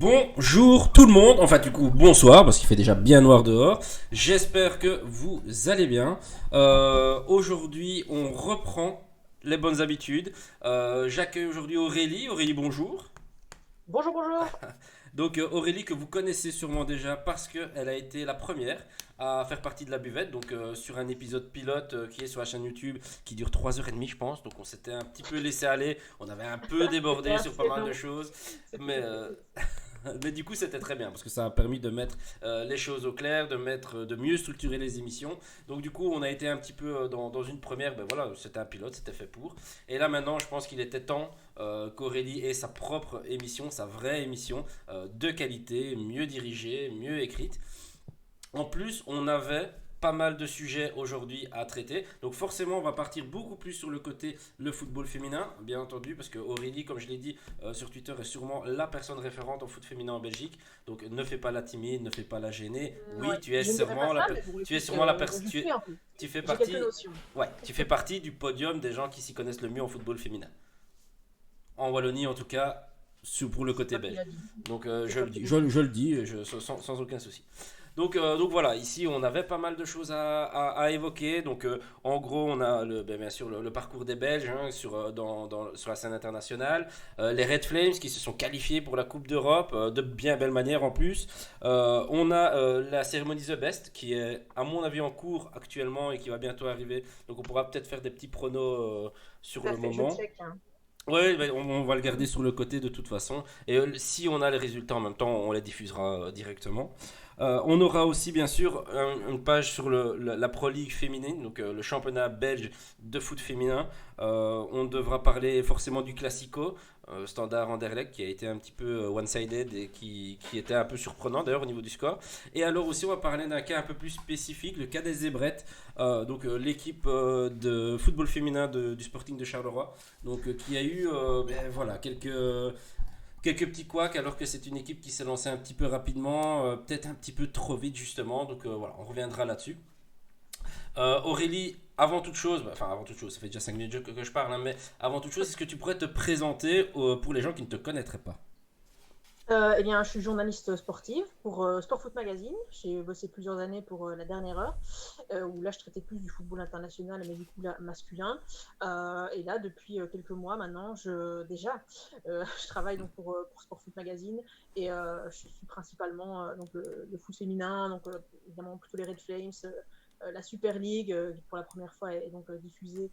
Bonjour tout le monde, enfin du coup bonsoir parce qu'il fait déjà bien noir dehors. J'espère que vous allez bien. Aujourd'hui on reprend les bonnes habitudes. J'accueille aujourd'hui Aurélie. Aurélie, bonjour. Bonjour, bonjour. Donc Aurélie que vous connaissez sûrement déjà parce qu'elle a été la première à faire partie de la buvette. Donc sur un épisode pilote qui est sur la chaîne YouTube qui dure 3h30 je pense. Donc on s'était un petit peu laissé aller. On avait un peu C'était débordé sur pas assez mal de long. choses. C'était Mais assez vite. Mais du coup, c'était très bien parce que ça a permis de mettre les choses au clair, de mieux structurer les émissions. Donc du coup, on a été un petit peu dans une première. Ben voilà, c'était un pilote, c'était fait pour. Et là maintenant, je pense qu'il était temps qu'Aurélie ait sa propre émission, sa vraie émission de qualité, mieux dirigée, mieux écrite. En plus, on avait pas mal de sujets aujourd'hui à traiter. Donc forcément, on va partir beaucoup plus sur le côté le football féminin, bien entendu, parce que Aurélie, comme je l'ai dit sur Twitter, est sûrement la personne référente au foot féminin en Belgique. Donc ne fais pas la timide, ne fais pas la gênée. Oui, Ouais, je ne dirais pas ça, mais bon, tu es écoute, sûrement la personne, je suis un peu. tu fais J'ai quelques partie, notions. ouais, tu fais partie du podium des gens qui s'y connaissent le mieux en football féminin. En Wallonie, en tout cas, pour le C'est côté toi qui belge. l'as dit. Donc C'est je toi le qui dis, l'as dit. je le dis sans aucun souci. Donc voilà, ici on avait pas mal de choses à évoquer. Donc en gros, on a bien sûr le parcours des Belges hein, sur la scène internationale. Les Red Flames qui se sont qualifiés pour la Coupe d'Europe de bien belle manière en plus. On a la cérémonie The Best qui est à mon avis en cours actuellement et qui va bientôt arriver. Donc on pourra peut-être faire des petits pronos sur Tout à le fait, je moment. check, hein. Ouais, ben, on va le garder sur le côté de toute façon. Et si on a les résultats en même temps, on les diffusera directement. On aura aussi bien sûr une page sur la Pro League féminine, donc le championnat belge de foot féminin. On devra parler forcément du Classico, Standard Anderlecht, qui a été un petit peu one-sided et qui était un peu surprenant d'ailleurs au niveau du score. Et alors aussi on va parler d'un cas un peu plus spécifique, le cas des Zébrettes, l'équipe de football féminin du Sporting de Charleroi. Donc qui a eu voilà, quelques petits couacs alors que c'est une équipe qui s'est lancée un petit peu rapidement, peut-être un petit peu trop vite justement. Donc voilà, on reviendra là-dessus. Aurélie, avant toute chose, enfin avant toute chose, ça fait déjà 5 minutes que je parle, hein, mais avant toute chose, est-ce que tu pourrais te présenter pour les gens qui ne te connaîtraient pas? Eh bien, je suis journaliste sportive pour Sport Foot Magazine. J'ai bossé plusieurs années pour La Dernière Heure, où là, je traitais plus du football international, mais du coup, là, masculin. Et là, depuis quelques mois maintenant, je travaille donc pour Sport Foot Magazine et je suis principalement donc le foot féminin, donc évidemment plutôt les Red Flames, la Super League, qui pour la première fois est donc diffusée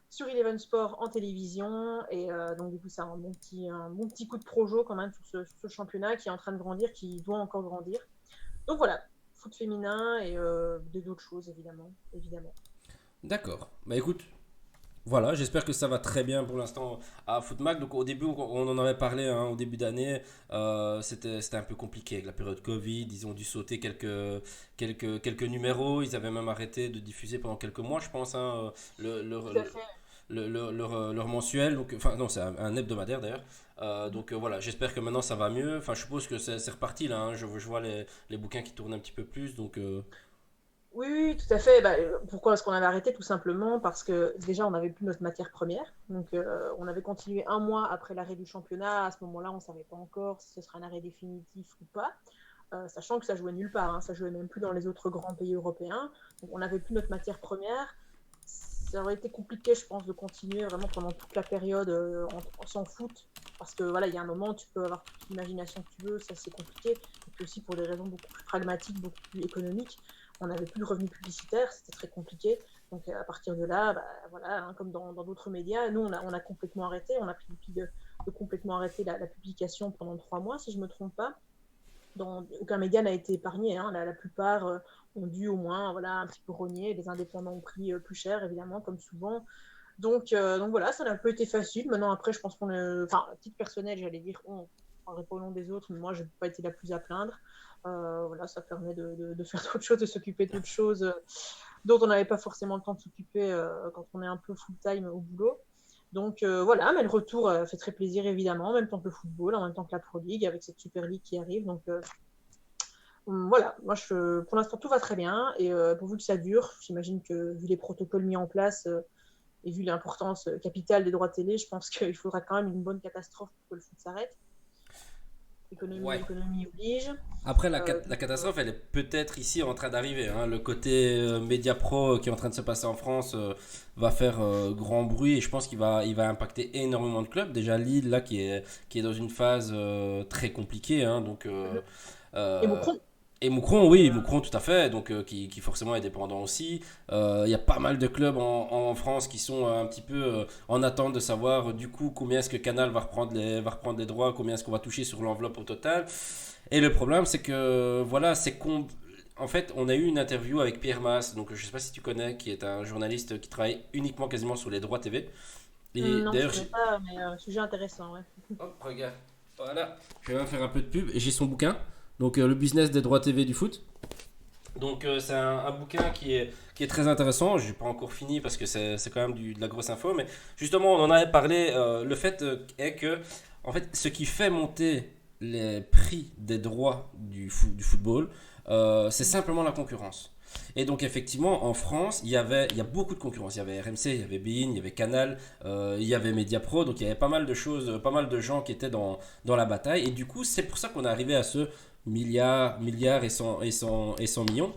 sur Eleven Sport en télévision. Et donc, du coup, c'est un bon petit coup de projo quand même sur ce championnat qui est en train de grandir, qui doit encore grandir. Donc voilà, foot féminin et d'autres choses, évidemment. Évidemment. D'accord. Bah écoute, voilà, j'espère que ça va très bien pour l'instant à Footmag. Donc au début, on en avait parlé hein, au début d'année, c'était un peu compliqué avec la période Covid. Ils ont dû sauter quelques numéros. Ils avaient même arrêté de diffuser pendant quelques mois, je pense, hein, Tout à fait. leur mensuel. Donc, enfin non, c'est un hebdomadaire d'ailleurs. Donc voilà, j'espère que maintenant ça va mieux. Enfin, je suppose que c'est reparti là. Hein. Je vois les bouquins qui tournent un petit peu plus. Donc Oui, oui, tout à fait. Bah, pourquoi est-ce qu'on avait arrêté? Tout simplement parce que déjà, on n'avait plus notre matière première. Donc, on avait continué un mois après l'arrêt du championnat. À ce moment-là, on ne savait pas encore si ce serait un arrêt définitif ou pas. Sachant que ça jouait nulle part, hein. Ça jouait même plus dans les autres grands pays européens. Donc, on n'avait plus notre matière première. Ça aurait été compliqué, je pense, de continuer vraiment pendant toute la période sans foot. Parce que voilà, il y a un moment, tu peux avoir toute l'imagination que tu veux, ça c'est compliqué. Et puis aussi pour des raisons beaucoup plus pragmatiques, beaucoup plus économiques, on n'avait plus de revenus publicitaires, c'était très compliqué. Donc à partir de là, bah, voilà, hein, comme dans d'autres médias, nous on a complètement arrêté, on a pris le pli de complètement arrêter la publication pendant 3 mois, si je ne me trompe pas. Aucun média n'a été épargné, hein. La plupart ont dû au moins voilà, un petit peu rogner. Les indépendants ont pris plus cher, évidemment, comme souvent. Donc voilà, ça n'a pas été facile. Maintenant, après, je pense qu'on est. Enfin, à titre personnel, j'allais dire, on ne parlerait pas au nom des autres, mais moi, je n'ai pas été la plus à plaindre. Voilà, ça permet de faire d'autres choses, de s'occuper d'autres choses dont on n'avait pas forcément le temps de s'occuper quand on est un peu full-time au boulot. Donc voilà, mais le retour fait très plaisir évidemment, en même temps que le football, en même temps que la Pro League, avec cette Super League qui arrive. Donc voilà, moi pour l'instant tout va très bien et pourvu que ça dure, j'imagine que vu les protocoles mis en place et vu l'importance capitale des droits télé, je pense qu'il faudra quand même une bonne catastrophe pour que le foot s'arrête. Ouais. Économie oblige. Après, la Donc, catastrophe, elle est peut-être ici en train d'arriver, hein. Le côté Media Pro qui est en train de se passer en France va faire grand bruit et je pense il va impacter énormément de clubs. Déjà Lille, là, qui est dans une phase très compliquée, hein, donc, et euh, Moucron. et Moucron, Donc, oui, Moucron, tout à fait, donc qui forcément est dépendant aussi. Il y a pas mal de clubs en France qui sont un petit peu en attente de savoir du coup combien est-ce que Canal va reprendre les droits, combien est-ce qu'on va toucher sur l'enveloppe au total. Et le problème, c'est que, voilà, c'est qu'on. En fait, on a eu une interview avec Pierre Maas, donc je sais pas si tu connais, qui est un journaliste qui travaille uniquement quasiment sur les droits TV. Et non, je d'ailleurs, connais pas, mais sujet intéressant, ouais. hop, regarde, voilà, je vais même faire un peu de pub. Et j'ai son bouquin, donc le business des droits TV du foot. Donc c'est un bouquin qui est très intéressant. Je n'ai pas encore fini parce que c'est quand même de la grosse info, mais justement, on en avait parlé. Le fait est que, en fait, ce qui fait monter les prix des droits du football, c'est simplement la concurrence. Et donc effectivement, en France, il y a beaucoup de concurrence. Il y avait RMC, il y avait beIN, il y avait Canal, il y avait Mediapro. Donc il y avait pas mal de choses, pas mal de gens qui étaient dans la bataille. Et du coup, c'est pour ça qu'on est arrivé à ce milliard et 100 millions.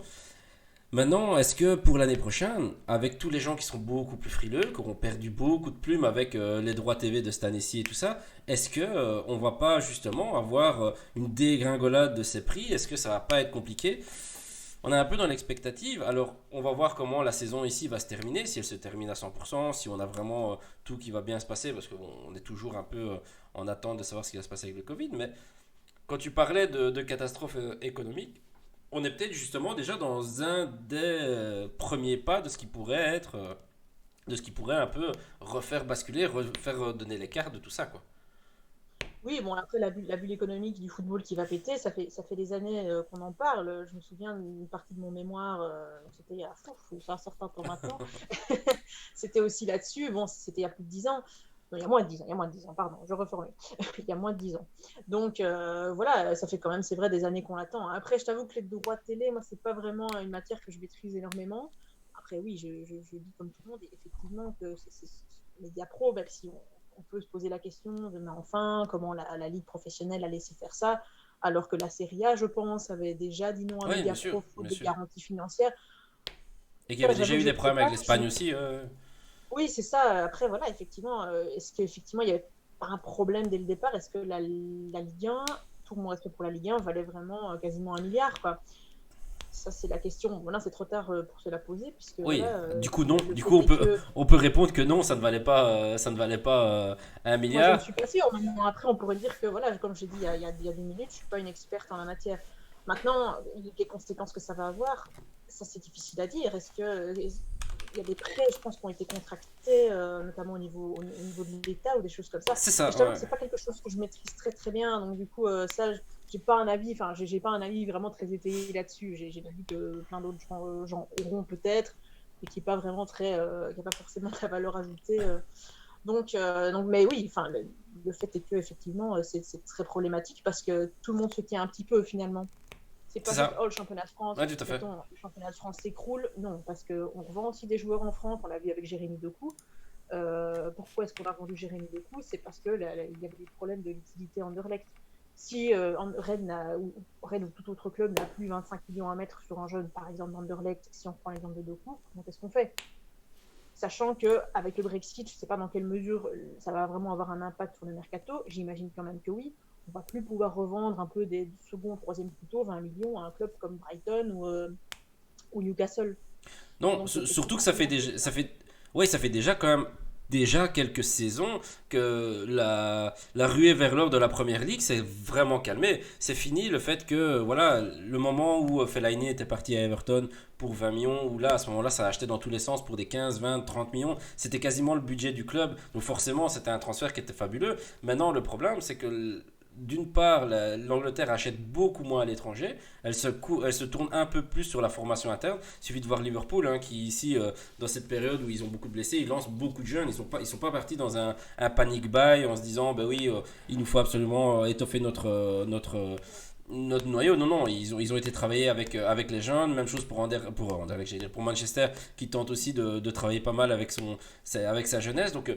Maintenant, est-ce que pour l'année prochaine, avec tous les gens qui seront beaucoup plus frileux, qui auront perdu beaucoup de plumes avec les droits TV de cette année-ci et tout ça, est-ce que on va pas justement avoir une dégringolade de ces prix? Est-ce que ça va pas être compliqué? On est un peu dans l'expectative. Alors, on va voir comment la saison ici va se terminer, si elle se termine à 100%, si on a vraiment tout qui va bien se passer, parce qu'on est toujours un peu en attente de savoir ce qui va se passer avec le Covid. Mais quand tu parlais de catastrophe économique, on est peut-être justement déjà dans un des premiers pas de ce qui pourrait être, de ce qui pourrait un peu refaire basculer, refaire donner les cartes de tout ça, quoi. Oui, bon, après, la bulle économique du football qui va péter, ça fait des années qu'on en parle. Je me souviens d'une partie de mon mémoire, c'était il y a un certain temps maintenant. C'était aussi là-dessus. Bon, c'était il y a plus de 10 ans. Non, il y a moins de 10 ans, il y a moins de 10 ans, pardon, je reformule. Il y a moins de 10 ans. Donc, voilà, ça fait quand même, c'est vrai, des années qu'on l'attend. Après, je t'avoue que les droits de télé, moi, c'est pas vraiment une matière que je maîtrise énormément. Après, oui, je dis comme tout le monde, et effectivement, que Média Pro, même si on peut se poser la question de, mais enfin, comment la Ligue professionnelle a laissé faire ça, alors que la Serie A, je pense, avait déjà dit non à Oui, bien Média sûr, Pro faute bien de sûr. garantie financière. Et qu'il y Ça, avait j'avoue déjà que eu je des ne sais problèmes avec pas. l'Espagne aussi. Oui, c'est ça. Après, voilà, effectivement, est-ce qu'effectivement, il y avait pas un problème dès le départ? Est-ce que la Ligue 1, tout mon respect pour la Ligue 1, valait vraiment quasiment 1 milliard, quoi? Ça, c'est la question. Bon, là, c'est trop tard pour se la poser, puisque Oui, voilà, du coup non. le Du fait coup est que on peut répondre que non, ça ne valait pas 1 moi, je ne milliard. suis pas sûre. Maintenant, après, on pourrait dire que, voilà, comme j'ai dit il y a 2 minutes, je ne suis pas une experte en la matière. Maintenant, les conséquences que ça va avoir, ça, c'est difficile à dire. Est-ce que il y a des prêts, je pense, qui ont été contractés, notamment au niveau de l'État ou des choses comme ça. C'est Mais ça, je t'avoue ouais. que c'est pas quelque chose que je maîtrise très très bien. Donc du coup, ça, j'ai pas un avis. Enfin, j'ai pas un avis vraiment très étayé là-dessus. J'ai l'avis que plein d'autres gens auront peut-être, mais qui est pas vraiment qui a pas forcément de la valeur ajoutée. Donc, mais oui, enfin, le fait est que effectivement, c'est très problématique parce que tout le monde se tient un petit peu finalement. C'est C'est pas juste ça. oh le championnat de France, Ouais, tout à fait. mettons le championnat de France s'écroule, non, parce que on revend aussi des joueurs en France, on l'a vu avec Jérémy Doku. Pourquoi est-ce qu'on a vendu Jérémy Doku? C'est parce que il y avait des problèmes de liquidité en Anderlecht. Si Rennes ou tout autre club n'a plus 25 millions à mettre sur un jeune, par exemple d'Anderlecht, si on prend l'exemple de Doku, comment est-ce qu'on fait? Sachant qu'avec le Brexit, je ne sais pas dans quelle mesure ça va vraiment avoir un impact sur le mercato. J'imagine quand même que oui. On va plus pouvoir revendre un peu des second, troisième couteaux, 20 millions à un club comme Brighton ou Newcastle. Non, Donc surtout que effectivement, ça fait déjà, ouais, ça fait déjà quand même déjà quelques saisons que la ruée vers l'or de la première ligue s'est vraiment calmée. C'est fini le fait que, voilà, le moment où Fellaini était parti à Everton pour 20 millions, où là, à ce moment-là, ça a acheté dans tous les sens pour des 15, 20, 30 millions. C'était quasiment le budget du club. Donc forcément, c'était un transfert qui était fabuleux. Maintenant, le problème, c'est que d'une part, l'Angleterre achète beaucoup moins à l'étranger. Elle se tourne un peu plus sur la formation interne. Il suffit de voir Liverpool, hein, qui ici, dans cette période où ils ont beaucoup de blessés, ils lancent beaucoup de jeunes. Ils sont pas partis dans un panic buy en se disant, ben oui, il nous faut absolument étoffer notre noyau. Non, non, ils ont été travaillés avec les jeunes. Même chose pour Manchester, qui tente aussi de travailler pas mal avec sa jeunesse. Donc,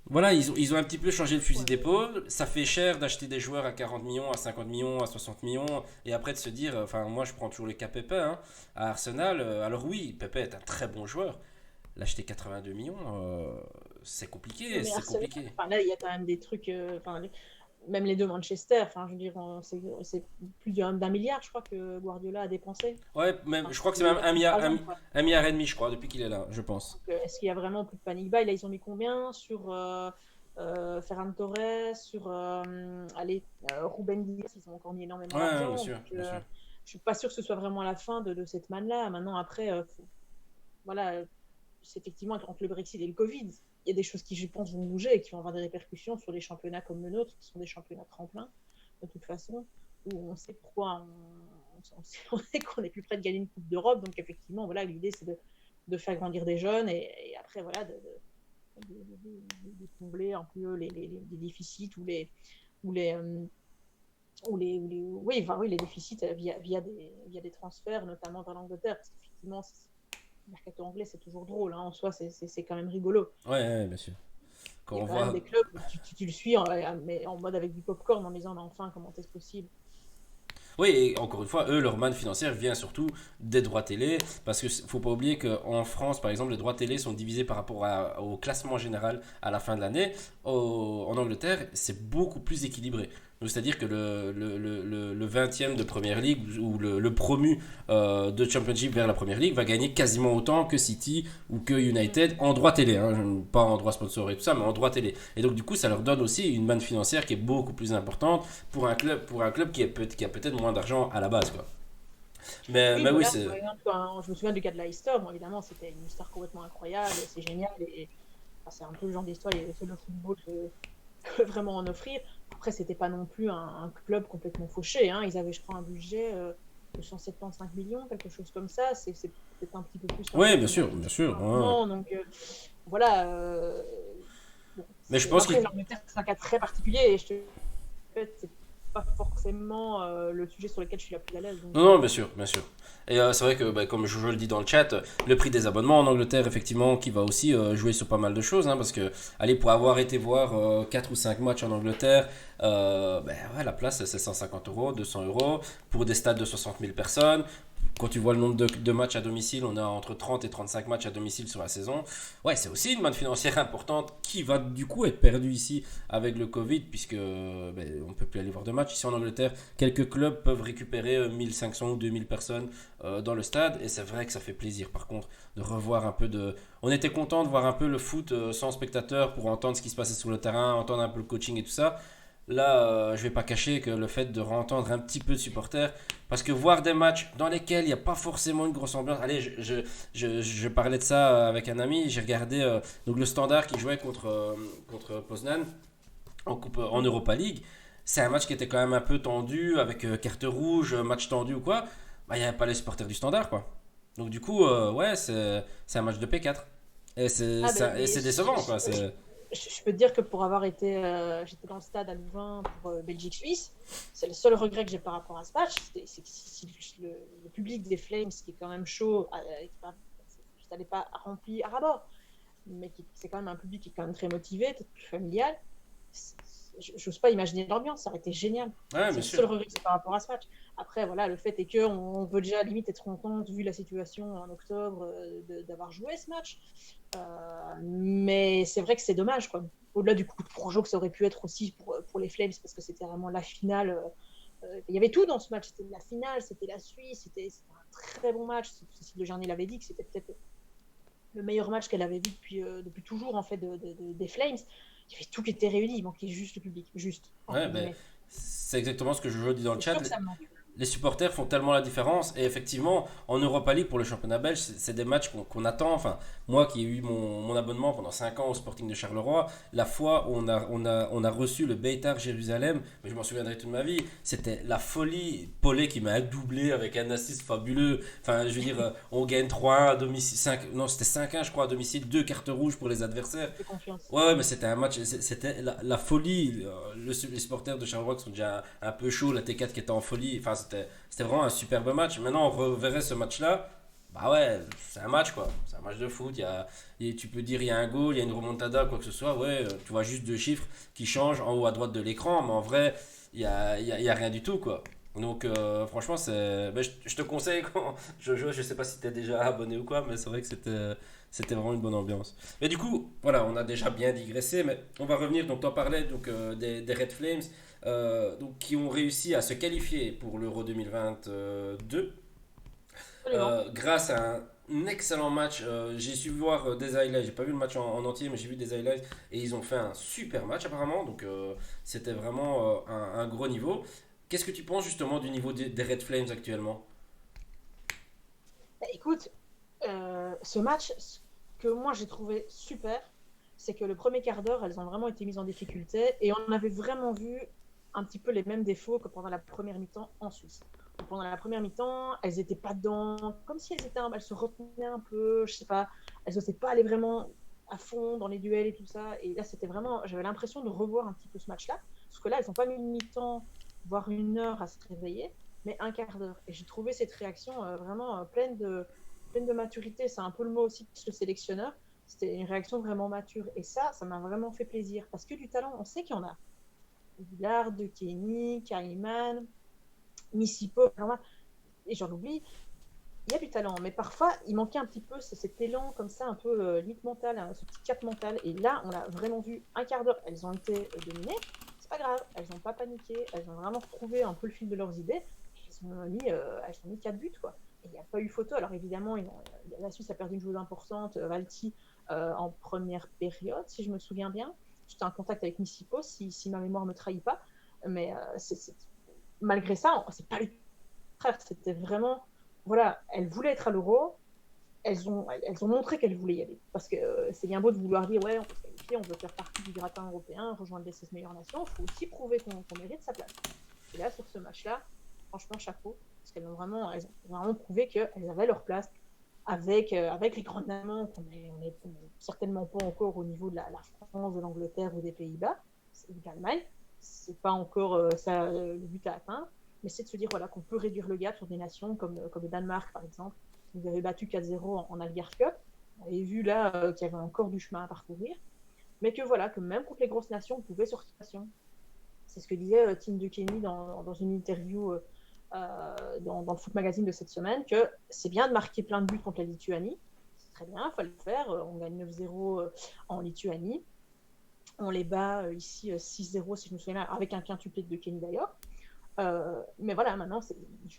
Voilà, ils ont un petit peu changé le fusil Ouais. d'épaule. Ça fait cher d'acheter des joueurs à 40 millions, à 50 millions, à 60 millions. Et après de se dire, enfin, moi je prends toujours le cas Pepe, hein, à Arsenal. Alors oui, Pepe est un très bon joueur. L'acheter 82 millions, c'est Oui, compliqué, mais c'est Arsenal, compliqué. enfin, là, il y a quand même des trucs. Même les deux Manchester, enfin, je veux dire, c'est plus d'un milliard, je crois, que Guardiola a dépensé. Ouais, même, Enfin, je crois que c'est il même y a plus de 3 ans, quoi. un milliard et demi, je crois, depuis qu'il est là, je pense. Donc, est-ce qu'il y a vraiment plus de panic buy? Là, ils ont mis combien sur Ferran Torres, sur allez, Ruben Dias, ils ont encore mis énormément Ouais, ouais, bien d'argent. sûr, Donc, bien sûr. je suis pas sûre que ce soit vraiment la fin de cette manne-là. Maintenant, après, voilà, c'est effectivement entre le Brexit et le Covid, il y a des choses qui, je pense, vont bouger et qui vont avoir des répercussions sur les championnats comme le nôtre, qui sont des championnats tremplins, de toute façon, où on sait pourquoi on sait qu'on est plus près de gagner une Coupe d'Europe. Donc, effectivement, voilà, l'idée, c'est de faire grandir des jeunes et après, voilà, de combler un peu les déficits ou les, oui, enfin, oui, les déficits via des transferts, notamment vers l'Angleterre, parce qu'effectivement, le mercato anglais, c'est toujours drôle, hein, en soi, c'est quand même rigolo. Ouais, ouais, bien sûr. Quand Il y a on quand même voit. des clubs où tu le suis, mais en mode avec du popcorn, en disant, mais enfin, comment est-ce possible? Oui, et encore une fois, eux, leur manne financière vient surtout des droits télé, parce que faut pas oublier qu'en France, par exemple, les droits télé sont divisés par rapport au classement général à la fin de l'année. En Angleterre, c'est beaucoup plus équilibré. Donc, c'est-à-dire que le 20e de Première League ou le promu de Championship vers la Première League va gagner quasiment autant que City ou que United en droit télé, hein, pas en droit sponsor et tout ça, mais en droit télé. Et donc du coup, ça leur donne aussi une manne financière qui est beaucoup plus importante pour un club qui a peut-être moins d'argent à la base, quoi. Oui, Mais oui, voilà, c'est. par exemple, je me souviens du cas de Leicester, bon, évidemment, c'était une histoire complètement incroyable, c'est génial, et enfin, c'est un peu le genre d'histoire, il y a que le football peut vraiment en offrir. Après, c'était pas non plus un club complètement fauché, hein. Ils avaient, je crois, un budget de 175 millions, quelque chose comme ça. C'est peut-être un petit peu plus qu'un Oui, championnat bien sûr. Ouais. maintenant. Donc, voilà. Bon, Mais je pense après, qu'il. l'Angleterre, c'est un cas très particulier. Et je te répète, c'est pas forcément le sujet sur lequel je suis la plus à l'aise. Donc, Non, non, bien sûr, bien sûr. Et c'est vrai que, bah, comme je le dis dans le chat, le prix des abonnements en Angleterre, effectivement, qui va aussi jouer sur pas mal de choses, hein, parce que, allez, pour avoir été voir 4 ou 5 matchs en Angleterre, ben, ouais, la place, c'est 150 euros, 200 euros, pour des stades de 60 000 personnes. Quand tu vois le nombre de matchs à domicile, on a entre 30 et 35 matchs à domicile sur la saison. Ouais, c'est aussi une manne financière importante qui va du coup être perdue ici avec le Covid, puisque ben, on ne peut plus aller voir de matchs ici en Angleterre. Quelques clubs peuvent récupérer 1500 ou 2000 personnes dans le stade, et c'est vrai que ça fait plaisir par contre de revoir un peu de. On était content de voir un peu le foot sans spectateurs pour entendre ce qui se passait sur le terrain, entendre un peu le coaching et tout ça. Là, je vais pas cacher que le fait de entendre un petit peu de supporters, parce que voir des matchs dans lesquels il n'y a pas forcément une grosse ambiance. Allez, je parlais de ça avec un ami, j'ai regardé donc le Standard qui jouait contre Poznan en Europa League. C'est un match qui était quand même un peu tendu, avec carte rouge, match tendu ou quoi. Bah, il n'y avait pas les supporters du Standard, quoi. Donc du coup, ouais, c'est un match de P4. ah, ben, Et mais c'est décevant, quoi. je peux te dire que pour avoir été, j'étais dans le stade à Louvain pour Belgique-Suisse, c'est le seul regret que j'ai par rapport à ce match, c'est que si le public des Flames, qui est quand même chaud, qui n'allait pas rempli à rabord, mais c'est quand même un public qui est quand même très motivé, peut-être plus familial. J'ose pas imaginer l'ambiance, ça aurait été génial. Ouais, C'est bien le sûr. seul regret que j'ai par rapport à ce match. Après, voilà, le fait est qu'on veut déjà limite être content, vu la situation en octobre, d'avoir joué ce match. Mais c'est vrai que c'est dommage, quoi. Au-delà du coup de projo que ça aurait pu être aussi pour les Flames, parce que c'était vraiment la finale. Il y avait tout dans ce match. C'était la finale, c'était la Suisse, c'était un très bon match. Cécile de Jarny l'avait dit que c'était peut-être le meilleur match qu'elle avait vu depuis toujours en fait des Flames. Il y avait tout qui était réuni, il manquait juste le public, juste Ouais, entre ben, guillemets. c'est exactement ce que je dis dans le C'est chat. sûr que ça me manque. Les supporters font tellement la différence. Et effectivement, en Europa League, pour le championnat belge, c'est des matchs qu'on attend. Enfin, moi qui ai eu mon abonnement pendant 5 ans au Sporting de Charleroi, la fois où on a reçu le Beitar Jérusalem, mais je m'en souviendrai toute ma vie, c'était la folie. Paulet qui m'a doublé avec un assist fabuleux. Enfin, je veux dire, on gagne 3-1 à domicile, 5, non, c'était 5-1, je crois, à domicile, 2 cartes rouges pour les adversaires. Fais confiance. Ouais, ouais, mais c'était un match, c'était la folie. Les supporters de Charleroi qui sont déjà peu chauds, la T4 qui était en folie. Enfin, c'était vraiment un superbe match. Maintenant, on reverrait ce match-là. Bah ouais, c'est un match quoi. C'est un match de foot. Tu peux dire il y a un goal, il y a une remontada, quoi que ce soit. Ouais, tu vois juste deux chiffres qui changent en haut à droite de l'écran. Mais en vrai, il y a rien du tout quoi. Donc franchement, je te conseille quand je joue. Je sais pas si tu es déjà abonné ou quoi, mais c'est vrai que c'était vraiment une bonne ambiance. Mais du coup, voilà, on a déjà bien digressé. Mais on va revenir. Donc, tu en parlais donc, des Red Flames donc, qui ont réussi à se qualifier pour l'Euro 2022 Absolument. grâce à un excellent match. J'ai su voir des highlights, j'ai pas vu le match en entier, mais j'ai vu des highlights et ils ont fait un super match apparemment. Donc c'était vraiment un gros niveau. Qu'est-ce que tu penses justement du niveau des Red Flames actuellement? Bah, écoute, ce match, ce que moi j'ai trouvé super, c'est que le premier quart d'heure, elles ont vraiment été mises en difficulté et on avait vraiment vu un petit peu les mêmes défauts que pendant la première mi-temps en Suisse. Donc, pendant la première mi-temps, elles n'étaient pas dedans, comme si elles se retenaient un peu, je sais pas, elles n'osaient pas aller vraiment à fond dans les duels et tout ça. Et là, c'était vraiment, j'avais l'impression de revoir un petit peu ce match-là, parce que là, elles n'ont pas mis une mi-temps, voire une heure à se réveiller, mais un quart d'heure. Et j'ai trouvé cette réaction vraiment pleine de maturité. C'est un peu le mot aussi de ce sélectionneur. C'était une réaction vraiment mature. Et ça m'a vraiment fait plaisir. Parce que du talent, on sait qu'il y en a. Villard, De Kenny, Kaiman, Missipo, et j'en oublie. Il y a du talent, mais parfois il manquait un petit peu cet élan comme ça, un peu limite mental, hein, ce petit cap mental. Et là, on a vraiment vu un quart d'heure, elles ont été dominées. C'est pas grave, elles n'ont pas paniqué, elles ont vraiment retrouvé un peu le fil de leurs idées. Elles ont mis 4 buts, quoi. Et il n'y a pas eu photo. Alors évidemment, la Suisse a perdu une joueuse importante, Valti, en première période, si je me souviens bien. J'étais en contact avec Missipo, si ma mémoire ne me trahit pas. Mais malgré ça, c'est pas le contraire. C'était vraiment, voilà, elles voulaient être à l'Euro, elles ont montré qu'elles voulaient y aller. Parce que c'est bien beau de vouloir dire, ouais, on peut se qualifier, on veut faire partie du gratin européen, rejoindre les 16 meilleures nations. Il faut aussi prouver qu'on mérite sa place. Et là, sur ce match-là, franchement, chapeau. Parce elles ont vraiment prouvé qu'elles avaient leur place avec les grandes nations qu'on n'est certainement pas encore au niveau de la France, de l'Angleterre ou des Pays-Bas, ou de l'Allemagne. C'est pas encore le but à atteindre. Mais c'est de se dire voilà, qu'on peut réduire le gap sur des nations comme le Danemark, par exemple. Vous avez battu 4-0 en Algarve Cup. On avait vu là qu'il y avait encore du chemin à parcourir. Mais que voilà, que même contre les grosses nations, on pouvait sortir de nation. C'est ce que disait Tim Duquesne dans une interview dans le Foot Magazine de cette semaine, que c'est bien de marquer plein de buts contre la Lituanie. C'est très bien, il faut le faire. On gagne 9-0 en Lituanie. On les bat ici 6-0, si je me souviens, avec un quintuplé de Kenny d'ailleurs. Mais voilà, maintenant,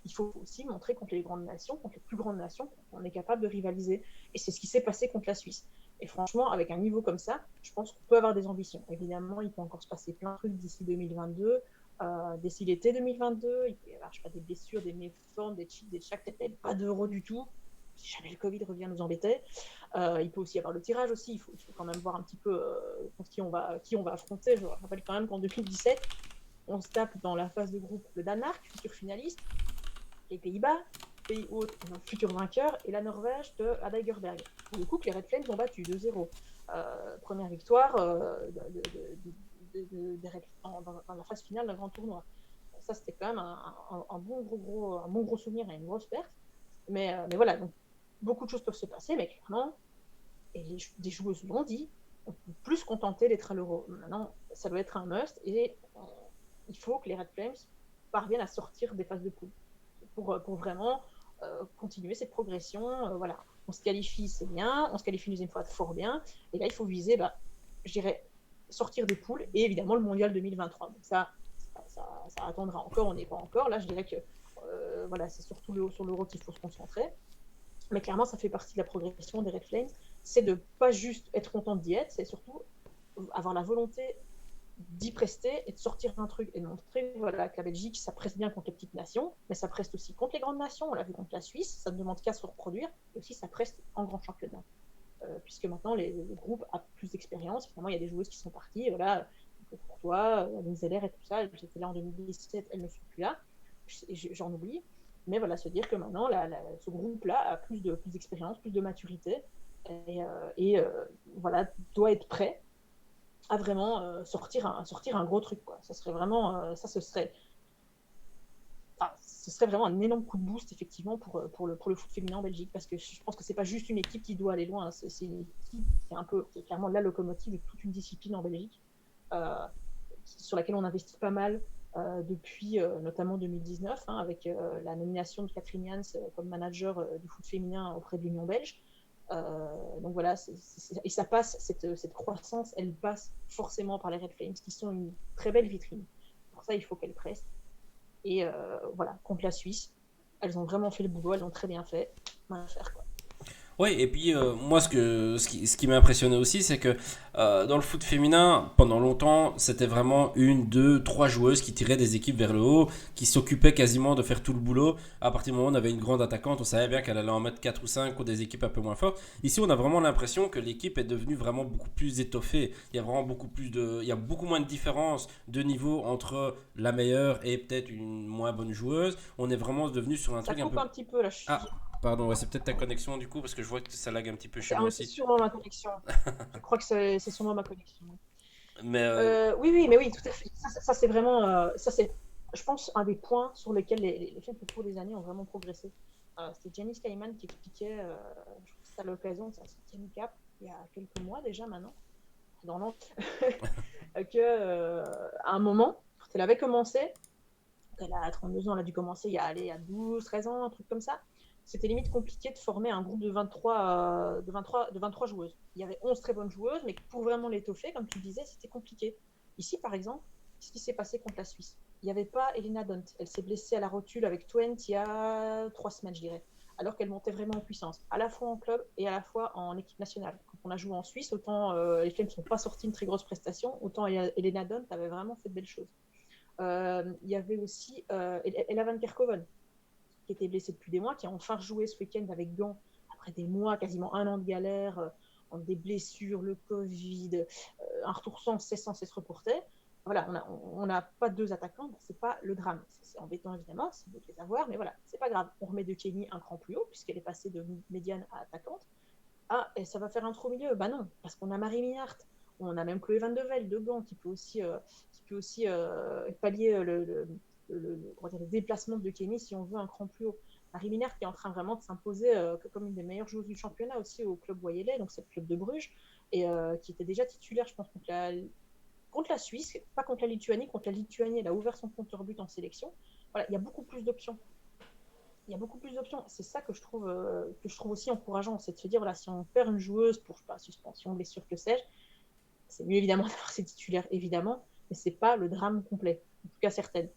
il faut aussi montrer contre les grandes nations, contre les plus grandes nations, qu'on est capable de rivaliser. Et c'est ce qui s'est passé contre la Suisse. Et franchement, avec un niveau comme ça, je pense qu'on peut avoir des ambitions. Évidemment, il peut encore se passer plein de trucs d'ici 2022, d'ici l'été 2022. Il peut y avoir, je sais pas, des blessures, des méformes, des chips, des chaks, peut-être pas d'euros du tout. Si jamais le Covid revient nous embêter. Il peut aussi y avoir le tirage aussi. Il faut quand même voir un petit peu contre qui on va affronter. Je rappelle quand même qu'en 2017, on se tape dans la phase de groupe le Danemark, futur finaliste, les Pays-Bas, pays hôte, futur vainqueur, et la Norvège de Adaigerberg. Pour le coup, que les Red Flames ont battu 2-0. Première victoire dans la phase finale d'un grand tournoi. Ça, c'était quand même un bon gros souvenir et une grosse perte. Mais voilà, donc, beaucoup de choses peuvent se passer, mais clairement, des joueuses l'ont dit, on peut plus se contenter d'être à l'Euro. Maintenant, ça doit être un must, et il faut que les Red Flames parviennent à sortir des phases de poule pour vraiment continuer cette progression. Voilà, on se qualifie, c'est bien, on se qualifie une deuxième fois fort bien, et là il faut viser, je dirais, sortir des poules et évidemment le mondial 2023. Donc ça attendra encore, on n'est pas encore. Là, je dirais que voilà, c'est surtout sur l'Euro qu'il faut se concentrer. Mais clairement, ça fait partie de la progression des Red Flames, c'est de pas juste être content d'y être, c'est surtout avoir la volonté d'y prester et de sortir un truc et de montrer voilà, que la Belgique, ça presse bien contre les petites nations, mais ça presse aussi contre les grandes nations. On l'a vu contre la Suisse, ça ne demande qu'à se reproduire, et aussi ça presse en grand championnat. Puisque maintenant, le groupe a plus d'expérience. Finalement, il y a des joueuses qui sont parties. Voilà, pour toi, Linzeler et tout ça, j'étais là en 2017, elles ne sont plus là. J'en oublie. Mais voilà, se dire que maintenant, ce groupe-là a plus d'expérience, plus de maturité, et voilà, doit être prêt à vraiment sortir un gros truc, quoi. Ça serait vraiment, ça ce serait, enfin, ce serait vraiment un énorme coup de boost, effectivement, pour le foot féminin en Belgique, parce que je pense que c'est pas juste une équipe qui doit aller loin, hein. C'est une équipe qui est clairement la locomotive de toute une discipline en Belgique, euh, sur laquelle on investit pas mal depuis notamment 2019, hein, avec la nomination de Catherine Jans comme manager du foot féminin auprès de l'Union belge. Donc voilà, et ça passe, cette croissance, elle passe forcément par les Red Flames, qui sont une très belle vitrine. Pour ça, il faut qu'elles prestent. Et voilà, contre la Suisse, elles ont vraiment fait le boulot, elles ont très bien fait. Rien à faire, quoi. Oui, et puis moi, ce qui m'a impressionné aussi, c'est que dans le foot féminin, pendant longtemps, c'était vraiment une, deux, trois joueuses qui tiraient des équipes vers le haut, qui s'occupaient quasiment de faire tout le boulot. À partir du moment où on avait une grande attaquante, on savait bien qu'elle allait en mettre 4 ou 5 contre des équipes un peu moins fortes. Ici, on a vraiment l'impression que l'équipe est devenue vraiment beaucoup plus étoffée. Il y a vraiment il y a beaucoup moins de différence de niveau entre la meilleure et peut-être une moins bonne joueuse. On est vraiment devenu sur un Ça truc un coupe peu. un petit peu là. Ah, pardon, ouais, c'est peut-être ta connexion du coup, parce que je vois que ça lag un petit peu chez moi C'est aussi. sûrement ma connexion. Je crois que c'est sûrement ma connexion. Mais Oui, oui, mais oui, tout à fait. Ça c'est vraiment, ça c'est, je pense, un des points sur lesquels les films au cours des années ont vraiment progressé. C'était Janice Kaiman qui expliquait, je crois que c'était à l'occasion de sa 7e cap, il y a quelques mois déjà maintenant, dans Nantes, que à un moment, quand elle avait commencé, quand elle a 32 ans, elle a dû commencer il y a 12, 13 ans, un truc comme ça. C'était limite compliqué de former un groupe de 23 joueuses. Il y avait 11 très bonnes joueuses, mais pour vraiment l'étoffer, comme tu le disais, c'était compliqué. Ici, par exemple, ce qui s'est passé contre la Suisse. Il n'y avait pas Elena Dont. Elle s'est blessée à la rotule avec Twente il y a 3 semaines, je dirais. Alors qu'elle montait vraiment en puissance, à la fois en club et à la fois en équipe nationale. Quand on a joué en Suisse, autant les Flames ne sont pas sortis une très grosse prestation, autant Elena Dont avait vraiment fait de belles choses. Il y avait aussi Ella Van Kerkhoven, qui était blessée depuis des mois, qui a enfin joué ce week-end avec gants, après des mois, quasiment un an de galère, des blessures, le Covid, un retour sans cesse reporté. Voilà, on n'a pas deux attaquants, bon, c'est pas le drame. C'est embêtant évidemment, c'est beau de les avoir, mais voilà, c'est pas grave. On remet de Kenny un cran plus haut, puisqu'elle est passée de médiane à attaquante. Ah, et ça va faire un trou au milieu. Bah non, parce qu'on a Marie Minart, on a même Chloé Van de Velde de Gand qui peut aussi pallier le déplacement de Kenny si on veut un cran plus haut. Marie Minart qui est en train vraiment de s'imposer comme une des meilleures joueuses du championnat aussi au club Wayelais, donc c'est le club de Bruges, et qui était déjà titulaire, je pense, contre la Suisse, pas contre la Lituanie. Contre la Lituanie, elle a ouvert son compteur but en sélection. Voilà, il y a beaucoup plus d'options. Il y a beaucoup plus d'options. C'est ça que je trouve aussi encourageant, c'est de se dire, voilà, si on perd une joueuse pour, je sais pas, suspension, blessure, que sais-je, c'est mieux évidemment d'avoir ses titulaires, évidemment, mais c'est pas le drame complet, en tout cas certaines.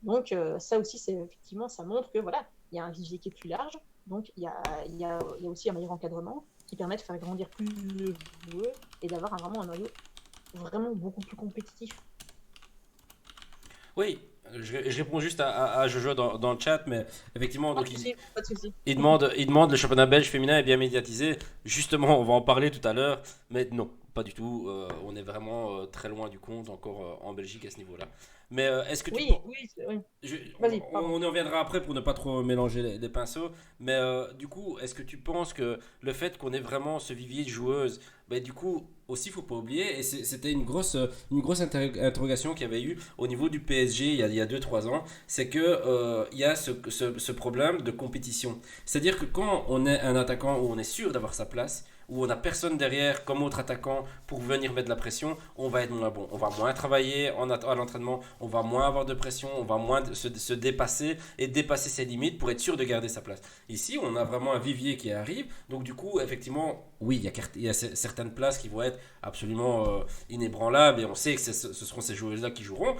Donc ça aussi, c'est effectivement, ça montre que voilà, il y a un vivier qui est plus large, donc il y a aussi un meilleur encadrement qui permet de faire grandir plus de joueurs et d'avoir vraiment un noyau vraiment beaucoup plus compétitif. oui, je réponds juste à Jojo dans le chat, mais effectivement, Pas donc de souci, pas de souci. il demande le championnat belge féminin est bien médiatisé. Justement, on va en parler tout à l'heure, mais non, pas du tout. On est vraiment très loin du compte encore en Belgique à ce niveau-là. Mais est-ce que tu Oui, penses. oui, oui. Vas-y, pardon. On y reviendra après pour ne pas trop mélanger les pinceaux. Mais du coup, est-ce que tu penses que le fait qu'on ait vraiment ce vivier de joueuses, bah, du coup, aussi, il faut pas oublier, et c'était une grosse interrogation qu'il y avait eu au niveau du PSG il y a 2-3 ans, c'est que il y a ce problème de compétition. C'est-à-dire que quand on est un attaquant où on est sûr d'avoir sa place, où on n'a personne derrière comme autre attaquant pour venir mettre de la pression, on va être moins bon. On va moins travailler à l'entraînement, on va moins avoir de pression, on va moins se dépasser et dépasser ses limites pour être sûr de garder sa place. Ici, on a vraiment un vivier qui arrive, donc du coup, effectivement, oui, il y a certaines places qui vont être absolument inébranlables et on sait que ce seront ces joueuses-là qui joueront.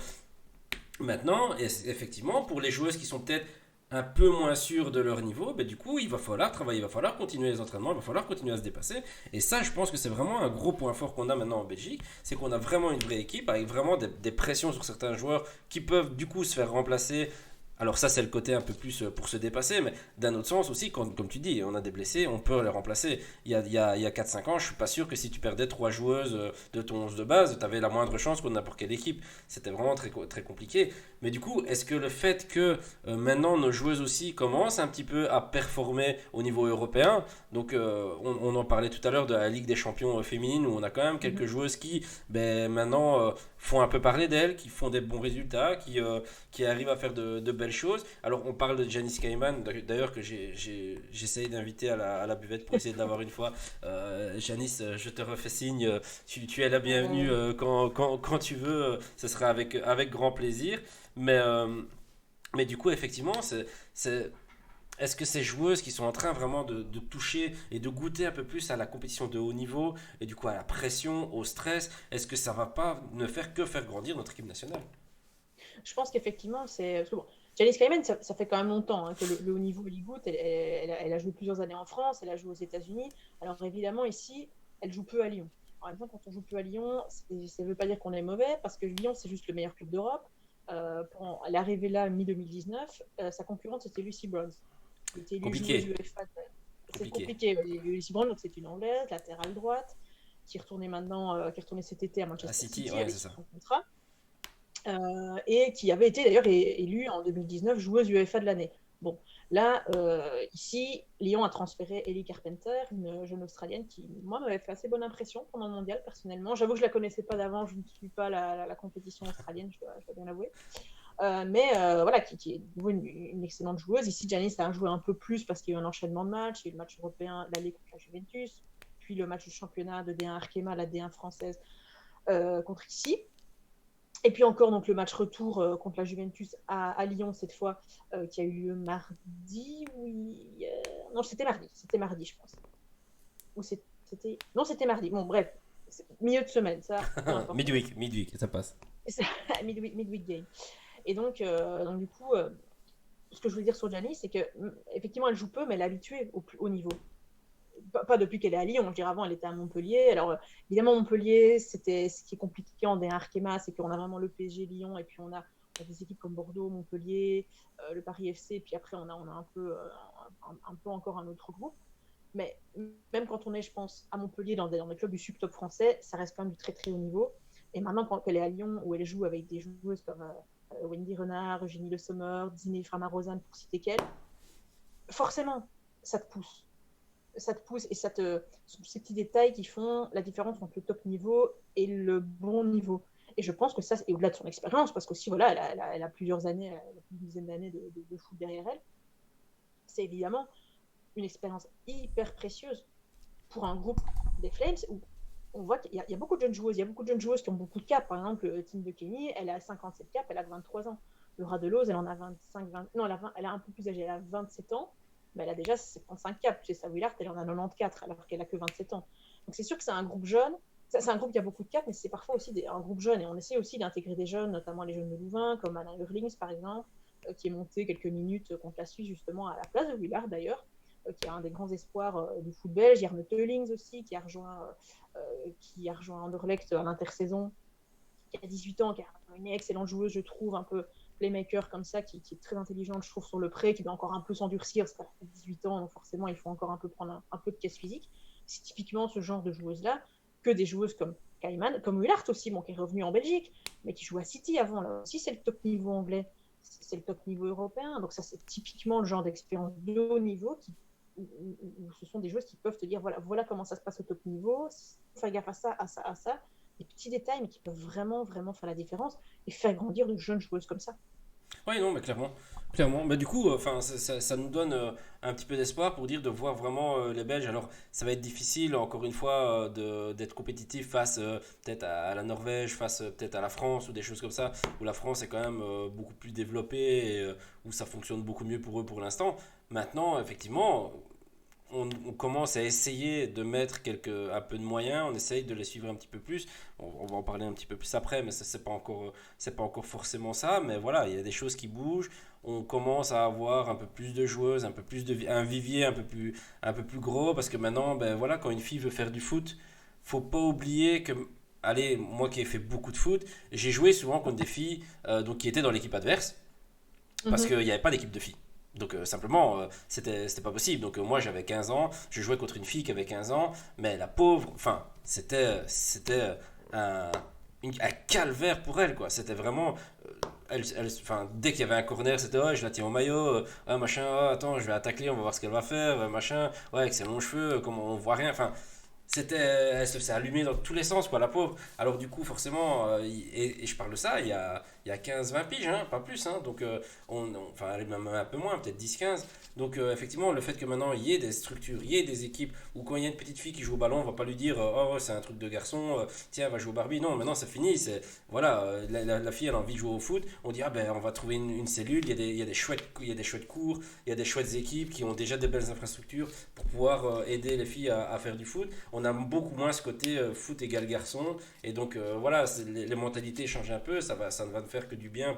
Maintenant, effectivement, pour les joueuses qui sont peut-être un peu moins sûres de leur niveau, ben du coup, il va falloir travailler, il va falloir continuer les entraînements, il va falloir continuer à se dépasser. Et ça, je pense que c'est vraiment un gros point fort qu'on a maintenant en Belgique, c'est qu'on a vraiment une vraie équipe avec vraiment des pressions sur certains joueurs qui peuvent du coup se faire remplacer. Alors ça, c'est le côté un peu plus pour se dépasser, mais d'un autre sens aussi, comme tu dis, on a des blessés, on peut les remplacer. Il y a 4-5 ans, je suis pas sûr que si tu perdais 3 joueuses de ton 11 de base, tu avais la moindre chance contre n'importe quelle équipe. C'était vraiment très compliqué. Mais du coup, est-ce que le fait que maintenant nos joueuses aussi commencent un petit peu à performer au niveau européen, donc on en parlait tout à l'heure de la Ligue des champions féminine, où on a quand même quelques Mhm. joueuses qui maintenant font un peu parler d'elles, qui font des bons résultats, qui arrivent à faire de belles belles choses. Alors, on parle de Janice Kayman, d'ailleurs, que j'essaye d'inviter à la buvette pour essayer de l'avoir une fois. Janice, je te refais signe, tu es la bienvenue Ouais. quand tu veux, ce sera avec grand plaisir. Mais, euh, mais du coup, effectivement, c'est- est-ce que ces joueuses qui sont en train vraiment de toucher et de goûter un peu plus à la compétition de haut niveau et du coup à la pression, au stress, est-ce que ça va pas ne faire que faire grandir notre équipe nationale? Je pense qu'effectivement, c'est. Parce que bon, Janice Clayman, ça fait quand même longtemps hein, que le haut niveau, elle y goûte. Elle a joué plusieurs années en France, elle a joué aux États-Unis. Alors évidemment, ici, elle joue peu à Lyon. En même temps, quand on joue peu à Lyon, ça ne veut pas dire qu'on est mauvais, parce que Lyon, c'est juste le meilleur club d'Europe. Elle est arrivée là mi-2019. Sa concurrente, c'était Lucy Bronze, qui était élue joueuse Compliqué, UEFA. C'est compliqué. compliqué. Lucy Bronze, donc c'est une Anglaise, latérale droite, qui est retournée maintenant, qui est retournée cet été à À Manchester City, City ouais, avec c'est ça. son contrat. Et qui avait été d'ailleurs élue en 2019 joueuse UEFA de l'année. Bon, là, ici, Lyon a transféré Ellie Carpenter, une jeune Australienne qui, moi, m'avait fait assez bonne impression pendant le mondial, personnellement. J'avoue que je ne la connaissais pas d'avant, je ne suis pas la compétition australienne, je dois bien l'avouer. Mais voilà, qui est de nouveau une excellente joueuse. Ici, Janice a joué un peu plus parce qu'il y a eu un enchaînement de matchs. Il y a eu le match européen, l'aller contre la Juventus, puis le match du championnat de D1 Arkema, la D1 française, contre ici. Et puis encore donc le match retour contre la Juventus à Lyon cette fois, qui a eu lieu mardi. Oui, non, c'était mardi, je pense. Ou c'était, non, c'était mardi. Bon, bref, milieu de semaine, ça, peu importe. Midweek, ça passe. Midweek game. Et donc du coup, ce que je veux dire sur Gianni, c'est que effectivement, elle joue peu, mais elle est habituée au plus haut niveau. Pas depuis qu'elle est à Lyon, je dirais avant elle était à Montpellier. Alors évidemment Montpellier, c'était ce qui est compliqué en D1 Arkema, c'est qu'on a vraiment le PSG Lyon et puis on a des équipes comme Bordeaux, Montpellier, le Paris FC, et puis après on a un peu encore un autre groupe. Mais même quand on est, je pense, à Montpellier dans des clubs du sub-top français, ça reste quand même du très très haut niveau. Et maintenant quand elle est à Lyon, où elle joue avec des joueuses comme Wendy Renard, Eugénie Le Sommer, Dine Frama-Rosanne pour citer qu'elle, forcément ça te pousse et ces petits détails qui font la différence entre le top niveau et le bon niveau. Et je pense que ça, et au-delà de son expérience, parce qu'aussi, voilà, elle a plusieurs années, elle a une dizaine d'années de foot derrière elle, c'est évidemment une expérience hyper précieuse pour un groupe des Flames où on voit qu'il y a beaucoup de jeunes joueuses, il y a beaucoup de jeunes joueuses qui ont beaucoup de cap. Par exemple, Tim de Kenny, elle a 57 cap, elle a 23 ans. Laura Delos, elle en a 25, 20, non, elle a un peu plus âgée, elle a 27 ans, mais elle a déjà 75 cap. Tu sais, sa Willard, elle en a 94 alors qu'elle a que 27 ans. Donc c'est sûr que c'est un groupe jeune, c'est un groupe qui a beaucoup de cap, mais c'est parfois aussi un groupe jeune. Et on essaie aussi d'intégrer des jeunes, notamment les jeunes de Louvain, comme Anna Hurlings par exemple, qui est montée quelques minutes contre la Suisse justement à la place de Willard d'ailleurs, qui est un des grands espoirs du foot belge. Jarno Teulings aussi, qui a rejoint Anderlecht à l'intersaison, qui a 18 ans, qui est une excellente joueuse, je trouve, un peu playmaker comme ça, qui est très intelligente, je trouve, sur le pré, qui doit encore un peu s'endurcir, parce qu'elle a 18 ans, donc forcément, il faut encore un peu prendre un peu de caisse physique. C'est typiquement ce genre de joueuse-là, que des joueuses comme Kaiman, comme Hullart aussi, bon, qui est revenu en Belgique, mais qui joue à City avant. Là aussi, c'est le top niveau anglais, c'est le top niveau européen. Donc ça, c'est typiquement le genre d'expérience de haut niveau où ce sont des joueuses qui peuvent te dire voilà comment ça se passe au top niveau, faire gaffe à ça, à ça, à ça. Des petits détails, mais qui peuvent vraiment, vraiment faire la différence et faire grandir de jeunes joueuses comme ça. Oui, non, mais clairement. Clairement. Mais du coup, enfin, ça nous donne un petit peu d'espoir pour dire de voir vraiment les Belges. Alors, ça va être difficile, encore une fois, d'être compétitif face peut-être à la Norvège, face peut-être à la France ou des choses comme ça, où la France est quand même beaucoup plus développée et où ça fonctionne beaucoup mieux pour eux pour l'instant. Maintenant, effectivement, on commence à essayer de mettre un peu de moyens, on essaye de les suivre un petit peu plus. On va en parler un petit peu plus après, mais ça, c'est pas encore forcément ça. Mais voilà, il y a des choses qui bougent. On commence à avoir un peu plus de joueuses, un vivier un peu plus gros, parce que maintenant, ben voilà, quand une fille veut faire du foot, faut pas oublier que, allez, moi qui ai fait beaucoup de foot, j'ai joué souvent contre des filles donc qui étaient dans l'équipe adverse parce Mhm. qu'il n'y avait pas d'équipe de filles. Donc simplement, c'était pas possible. Donc moi j'avais 15 ans, je jouais contre une fille qui avait 15 ans, mais la pauvre, enfin, c'était un, un calvaire pour elle, quoi. C'était vraiment, enfin, dès qu'il y avait un corner, c'était oh, je la tiens au maillot, ah, machin, oh, attends, je vais attaquer, on va voir ce qu'elle va faire, machin, ouais, avec ses longs cheveux, comment on voit rien, enfin, Elle se faisait allumer dans tous les sens, quoi, la pauvre. Alors du coup, forcément, et je parle de ça, il y a 15-20 piges, hein, pas plus. Hein, donc, enfin, allez, même un peu moins, peut-être 10-15. Donc, effectivement, le fait que maintenant, il y ait des structures, il y ait des équipes, où quand il y a une petite fille qui joue au ballon, on va pas lui dire, oh, c'est un truc de garçon, tiens, va jouer au Barbie. Non, maintenant, c'est fini. Voilà, la fille, elle a envie de jouer au foot. On dit, ah ben, on va trouver une cellule, il y a des chouettes cours, il y a des chouettes équipes qui ont déjà des belles infrastructures pour pouvoir aider les filles à faire du foot. On a beaucoup moins ce côté foot égal garçon. Et donc voilà, les mentalités changent un peu. Ça ne va ne faire que du bien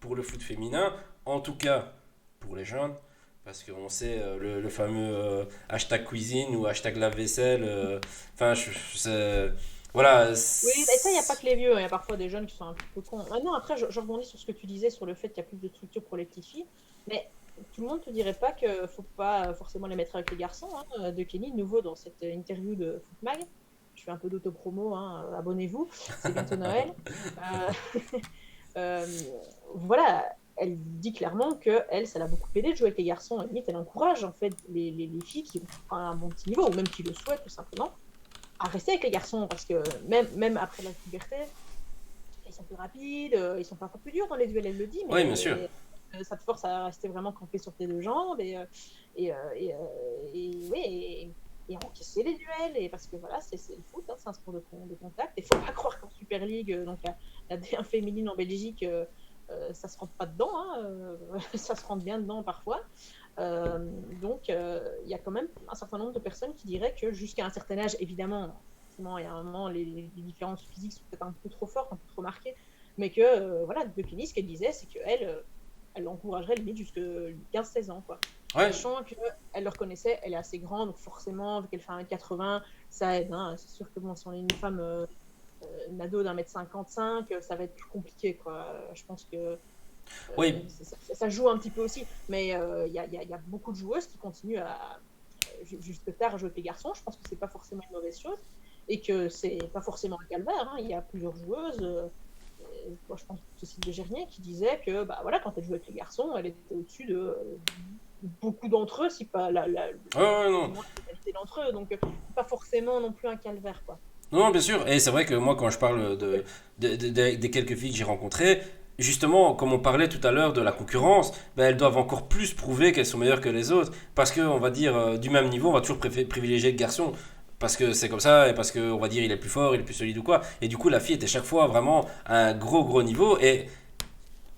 pour le foot féminin. En tout cas, pour les jeunes. Parce qu'on sait le fameux hashtag cuisine ou hashtag lave-vaisselle. Enfin, voilà. Oui, et ça, il n'y a pas que les vieux, il y a parfois des jeunes qui sont un petit peu cons. Maintenant, après, je rebondis sur ce que tu disais sur le fait qu'il y a plus de structure pour les petites filles. Mais tout le monde ne te dirait pas qu'il ne faut pas forcément les mettre avec les garçons. Hein. De Kenny, de nouveau, dans cette interview de Footmag, je fais un peu d'autopromo, hein, abonnez-vous, c'est bientôt Noël. Euh, voilà, elle dit clairement que elle, ça l'a beaucoup aidé de jouer avec les garçons. À limite, elle encourage en fait les filles qui ont un bon petit niveau, ou même qui le souhaitent tout simplement, à rester avec les garçons, parce que même après la puberté, ils sont plus rapides, ils sont parfois plus durs dans les duels, elle le dit, Oui, bien mais sûr. ça te force à rester vraiment campé sur tes deux jambes et, euh, et, euh, oui, et encaisser les duels, et parce que voilà, c'est le foot, hein, c'est un sport de contact. Il ne faut pas croire qu'en Super League, donc la D1 féminine en Belgique, ça se rentre pas dedans, hein, ça se rentre bien dedans parfois. Euh, donc, il y a quand même un certain nombre de personnes qui diraient que jusqu'à un certain âge, évidemment, forcément, il y a un moment, les différences physiques sont peut-être un peu trop fortes, un peu trop marquées, mais que, voilà, De Kenny, ce qu'elle disait, c'est qu'elle elle l'encouragerait limite jusqu'à 15-16 ans, quoi. Ouais, Sachant qu'elle le reconnaissait, elle est assez grande, donc forcément, vu qu'elle fait 1m80, ça aide. Hein. C'est sûr que bon, si on est une femme, une ado d'1m55, ça va être plus compliqué, quoi. Je pense que oui. ça joue un petit peu aussi, mais y a beaucoup de joueuses qui continuent jusque tard à jouer avec les garçons. Je pense que c'est pas forcément une mauvaise chose et que c'est pas forcément un calvaire. Hein. Il y a plusieurs joueuses. Moi, je pense que c'est Cécile Gernier qui disait que bah, voilà, quand elle jouait avec les garçons, elle était au-dessus de beaucoup d'entre eux, si pas Ouais, ouais, du non. moins la totalité d'entre eux. Donc, pas forcément non plus un calvaire. Quoi. Non, bien sûr. Et c'est vrai que moi, quand je parle des quelques filles que j'ai rencontrées, justement, comme on parlait tout à l'heure de la concurrence, ben, elles doivent encore plus prouver qu'elles sont meilleures que les autres. Parce qu'on va dire, du même niveau, on va toujours privilégier le garçon. Parce que c'est comme ça, et parce qu'on va dire il est plus fort, il est plus solide ou quoi. Et du coup, la fille était chaque fois vraiment à un gros niveau. Et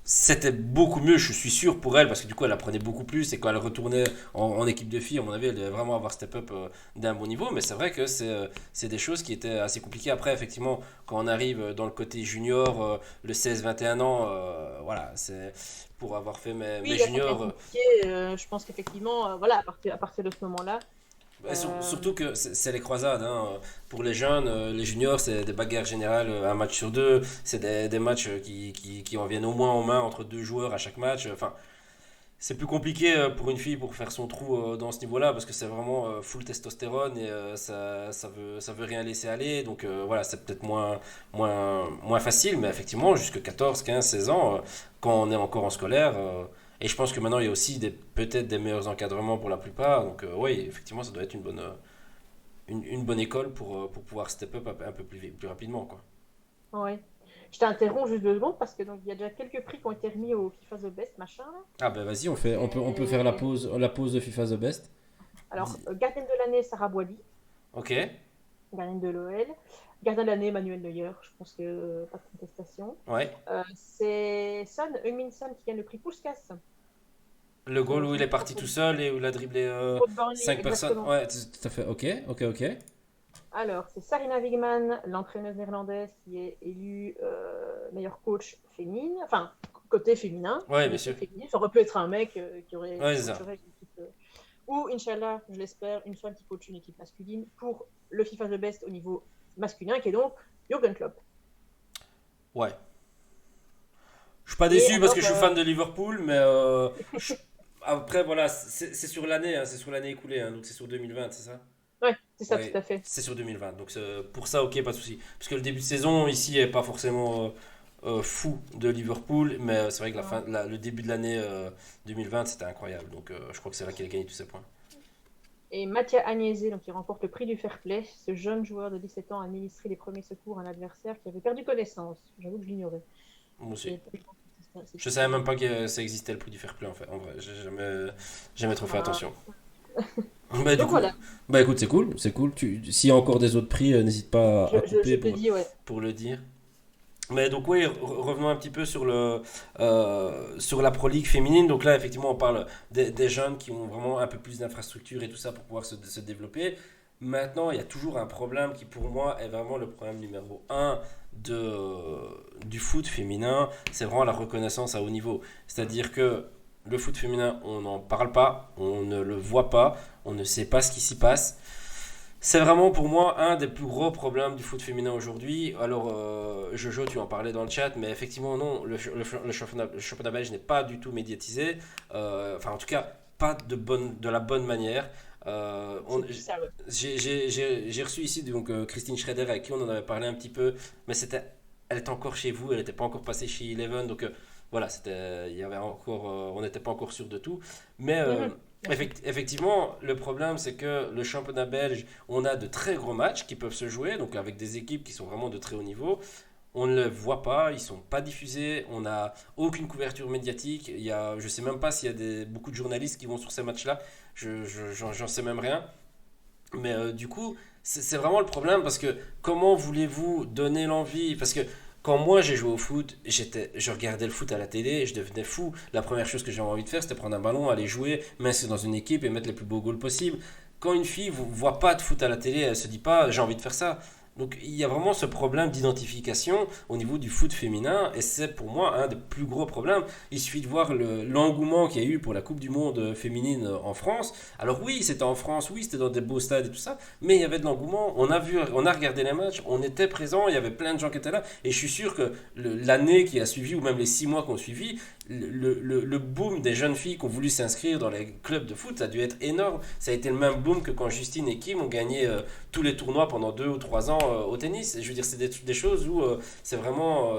c'était beaucoup mieux, je suis sûr, pour elle, parce que du coup, elle apprenait beaucoup plus. Et quand elle retournait en équipe de filles, à mon avis, elle devait vraiment avoir step up d'un bon niveau. Mais c'est vrai que c'est des choses qui étaient assez compliquées. Après, effectivement, quand on arrive dans le côté junior, le 16-21 ans, voilà, c'est pour avoir fait mes Oui, là, ça devient juniors. compliqué. Je pense qu'effectivement, voilà, à partir de ce moment-là, Surtout que c'est les croisades. Hein. Pour les jeunes, les juniors, c'est des bagarres générales, un match sur deux. C'est des matchs qui en viennent au moins en main entre deux joueurs à chaque match. Enfin, c'est plus compliqué pour une fille pour faire son trou dans ce niveau-là parce que c'est vraiment full testostérone et ça veut rien laisser aller. Donc voilà, c'est peut-être moins facile, mais effectivement, jusque 14, 15, 16 ans, quand on est encore en scolaire. Et je pense que maintenant, il y a aussi peut-être des meilleurs encadrements pour la plupart. Donc oui, effectivement, ça doit être une bonne école pour pouvoir step up un peu plus rapidement, quoi. ouais. Je t'interromps juste 2 secondes parce que donc il y a déjà quelques prix qui ont été remis au FIFA The Best, machin. Là. Ah ben vas-y, on peut faire Et la pause de FIFA The Best. alors, gardienne de l'année, Sarah Boily, Ok, gardienne de l'OL. Gardien de l'année, Manuel Neuer, je pense que pas de contestation. ouais. C'est Son Heung-min Son qui gagne le prix Puskas. Le goal où il est Celui parti tout seul et où il a dribblé contre Burnley, 5 personnes. exactement. Ouais, tout à fait. Ok, ok, ok. Alors, c'est Sarina Wiegman, l'entraîneuse néerlandaise, qui est élue meilleure coach féminine, enfin, côté féminin, Ouais, une bien sûr. équipe féminine. Ça aurait pu être un mec qui aurait Ouais, qui c'est ça. coacherait une équipe. Ou, Inch'Allah, je l'espère, une femme qui coach une équipe masculine pour le FIFA The Best au niveau masculin, qui est donc Jürgen Klopp. Ouais. Je suis pas Et déçu parce alors, que je suis fan de Liverpool, mais après, voilà, c'est sur l'année, hein, c'est sur l'année écoulée, hein, donc c'est sur 2020, c'est ça? ouais, c'est ça, tout Ouais, à fait. c'est sur 2020. Donc pour ça, ok, pas de souci. Parce que le début de saison ici est pas forcément fou de Liverpool, mais c'est vrai que le début de l'année 2020 c'était incroyable. Donc je crois que c'est là qu'il a gagné tous ses points. Et Mattia Agnese, donc, qui remporte le prix du fair play. Ce jeune joueur de 17 ans a administré les premiers secours à un adversaire qui avait perdu connaissance. J'avoue que je l'ignorais. Moi Je savais aussi. pas que c'était Je savais c'était- même pas que ça existait le prix du fair play en fait. En vrai, j'ai jamais trop fait Ah. attention. Bah du Donc coup, voilà, bah écoute, c'est cool. S'il y a encore des autres prix, n'hésite pas à je couper te dis, ouais. pour le dire. Mais donc oui, revenons un petit peu sur la Pro League féminine. Donc là, effectivement, on parle des jeunes qui ont vraiment un peu plus d'infrastructures et tout ça pour pouvoir se développer. Maintenant, il y a toujours un problème qui, pour moi, est vraiment le problème numéro un du foot féminin. C'est vraiment la reconnaissance à haut niveau. C'est-à-dire que le foot féminin, on n'en parle pas, on ne le voit pas, on ne sait pas ce qui s'y passe. C'est vraiment pour moi un des plus gros problèmes du foot féminin aujourd'hui. Alors, Jojo, tu en parlais dans le chat, mais effectivement, non, le championnat belge n'est pas du tout médiatisé. Enfin, en tout cas, pas de la bonne manière. Euh, on- C'est plus ça, ouais. j'ai reçu ici donc, Christine Schrader, avec qui on en avait parlé un petit peu, mais elle était encore chez vous, elle n'était pas encore passée chez Eleven, donc voilà, il y avait encore, on n'était pas encore sûr de tout. Mais Mhm, bien sûr. effectivement, le problème, c'est que le championnat belge, on a de très gros matchs qui peuvent se jouer, donc avec des équipes qui sont vraiment de très haut niveau. On ne les voit pas, ils sont pas diffusés, on n'a aucune couverture médiatique. Je sais même pas s'il y a beaucoup de journalistes qui vont sur ces matchs-là. J'en sais même rien. Mais du coup, c'est vraiment le problème parce que comment voulez-vous donner l'envie? Parce que quand moi j'ai joué au foot, je regardais le foot à la télé et je devenais fou. La première chose que j'avais envie de faire, c'était prendre un ballon, aller jouer, m'inscrire dans une équipe et mettre les plus beaux goals possibles. Quand une fille ne voit pas de foot à la télé, elle se dit pas j'ai envie de faire ça. Donc il y a vraiment ce problème d'identification au niveau du foot féminin et c'est pour moi un des plus gros problèmes. Il suffit de voir l'engouement qu'il y a eu pour la Coupe du Monde féminine en France. Alors oui, c'était en France, oui, c'était dans des beaux stades et tout ça, mais il y avait de l'engouement. On a regardé les matchs, on était présents, il y avait plein de gens qui étaient là. Et je suis sûr que l'année qui a suivi, ou même les 6 mois qui ont suivi, le boom des jeunes filles qui ont voulu s'inscrire dans les clubs de foot, ça a dû être énorme. Ça a été le même boom que quand Justine et Kim ont gagné tous les tournois pendant 2 ou 3 ans au tennis. Je veux dire, c'est des choses où c'est vraiment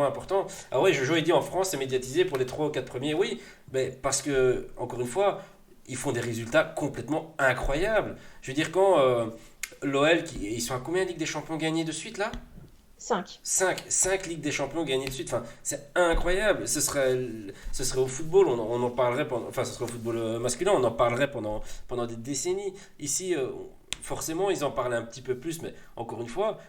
important. Ah ouais, Jojo, il dit en France, c'est médiatisé pour les 3 ou 4 premiers. Oui, mais parce que, encore une fois, ils font des résultats complètement incroyables. Je veux dire, quand l'OL, ils sont à combien de Ligue des Champions gagnés de suite là? 5. Cinq Ligues des Champions gagnées de suite, enfin, c'est incroyable. Ce serait au football, on en parlerait enfin, ce serait au football masculin, on en parlerait pendant des décennies. Ici, forcément, ils en parlaient un petit peu plus, mais encore une fois,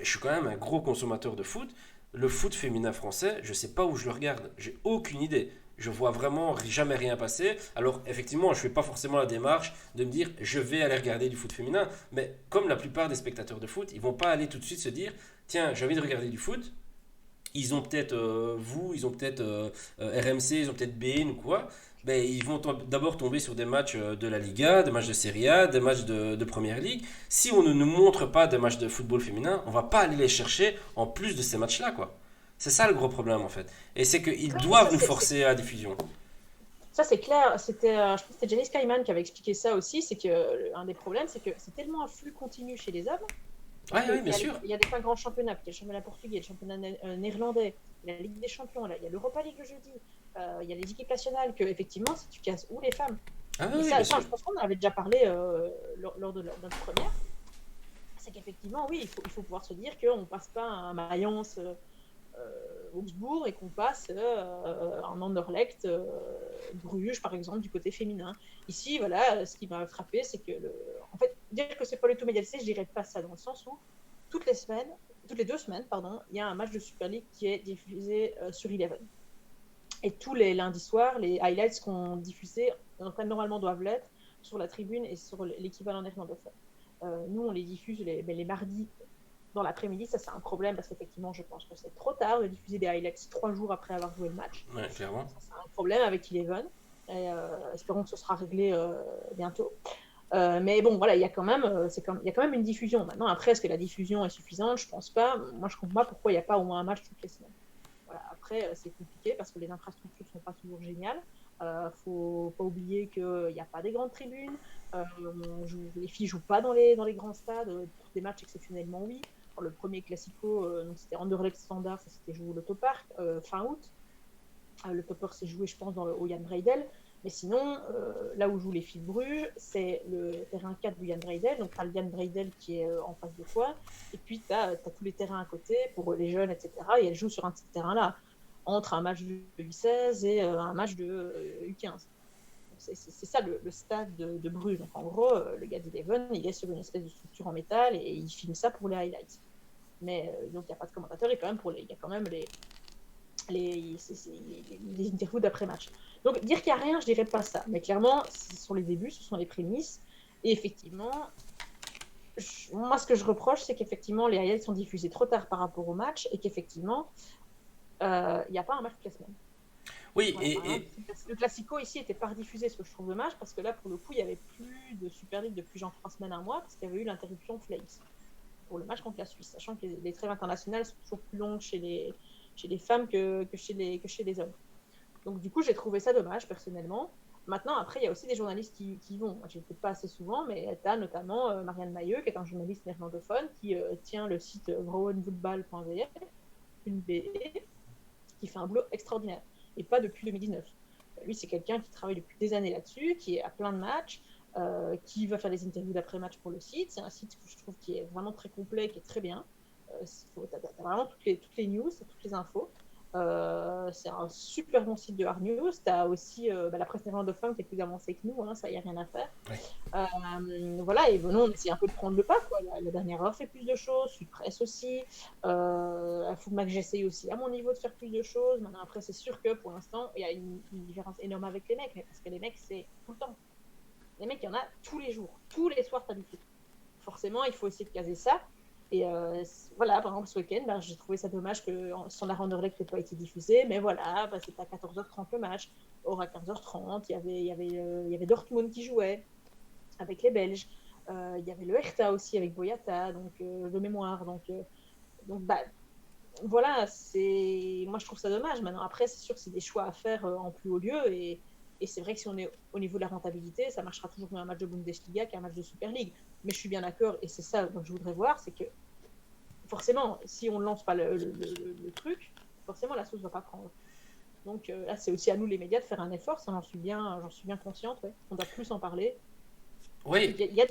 je suis quand même un gros consommateur de foot. Le foot féminin français, je sais pas où je le regarde, j'ai aucune idée. Je vois vraiment jamais rien passer. Alors, effectivement, je fais pas forcément la démarche de me dire je vais aller regarder du foot féminin, mais comme la plupart des spectateurs de foot, ils vont pas aller tout de suite se dire tiens, j'ai envie de regarder du foot. Ils ont peut-être ils ont peut-être RMC, ils ont peut-être BN ou quoi. Ben, ils vont d'abord tomber sur des matchs de la Liga, des matchs de Serie A, des matchs de Première Ligue. Si on ne nous montre pas des matchs de football féminin, on va pas aller les chercher en plus de ces matchs-là, quoi. C'est ça le gros problème en fait. Et c'est qu'ils Oui, mais doivent nous forcer à la diffusion. ça, c'est clair. Je pense que c'était Jenny Skyman qui avait expliqué ça aussi. C'est que un des problèmes, c'est que c'est tellement un flux continu chez les hommes. Oui, Parce oui, qu'il bien y, sûr. y a des pas grands championnats, puis il y a le championnat portugais, le championnat néerlandais, la Ligue des Champions, là, il y a l'Europa League le jeudi, il y a les équipes nationales, que effectivement, si tu casses où les femmes. Ah oui, Et oui, ça, bien sûr. je pense qu'on en avait déjà parlé lors de notre première. C'est qu'effectivement, oui, il faut pouvoir se dire qu'on ne passe pas un Mayence Augsbourg et qu'on passe en Anderlecht, Bruges, par exemple, du côté féminin. Ici, voilà, ce qui m'a frappé, c'est que, en fait, dire que c'est pas du tout médiatisé, je dirais pas ça, dans le sens où toutes les 2 semaines, pardon, il y a un match de Super League qui est diffusé sur Eleven. Et tous les lundis soirs, les highlights qu'on diffusait, normalement doivent l'être, sur la tribune et sur l'équivalent néerlandophone. Nous, on les diffuse les mardis dans l'après-midi. Ça, c'est un problème parce qu'effectivement, je pense que c'est trop tard de diffuser des highlights 3 jours après avoir joué le match. Ouais, clairement. Ça, c'est un problème avec Eleven. Et espérons que ce sera réglé bientôt. Mais bon, voilà, il y a quand même une diffusion. Maintenant, après, est-ce que la diffusion est suffisante? Je pense pas. Moi, je comprends pas pourquoi il n'y a pas au moins un match toutes les semaines. Voilà. Après, c'est compliqué parce que les infrastructures sont pas toujours géniales. Faut pas oublier qu'il n'y a pas des grandes tribunes. Les filles jouent pas dans les grands stades. Pour des matchs exceptionnellement, oui. Le premier Classico, donc c'était Anderlecht Standard, ça s'était joué au Loto Park fin août. Le topper s'est joué, je pense, au Jan Breidel. Mais sinon, là où jouent les filles de Bruges, c'est le terrain 4 du Jan Breydel. Donc, tu as le Jan Breydel qui est en face de toi. Et puis, tu as tous les terrains à côté pour les jeunes, etc. Et elles jouent sur un petit terrain-là, entre un match de U16 et un match de U15. C'est ça le stade de Bruges. Donc, en gros, le gars d'Eleven, il est sur une espèce de structure en métal et il filme ça pour les highlights. Mais donc, il n'y a pas de commentateur et quand même il y a quand même les interviews d'après-match. Donc, dire qu'il n'y a rien, je ne dirais pas ça. Mais clairement, ce sont les débuts, ce sont les prémices. Et effectivement, moi, ce que je reproche, c'est qu'effectivement, les highlights sont diffusés trop tard par rapport au match et qu'effectivement, il n'y a pas un match toutes les semaines. Oui, Voilà, par exemple, le Classico ici n'était pas rediffusé, ce que je trouve dommage, parce que là, pour le coup, il n'y avait plus de Super League depuis genre 3 semaines, un mois, parce qu'il y avait eu l'interruption Flames pour le match contre la Suisse, sachant que les trêves internationales sont toujours plus longues chez les femmes que chez les hommes. Donc, du coup, j'ai trouvé ça dommage, personnellement. Maintenant, après, il y a aussi des journalistes qui vont. Je ne pas assez souvent, mais tu as notamment Marianne Mailleux, qui est un journaliste néerlandophone, qui tient le site vrouwenvoetbal.be, une BE, qui fait un boulot extraordinaire. Et pas depuis 2019. Lui, c'est quelqu'un qui travaille depuis des années là-dessus, qui est à plein de matchs, qui va faire des interviews d'après-match pour le site. C'est un site que je trouve qui est vraiment très complet, qui est très bien. Tu as vraiment toutes les news, toutes les infos. C'est un super bon site de hard news. Tu as aussi la presse néerlandophone qui est plus avancée que nous, hein, ça, il n'y a rien à faire. oui. Voilà, et bon, on essaie un peu de prendre le pas. Quoi. La dernière heure fait plus de choses, Sud Presse aussi. Il faut que j'essaye aussi à mon niveau de faire plus de choses. Maintenant, après, c'est sûr que pour l'instant, il y a une différence énorme avec les mecs, mais parce que les mecs, c'est tout le temps. Les mecs, il y en a tous les jours, tous les soirs, tu as du foot. Forcément, il faut essayer de caser ça. Et voilà, par exemple, ce week-end, j'ai trouvé ça dommage que Standard Anderlecht n'ait pas été diffusé, mais voilà, c'était à 14h30 le match. Or, à 15h30, il y avait Dortmund qui jouait avec les Belges. Il y avait le Hertha aussi avec Boyata, donc de mémoire. Donc voilà, moi je trouve ça dommage. Maintenant, après, c'est sûr que c'est des choix à faire en plus haut lieu. Et c'est vrai que si on est au niveau de la rentabilité, ça marchera toujours mieux un match de Bundesliga qu'un match de Super League. Mais je suis bien d'accord, et c'est ça que je voudrais voir, c'est que forcément, si on ne lance pas le truc, forcément la sauce ne va pas prendre. Donc là, c'est aussi à nous les médias de faire un effort, ça j'en suis bien consciente. Ouais. On doit plus en parler. Oui, Il y a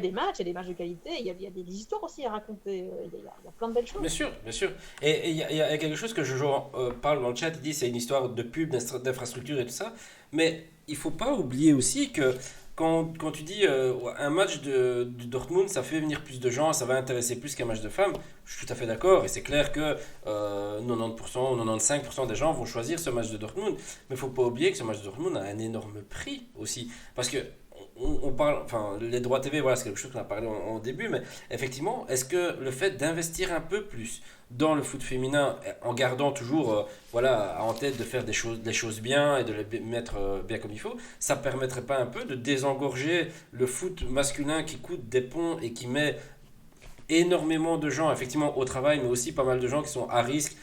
des matchs, il y a des matchs de qualité, il y a des histoires aussi à raconter. Il y a plein de belles choses. bien sûr, bien sûr. Et il y a quelque chose que Jojo parle dans le chat, il dit c'est une histoire de pub, d'infrastructure et tout ça. Mais il faut pas oublier aussi que quand tu dis un match de Dortmund, ça fait venir plus de gens, ça va intéresser plus qu'un match de femmes, je suis tout à fait d'accord. Et c'est clair que 90% ou 95% des gens vont choisir ce match de Dortmund. Mais il faut pas oublier que ce match de Dortmund a un énorme prix aussi. Parce que on parle, enfin, les droits TV, voilà, c'est quelque chose qu'on a parlé en début, mais effectivement, est-ce que le fait d'investir un peu plus dans le foot féminin, en gardant toujours, voilà, en tête de faire des choses bien et de les mettre bien comme il faut, ça permettrait pas un peu de désengorger le foot masculin qui coûte des ponts et qui met énormément de gens effectivement au travail, mais aussi pas mal de gens qui sont à risque,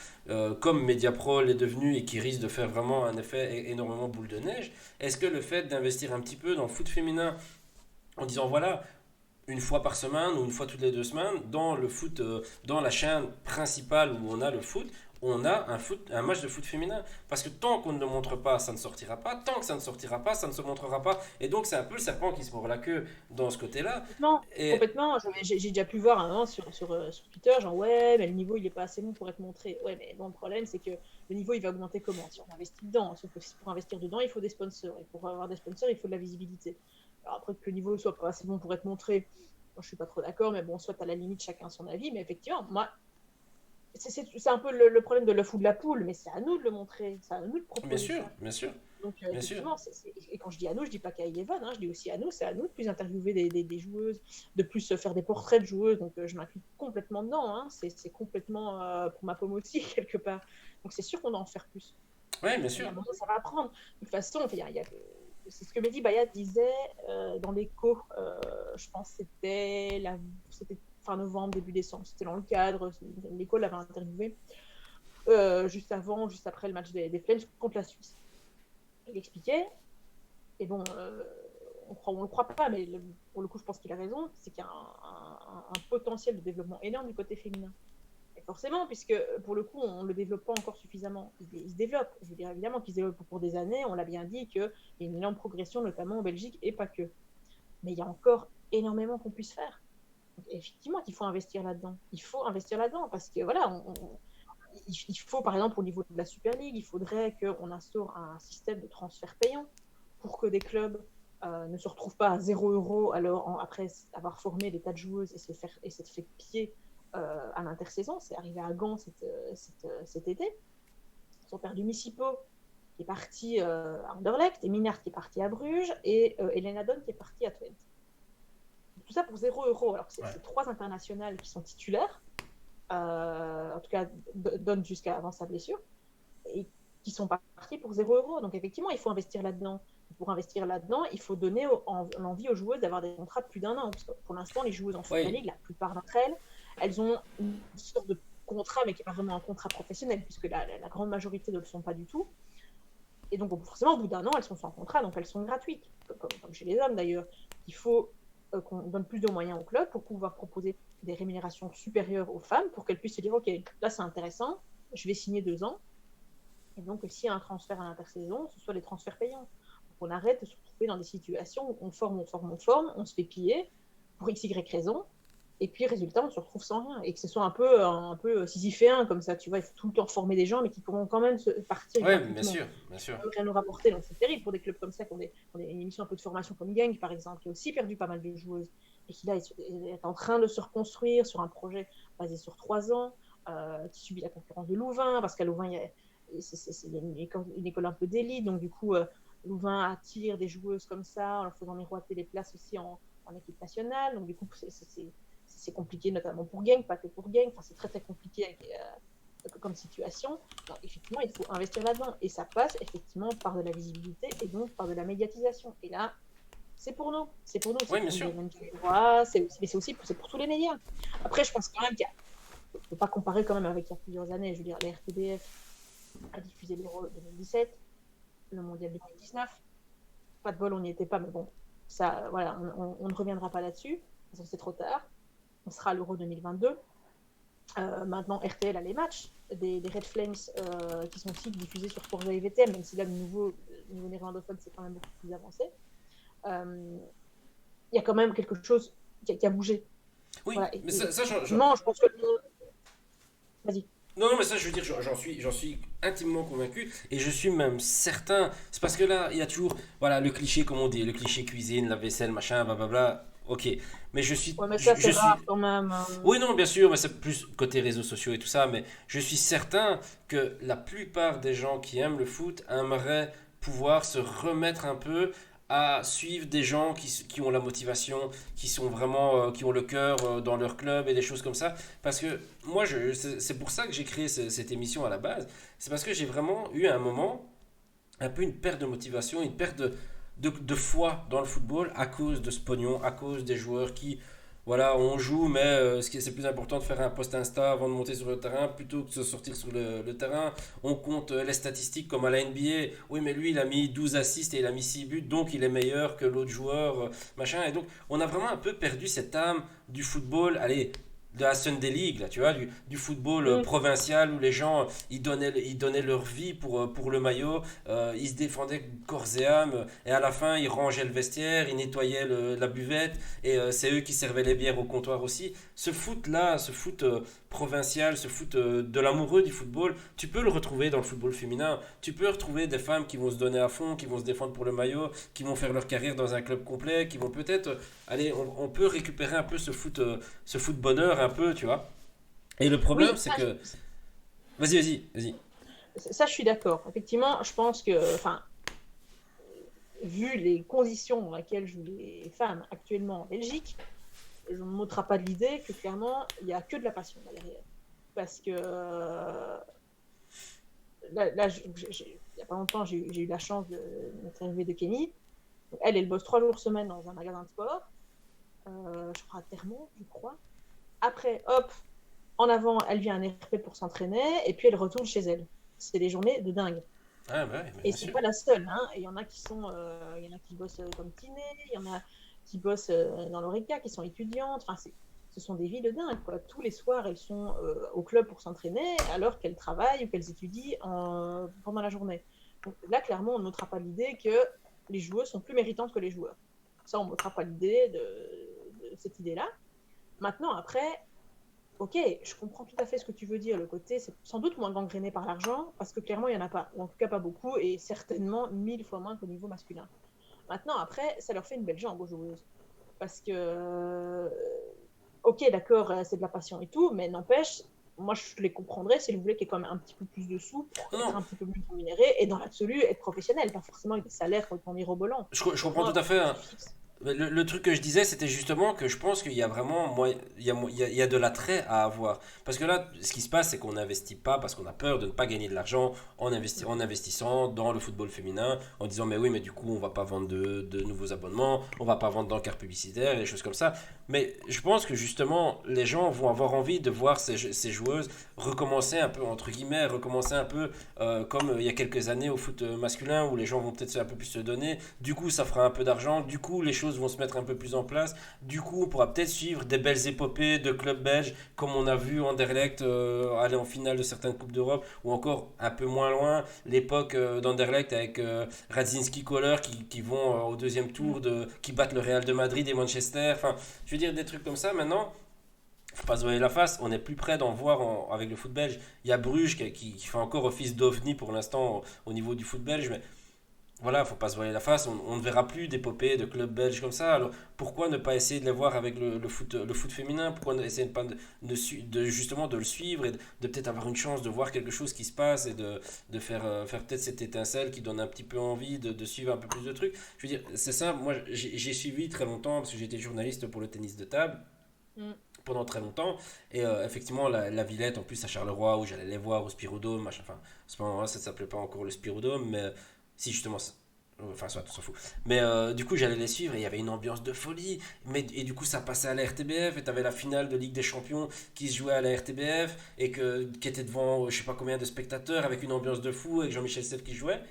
comme Mediapro l'est devenu et qui risquent de faire vraiment un effet énormément boule de neige. Est-ce que le fait d'investir un petit peu dans le foot féminin en disant voilà, une fois par semaine ou une fois toutes les 2 semaines, dans le foot, dans la chaîne principale où on a le foot, on a un match de foot féminin. Parce que tant qu'on ne le montre pas, ça ne sortira pas. Tant que ça ne sortira pas, ça ne se montrera pas. Et donc c'est un peu le serpent qui se mord la queue dans ce côté-là. Complètement, Et complètement. J'ai déjà pu voir un moment sur Twitter, genre ouais, mais le niveau il est pas assez bon pour être montré. Ouais, mais bon, le problème c'est que le niveau il va augmenter comment? Si on investit dedans. Sauf que pour investir dedans, il faut des sponsors. Et pour avoir des sponsors, il faut de la visibilité. Alors après que le niveau soit pas assez bon pour être montré, moi, je suis pas trop d'accord, mais bon, soit à la limite chacun son avis. Mais effectivement, moi, c'est un peu le problème de l'œuf ou de la poule, mais c'est à nous de le montrer, c'est à nous de bien proposer sûr, ça. bien sûr, Donc, bien sûr. effectivement, et quand je dis à nous, je dis pas qu'à Eleven, hein, je dis aussi à nous, c'est à nous de plus interviewer des joueuses, de plus faire des portraits de joueuses. Donc, je m'inclus complètement dedans. Hein, c'est complètement pour ma pomme aussi, quelque part. Donc, c'est sûr qu'on doit en faire plus. Oui, bien Et à sûr. un moment, ça va apprendre. De toute façon, c'est ce que Mehdi Bayat disait dans l'écho. Je pense que c'était fin novembre, début décembre. C'était dans le cadre. L'écho l'avait interviewé juste avant, juste après le match des Flames contre la Suisse. Il expliquait, et bon, on le croit pas, mais pour le coup, je pense qu'il a raison, c'est qu'il y a un potentiel de développement énorme du côté féminin. Et forcément, puisque pour le coup, on ne le développe pas encore suffisamment. Il se développe. Je veux dire, évidemment qu'il se développe pour des années. On l'a bien dit qu'il y a une énorme progression, notamment en Belgique, et pas que. Mais il y a encore énormément qu'on puisse faire. Donc, effectivement, il faut investir là-dedans. Il faut investir là-dedans parce que voilà, il faut par exemple au niveau de la Super League, il faudrait qu'on instaure un système de transfert payant pour que des clubs ne se retrouvent pas à 0 € après avoir formé des tas de joueuses et s'être fait piller à l'intersaison. C'est arrivé à Gand cet été. Ils ont perdu Missipo qui est parti à Anderlecht, et Minard qui est parti à Bruges, et Elena Donne qui est parti à Twente. Tout ça pour 0 €. Alors que c'est 3 internationales qui sont titulaires, en tout cas Donne jusqu'à avant sa blessure, et qui sont partis pour 0 €. Donc effectivement, il faut investir là-dedans. Pour investir là-dedans, il faut donner l'envie aux joueuses d'avoir des contrats de plus d'1 an. Parce que pour l'instant, les joueuses en Super League, la plupart d'entre elles, elles ont une sorte de contrat, mais qui n'est pas vraiment un contrat professionnel, puisque la grande majorité ne le sont pas du tout. Et donc, forcément, au bout d'1 an, elles sont sans contrat, donc elles sont gratuites, comme chez les hommes d'ailleurs. Il faut qu'on donne plus de moyens au club pour pouvoir proposer des rémunérations supérieures aux femmes, pour qu'elles puissent se dire, OK, là c'est intéressant, je vais signer 2 ans. Et donc, s'il y a un transfert à l'intersaison, ce soit des transferts payants. Donc, on arrête de se retrouver dans des situations où on forme, on se fait piller pour x, y raison, et puis résultat, on se retrouve sans rien. Et que ce soit un peu sisyphéen comme ça, tu vois, il faut tout le temps former des gens, mais qui pourront quand même partir Oui, bien sûr, bien sûr. Rien nous rapporter, donc c'est terrible pour des clubs comme ça, qui ont une émission un peu de formation comme Genk, par exemple, qui a aussi perdu pas mal de joueuses, et qui là est en train de se reconstruire sur un projet basé sur 3 ans, qui subit la concurrence de Louvain, parce qu'à Louvain, il y a une école un peu d'élite, donc du coup, Louvain attire des joueuses comme ça, en leur faisant miroiter les places aussi en équipe nationale, donc du coup, c'est compliqué, notamment pour Genk, pas que pour Genk, enfin, c'est très très compliqué comme situation. Donc, effectivement, il faut investir là-dedans, et ça passe effectivement par de la visibilité et donc par de la médiatisation. Et là, c'est pour nous, c'est pour Oui, bien sûr. mais c'est aussi pour tous les médias. Après, je pense quand même qu'il ne faut pas comparer quand même avec il y a plusieurs années. Je veux dire, la RTBF a diffusé l'Euro 2017, le Mondial 2019. Pas de bol, on n'y était pas, mais bon, ça, voilà, on ne reviendra pas là-dessus. C'est trop tard. On sera à l'Euro 2022. Maintenant, RTL a les matchs des Red Flames qui sont aussi diffusés sur Sporza et VTM, même si là, le niveau néerlandophone, c'est quand même beaucoup plus avancé. Il y a quand même quelque chose qui a bougé. Oui, voilà. mais ça non, je pense que... Vas-y. Non, mais ça, je veux dire, j'en suis intimement convaincu, et je suis même certain. C'est parce que là, il y a toujours, voilà, le cliché, comme on dit, le cliché cuisine, la vaisselle, machin, blablabla. Ok, mais Ouais, mais ça, c'est je suis, rare quand même. oui, non, bien sûr, mais c'est plus côté réseaux sociaux et tout ça, mais je suis certain que la plupart des gens qui aiment le foot aimeraient pouvoir se remettre un peu à suivre des gens qui ont la motivation, qui sont vraiment, qui ont le cœur dans leur club et des choses comme ça. Parce que moi, c'est pour ça que j'ai créé cette émission à la base. C'est parce que j'ai vraiment eu un moment, un peu une perte de motivation, une perte de foi dans le football à cause de ce pognon, à cause des joueurs qui, voilà, on joue, mais c'est plus important de faire un post Insta avant de monter sur le terrain plutôt que de se sortir sur le terrain. On compte les statistiques comme à la NBA. Oui, mais lui, il a mis 12 assists et il a mis 6 buts, donc il est meilleur que l'autre joueur, machin. Et donc, on a vraiment un peu perdu cette âme du football. Allez, de la Sunday League, là, tu vois, du football provincial où les gens ils donnaient leur vie pour le maillot, ils se défendaient corps et âme, et à la fin ils rangeaient le vestiaire, ils nettoyaient la buvette, et c'est eux qui servaient les bières au comptoir aussi. Ce foot-là, ce foot provincial, ce foot de l'amoureux du football, tu peux le retrouver dans le football féminin. Tu peux retrouver des femmes qui vont se donner à fond, qui vont se défendre pour le maillot, qui vont faire leur carrière dans un club complet, qui vont peut-être, allez, on peut récupérer un peu ce foot bonheur un peu, tu vois. Et le problème, Oui, c'est que... Vas-y. ça, je suis d'accord. Effectivement, je pense que, enfin, vu les conditions dans lesquelles jouent les femmes actuellement en Belgique, je ne m'ôterai pas de l'idée que clairement, il n'y a que de la passion derrière. Parce que là il n'y a pas longtemps, j'ai eu la chance d'être arrivée de Kenny. Elle bosse 3 jours semaine dans un magasin de sport, je crois à Termont, je crois. Après, hop, en avant, elle vient à un RP pour s'entraîner, et puis elle retourne chez elle. C'est des journées de dingue. Ah, bah ouais, Et bien c'est sûr. pas la seule, hein. Il y en a qui bossent comme kiné, il y en a qui bossent dans l'ORECA, qui sont étudiantes. Enfin, ce sont des vies de dingue, quoi. Tous les soirs, elles sont au club pour s'entraîner, alors qu'elles travaillent ou qu'elles étudient pendant la journée. Donc là, clairement, on ne notera pas l'idée que les joueuses sont plus méritantes que les joueurs. Ça, on ne notera pas l'idée de cette idée-là. Maintenant, après, ok, je comprends tout à fait ce que tu veux dire. Le côté, c'est sans doute moins gangréné par l'argent, parce que clairement, il n'y en a pas, ou en tout cas pas beaucoup, et certainement 1000 fois moins qu'au niveau masculin. Maintenant, après, ça leur fait une belle jambe aux joueuses. Parce que, ok, d'accord, c'est de la passion et tout, mais n'empêche, moi, je les comprendrais s'ils voulaient qu'il y ait quand même un petit peu plus de sous pour être Non, un petit peu mieux rémunérés, et dans l'absolu, être professionnel, pas forcément avec des salaires qu'on mirobolants. je Pour comprends moi, tout à fait, tu hein. fixes. Le truc que je disais, c'était justement que je pense qu'il y a vraiment il y a de l'attrait à avoir. Parce que là, ce qui se passe, c'est qu'on n'investit pas parce qu'on a peur de ne pas gagner de l'argent en investissant dans le football féminin, en disant mais oui, mais du coup, on va pas vendre de nouveaux abonnements, on va pas vendre d'encarts publicitaires et des choses comme ça. Mais je pense que justement, les gens vont avoir envie de voir ces joueuses recommencer un peu, entre guillemets, recommencer un peu comme il y a quelques années au foot masculin où les gens vont peut-être un peu plus se donner. Du coup, ça fera un peu d'argent. Du coup, les choses vont se mettre un peu plus en place. Du coup, on pourra peut-être suivre des belles épopées de clubs belges, comme on a vu Anderlecht aller en finale de certaines Coupes d'Europe, ou encore un peu moins loin, l'époque d'Anderlecht avec Radzinski Kohler qui vont au deuxième tour, qui battent le Real de Madrid et Manchester. Enfin, je veux dire, des trucs comme ça. Maintenant, faut pas se voiler la face, on est plus près d'en voir avec le foot belge. Il y a Bruges qui fait encore office d'ovni pour l'instant au niveau du foot belge, mais voilà, faut pas se voiler la face, on ne verra plus d'épopées de clubs belges comme ça. Alors pourquoi ne pas essayer de les voir avec le foot féminin? Pourquoi essayer de, pas justement de le suivre et de peut-être avoir une chance de voir quelque chose qui se passe et de faire peut-être cette étincelle qui donne un petit peu envie de suivre un peu plus de trucs. Je veux dire, c'est ça, moi j'ai suivi très longtemps parce que j'étais journaliste pour le tennis de table Mm. pendant très longtemps. Et effectivement, la Villette, en plus à Charleroi, où j'allais les voir au Spirodome, machin, enfin, à ce moment-là, ça ne s'appelait pas encore le Spirodome, mais si justement, enfin, soit, on s'en fout. Mais du coup, j'allais les suivre et il y avait une ambiance de folie. Et du coup, ça passait à la RTBF et tu avais la finale de Ligue des Champions qui se jouait à la RTBF et qui était devant je sais pas combien de spectateurs avec une ambiance de fou, avec Jean-Michel Seff qui jouait.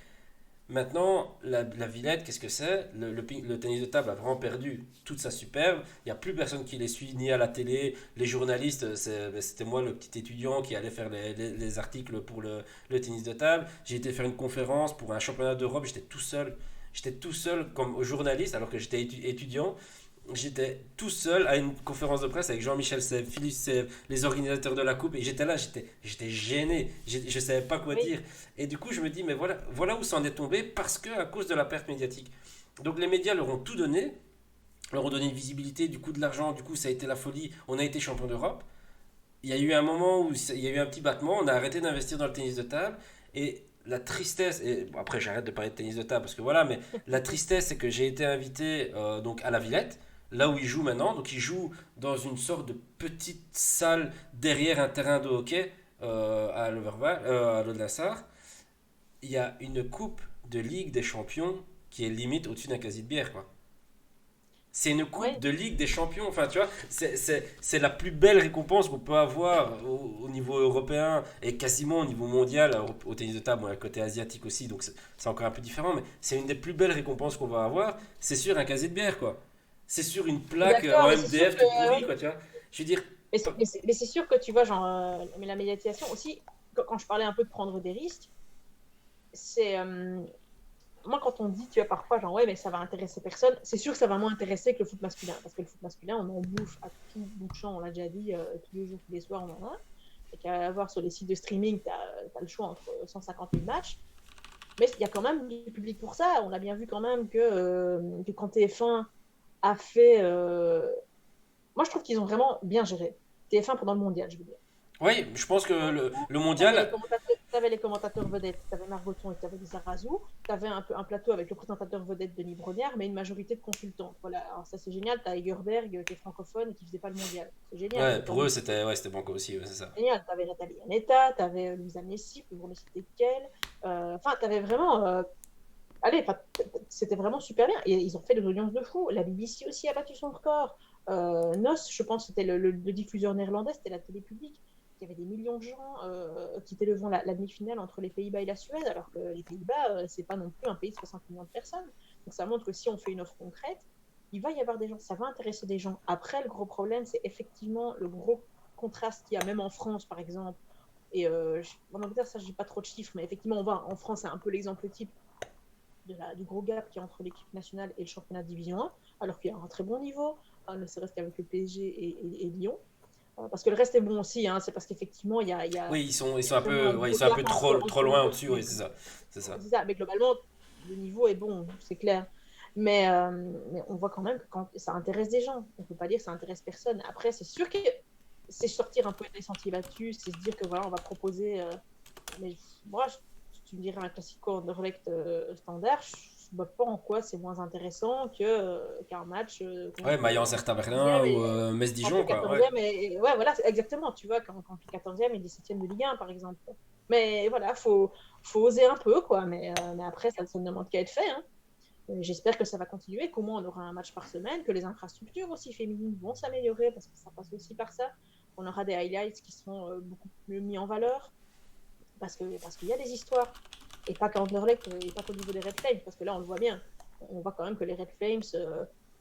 Maintenant, la Villette, qu'est-ce que c'est le tennis de table a vraiment perdu toute sa superbe. Il n'y a plus personne qui les suit, ni à la télé. Les journalistes, c'était moi le petit étudiant qui allait faire les articles pour le tennis de table. J'ai été faire une conférence pour un championnat d'Europe, j'étais tout seul. J'étais tout seul comme journaliste alors que j'étais étudiant. J'étais tout seul à une conférence de presse avec Jean-Michel Sèvres, Philippe Sèvres, les organisateurs de la coupe, et j'étais là, j'étais gêné, je ne savais pas quoi Oui, dire. Et du coup, je me dis, mais voilà où ça en est tombé, parce que à cause de la perte médiatique. Donc les médias leur ont tout donné, leur ont donné une visibilité, du coup de l'argent, du coup ça a été la folie, on a été champion d'Europe. Il y a eu un moment où il y a eu un petit battement, on a arrêté d'investir dans le tennis de table, et la tristesse, et bon, après j'arrête de parler de tennis de table parce que voilà, mais la tristesse c'est que j'ai été invité donc à la Villette, là où il joue maintenant, donc il joue dans une sorte de petite salle derrière un terrain de hockey à l'Overval, à l'Aude-la-Sarre. Il y a une coupe de Ligue des Champions qui est limite au-dessus d'un casier de bière, quoi. C'est une coupe oui. de Ligue des Champions. Enfin, tu vois, c'est la plus belle récompense qu'on peut avoir au niveau européen et quasiment au niveau mondial. Alors, au tennis de table, on a le côté asiatique aussi, donc c'est encore un peu différent. Mais c'est une des plus belles récompenses qu'on va avoir. C'est sur un casier de bière, quoi. C'est sur une Je suis plaque d'accord, en mais c'est sûr MDF que, toute pourrie, ouais, quoi, tu vois. Je veux dire, mais c'est sûr que tu vois, genre, mais la médiatisation aussi, quand je parlais un peu de prendre des risques, c'est moi quand on dit, tu vois, parfois, genre, ouais, mais ça va intéresser personne, c'est sûr que ça va moins intéresser que le foot masculin, parce que le foot masculin, on en bouffe à tout bout de champ, on l'a déjà dit, tous les jours, tous les soirs, on en a. Et qu'à voir sur les sites de streaming, tu as le choix entre 150 000 matchs. Mais il y a quand même du public pour ça. On a bien vu quand même que quand TF1 a fait. Moi, je trouve qu'ils ont vraiment bien géré. TF1 pendant le mondial, je veux dire. oui, je pense que le Tu avais les mondial, commentateurs, t'avais les commentateurs vedettes, tu avais Margoton et tu avais Lisa Razou. Tu avais un plateau avec le présentateur vedette Denis Brognard, mais une majorité de consultants. Voilà, alors ça c'est génial. Tu as Egerberg qui est francophone et qui faisait pas le mondial. C'est génial. ouais, Mais tant pour eux, mieux. c'était Banco aussi, ouais, c'est ça. Génial. Tu avais Nathalie Anetta, tu avais Louisa Messi, pour ne citer qu'elle. Enfin, tu avais vraiment. Allez, c'était vraiment super bien. Et ils ont fait des audiences de fou. La BBC aussi a battu son record. NOS, je pense, c'était le diffuseur néerlandais, c'était la télé publique. Il y avait des millions de gens qui étaient devant la demi-finale entre les Pays-Bas et la Suède, alors que les Pays-Bas, c'est pas non plus un pays de 60 millions de personnes. Donc ça montre que si on fait une offre concrète, il va y avoir des gens, ça va intéresser des gens. Après, le gros problème, c'est effectivement le gros contraste qu'il y a même en France, par exemple. Et en Angleterre, ça, j'ai pas trop de chiffres, mais effectivement, on voit en France, c'est un peu l'exemple type du gros gap qu'il y a entre l'équipe nationale et le championnat de Division 1, alors qu'il y a un très bon niveau, ne serait-ce qu'avec le PSG et Lyon. Parce que le reste est bon aussi, hein, c'est parce qu'effectivement, Oui, ils il y sont a un vraiment un peu, ouais, ils gros sont un gap peu trop, trop entre les loin deux. au-dessus, Mais oui, c'est ça. C'est ça. c'est ça, mais globalement, le niveau est bon, c'est clair. Mais on voit quand même que quand ça intéresse des gens. On ne peut pas dire que ça intéresse personne. Après, c'est sûr que c'est sortir un peu des sentiers battus, c'est se dire que voilà, on va proposer. Mais moi, tu me dirais un classico Anderlecht standard, je ne vois pas en quoi c'est moins intéressant qu'un match Ouais, contre Mayence Hertha Ligue 1 Berlin ou entre le Metz-Dijon, quoi. Ouais. 14e ouais, voilà, exactement, tu vois, quand le 14e et le 17e de Ligue 1, par exemple. Mais voilà, faut oser un peu, quoi. Mais après, ça ne demande qu'à être fait. Hein. J'espère que ça va continuer, qu'au moins on aura un match par semaine, que les infrastructures aussi féminines vont s'améliorer, parce que ça passe aussi par ça. On aura des highlights qui seront beaucoup plus mis en valeur, parce qu'il y a des histoires. Et pas qu'à Anderlecht, et pas qu'au niveau des Red Flames, parce que là, on le voit bien. On voit quand même que les Red Flames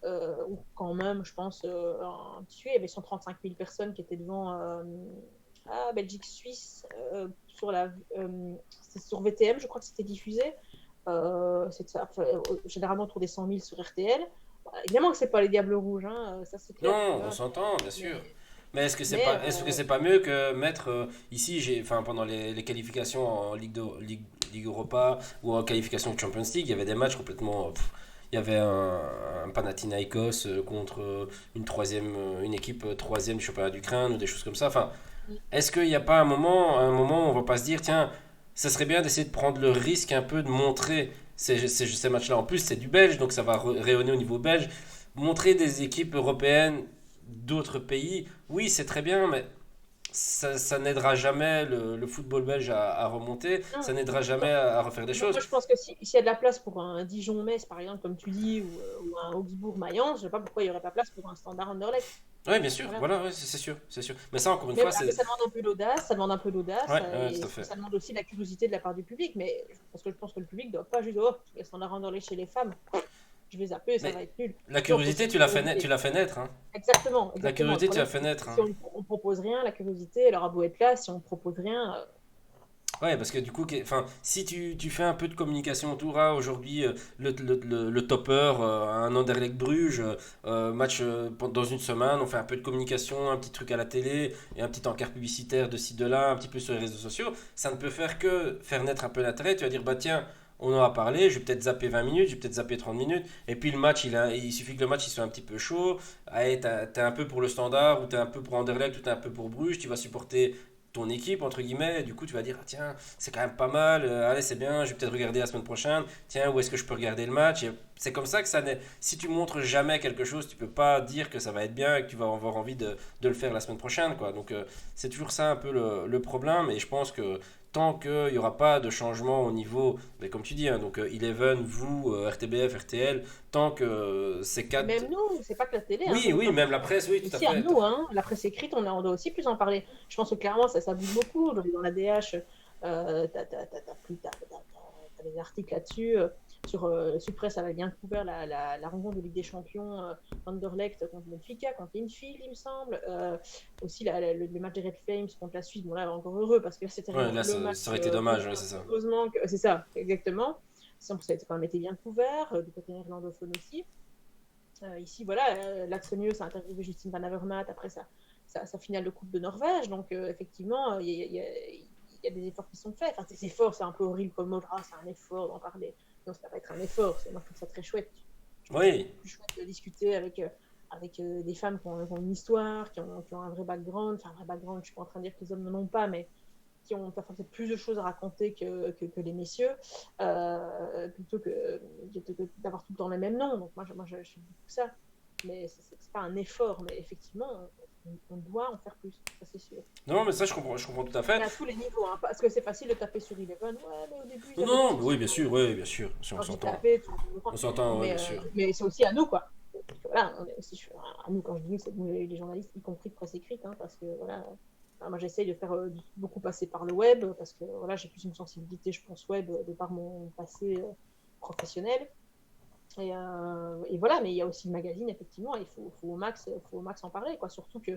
ont quand même, je pense, un petit il y avait 135 000 personnes qui étaient devant Belgique-Suisse c'était sur VTM, je crois que c'était diffusé. Généralement autour des 100 000 sur RTL. Évidemment que c'est pas les Diables Rouges, hein, ça c'est clair, tu Non, on vois. s'entend, bien Mais, sûr. Mais mais est-ce que c'est pas mieux que mettre ici, enfin, pendant les qualifications en Ligue Europa ou en qualification de Champions League, il y avait des matchs complètement. Il y avait un Panathinaikos contre une équipe troisième du championnat d'Ukraine ou des choses comme ça. Enfin, est-ce qu'il n'y a pas un moment où on va pas se dire, tiens, ça serait bien d'essayer de prendre le risque un peu de montrer ces matchs-là. En plus, c'est du belge, donc ça va rayonner au niveau belge. Montrer des équipes européennes d'autres pays, oui, c'est très bien, mais ça n'aidera jamais le football belge à remonter, ça non, n'aidera jamais à refaire des choses. moi, je pense que s'il y a de la place pour un Dijon-Metz, par exemple, comme tu dis, ou un Augsbourg-Mayence, je ne sais pas pourquoi il n'y aurait pas place pour un Standard Anderlecht. Oui, bien sûr, Voilà. voilà, ouais, c'est sûr, c'est sûr. Mais ça, encore une Mais fois, voilà, mais c'est. ça demande un peu d'audace, ça demande un peu d'audace, Ouais, ouais, et tout à fait. ça demande aussi de la curiosité de la part du public. Mais parce que je pense que le public ne doit pas juste, oh, il y a Standard Anderlecht chez les femmes, je vais zapper, ça Mais va être nul. la Non, il faut curiosité, aussi une tu curiosité. l'as fait naître, hein. Exactement, La exactement. Le curiosité, tu problème, l'as fait c'est que naître, si hein. on propose rien, la curiosité, elle aura beau être là, si on propose rien, Ouais, parce que du coup, enfin, si tu fais un peu de communication autour, ah, aujourd'hui, le topper, un Anderlecht Bruges, match dans une semaine, on fait un peu de communication, un petit truc à la télé, et un petit encart publicitaire de ci, de là, un petit peu sur les réseaux sociaux, ça ne peut faire que faire naître un peu l'intérêt. Tu vas dire, bah tiens, on en a parlé, je vais peut-être zapper 20 minutes, je vais peut-être zapper 30 minutes, et puis le match, il suffit que le match il soit un petit peu chaud, allez, t'es un peu pour le Standard, ou t'es un peu pour Anderlecht, ou t'es un peu pour Bruges, tu vas supporter ton équipe entre guillemets, et du coup tu vas dire ah, tiens c'est quand même pas mal, allez c'est bien, je vais peut-être regarder la semaine prochaine, tiens où est-ce que je peux regarder le match, et c'est comme ça que ça n'est, si tu montres jamais quelque chose tu peux pas dire que ça va être bien et que tu vas avoir envie de le faire la semaine prochaine quoi, donc c'est toujours ça un peu le problème, et je pense que tant qu'il n'y aura pas de changement au niveau, mais comme tu dis, hein, donc Eleven, vous, RTBF, RTL, tant que ces et quatre. même nous, c'est pas que la télé, hein, Oui, oui, même la presse, oui, tout à aussi à fait. nous, hein, la presse écrite, on doit aussi plus en parler. Je pense que clairement, ça bouge beaucoup. Dans la DH, t'as des articles là-dessus. Suppress avait bien couvert la rencontre de Ligue des Champions Anderlecht contre Benfica, contre Linfield, il me semble. Aussi le match des Red Flames contre la Suisse. Bon, là, encore heureux parce que c'était Ouais, vraiment là le ça match. aurait été dommage, ouais, c'est ça. Heureusement que c'est ça, exactement. Sinon, ça a quand même été bien couvert, du côté néerlandophone aussi. Ici, voilà, l'Axonius a interviewé Justine Van Avermaet après sa finale de Coupe de Norvège. Donc, effectivement, il y a des efforts qui sont faits. Enfin, ces efforts, c'est un peu horrible comme mot. Ah, c'est un effort d'en parler. Non, ça va pas être un effort. Moi, je trouve ça très chouette. Je trouve ça Oui, beaucoup plus chouette de discuter avec des femmes qui ont une histoire, qui ont un vrai background. Enfin, un vrai background, je ne suis pas en train de dire que les hommes n'en ont pas, mais qui ont parfois peut-être plus de choses à raconter que les messieurs, plutôt que d'avoir tout le temps les mêmes noms. Donc moi je suis beaucoup ça. Mais c'est pas un effort, mais effectivement, on doit en faire plus, ça c'est sûr. non, mais ça je comprends tout à fait. Mais à tous les niveaux, hein, parce que c'est facile de taper sur Eleven. Ouais, mais au début, ils Non, avaient des non, soucis. oui, bien sûr, oui, bien sûr, on Alors j'y s'entend. tapais, On s'entend, oui, bien sûr. mais c'est aussi à nous, quoi. Voilà, on est aussi, à nous, quand je dis nous, c'est nous les journalistes, y compris de presse écrite, hein, parce que voilà, moi j'essaye de faire beaucoup passer par le web, parce que voilà, j'ai plus une sensibilité, je pense, web, de par mon passé professionnel. Et voilà, mais il y a aussi le magazine, effectivement, il faut au max en parler, quoi. Surtout que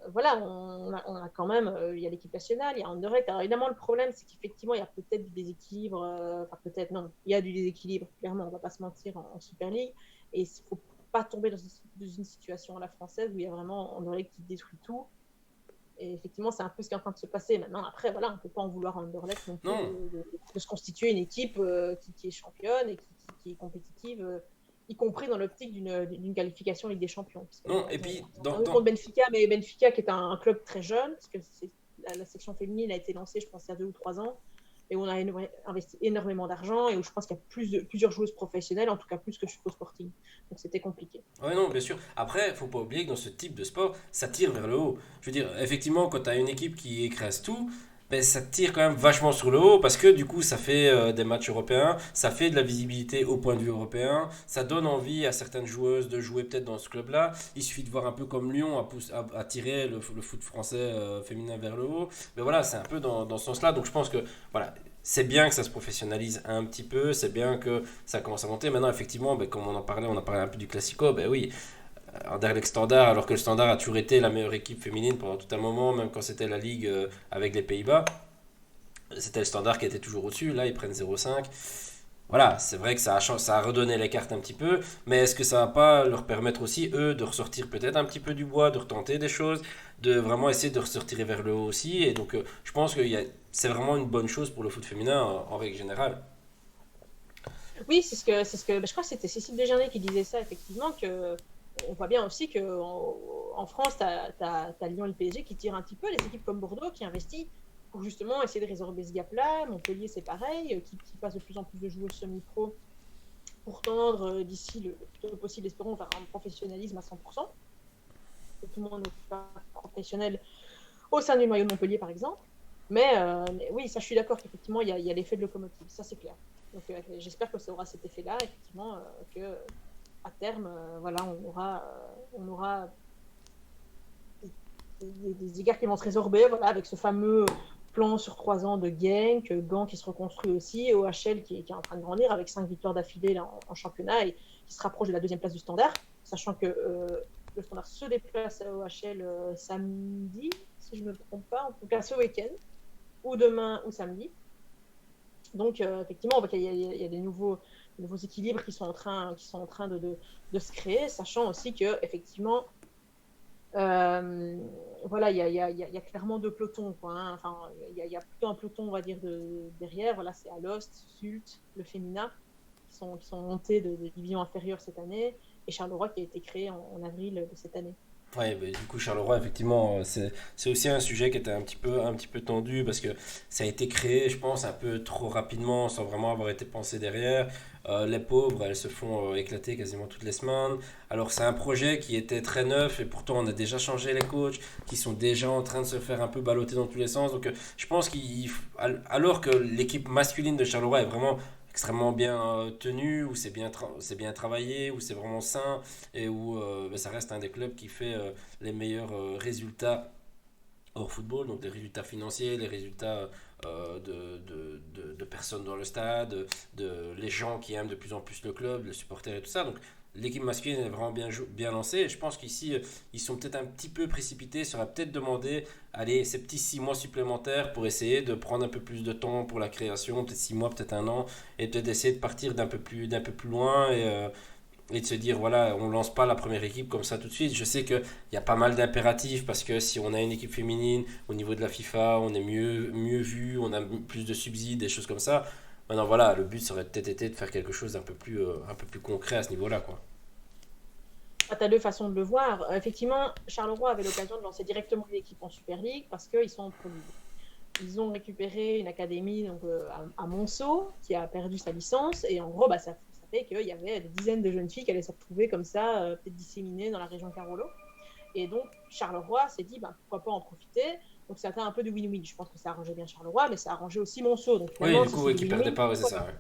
voilà, on a quand même, il y a l'équipe nationale, il y a Anderlecht. Alors évidemment, le problème, c'est qu'effectivement, il y a peut-être du déséquilibre, enfin peut-être non, il y a du déséquilibre, clairement, on va pas se mentir, en Super League. Et il ne faut pas tomber dans une situation à la française où il y a vraiment Anderlecht qui détruit tout. Et effectivement, c'est un peu ce qui est en train de se passer. Maintenant, après, voilà, on ne peut pas en vouloir à Anderlecht non plus Non, de se constituer une équipe qui est championne et qui est compétitive, y compris dans l'optique d'une qualification Ligue des Champions. Parce non, et ils puis, ont perdu contre Benfica, mais Benfica qui est un club très jeune, parce que la section féminine a été lancée, je pense, il y a 2 ou 3 ans, et où on a investi énormément d'argent, et où je pense qu'il y a plusieurs joueuses professionnelles, en tout cas plus que au Sporting. Donc c'était compliqué. ouais, non, bien sûr. Après, faut pas oublier que dans ce type de sport, ça tire vers le haut. Je veux dire, effectivement, quand tu as une équipe qui écrase tout, ben, ça tire quand même vachement sur le haut parce que du coup, ça fait des matchs européens, ça fait de la visibilité au point de vue européen, ça donne envie à certaines joueuses de jouer peut-être dans ce club-là. Il suffit de voir un peu comme Lyon a tiré le foot français féminin vers le haut. Mais voilà, c'est un peu dans ce sens-là. Donc je pense que voilà, c'est bien que ça se professionnalise un petit peu, c'est bien que ça commence à monter. Maintenant, effectivement, ben, comme on en parlait un peu du Classico, ben oui, Anderlecht Standard, alors que le Standard a toujours été la meilleure équipe féminine pendant tout un moment, même quand c'était la Ligue avec les Pays-Bas, c'était le Standard qui était toujours au-dessus. Là, ils prennent 0,5. Voilà, c'est vrai que ça a redonné les cartes un petit peu, mais est-ce que ça va pas leur permettre aussi, eux, de ressortir peut-être un petit peu du bois, de retenter des choses, de vraiment essayer de ressortir vers le haut aussi. Et donc, je pense que c'est vraiment une bonne chose pour le foot féminin en règle générale. Oui, je crois que c'était Cécile Desjardins qui disait ça, effectivement, que on voit bien aussi qu'en France, tu as Lyon et le PSG qui tirent un petit peu, les équipes comme Bordeaux qui investissent pour justement essayer de résorber ce gap-là. Montpellier, c'est pareil, qui passe de plus en plus de joueurs semi-pro pour tendre d'ici le plus tôt possible, espérons, vers un professionnalisme à 100%. Que tout le monde n'est pas professionnel au sein du noyau de Montpellier, par exemple. Mais oui, ça, je suis d'accord qu'effectivement, il y a l'effet de locomotive, ça, c'est clair. Donc, j'espère que ça aura cet effet-là, effectivement, que à terme, voilà, on aura des égards qui vont se résorber, voilà, avec ce fameux plan sur 3 ans de Genk, Gand qui se reconstruit aussi, OHL qui est en train de grandir avec 5 victoires d'affilée là, en championnat et qui se rapproche de la 2e place du Standard, sachant que le Standard se déplace à OHL samedi, si je ne me trompe pas, en tout cas ce week-end, ou demain ou samedi. Donc, effectivement, on voit qu'il y a des nouveaux équilibres qui sont en train de se créer, sachant aussi que effectivement, voilà, il y a clairement 2 pelotons, quoi, hein. Enfin, il y a plutôt un peloton, on va dire, derrière. Voilà, c'est Alost, Sult, le Femina, qui sont montés de division inférieure cette année, et Charleroi qui a été créé en avril de cette année. Ouais, bah, du coup, Charleroi, effectivement, c'est aussi un sujet qui était un petit peu tendu parce que ça a été créé, je pense, un peu trop rapidement sans vraiment avoir été pensé derrière. Les pauvres, elles se font éclater quasiment toutes les semaines. Alors, c'est un projet qui était très neuf et pourtant on a déjà changé les coachs qui sont déjà en train de se faire un peu balloter dans tous les sens. Donc, je pense alors que l'équipe masculine de Charleroi est vraiment extrêmement bien tenue, où c'est bien travaillé, où c'est vraiment sain et où ben, ça reste un des clubs qui fait les meilleurs résultats hors football, donc les résultats financiers, les résultats de personnes dans le stade, de les gens qui aiment de plus en plus le club, les supporters et tout ça. Donc l'équipe masculine est vraiment bien lancée. Et je pense qu'ici, ils sont peut-être un petit peu précipités. Ça aurait peut-être demandé, allez, ces petits 6 mois supplémentaires pour essayer de prendre un peu plus de temps pour la création, peut-être 6 mois, peut-être un an, et peut-être essayer de partir d'un peu plus loin et de se dire voilà, on lance pas la première équipe comme ça tout de suite. Je sais qu'il y a pas mal d'impératifs parce que si on a une équipe féminine au niveau de la FIFA, on est mieux vu, on a plus de subsides, des choses comme ça. Maintenant voilà, le but serait peut-être été de faire quelque chose un peu plus concret à ce niveau-là quoi. Tu as 2 façons de le voir. Effectivement, Charleroi avait l'occasion de lancer directement l'équipe en Super League parce qu'ils sont en Pro League. Ils ont récupéré une académie donc, à Monceau qui a perdu sa licence et en gros, bah, ça fait qu'il y avait des dizaines de jeunes filles qui allaient se retrouver comme ça, peut-être disséminées dans la région Carolo. Et donc, Charleroi s'est dit, bah, pourquoi pas en profiter. Donc, c'était un peu de win-win. Je pense que ça arrangeait bien Charleroi, mais ça arrangeait aussi Monceau. Donc, Oui, finalement, du si coup, c'est oui, du qui perdait win-win, pas, ouais, c'est pourquoi ça. pas. Ouais.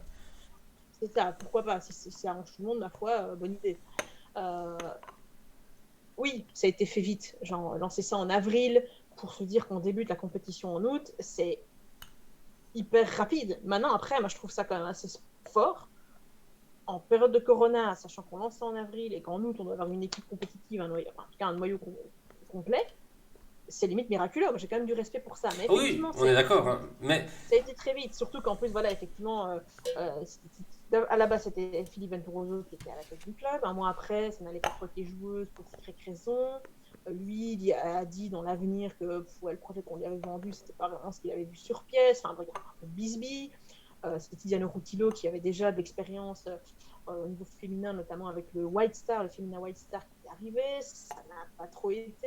C'est ça, pourquoi pas. Si ça arrange tout le monde, ma foi, bonne idée. Euh, oui, ça a été fait vite. Genre, lancer ça en avril pour se dire qu'on débute la compétition en août, c'est hyper rapide. Maintenant, après, moi, je trouve ça quand même assez fort en période de Corona, sachant qu'on lance ça en avril et qu'en août, on doit avoir une équipe compétitive, en tout cas un noyau complet, c'est limite miraculeux. Moi, j'ai quand même du respect pour ça. Mais Oui, effectivement, on est d'accord, hein. Mais ça a été très vite. Surtout qu'en plus, voilà, effectivement, à la base, c'était Philippe Venturoso qui était à la tête du club. Un mois après, ça n'allait pas trop avec les joueuses pour cette raison. Lui, il a dit dans l'avenir que le projet qu'on lui avait vendu, c'était pas vraiment ce qu'il avait vu sur pièce. Enfin, un peu bisbille. C'était Tiziano Rutillo qui avait déjà de l'expérience au niveau féminin, notamment avec le White Star, le féminin White Star qui est arrivé. Ça n'a pas trop été.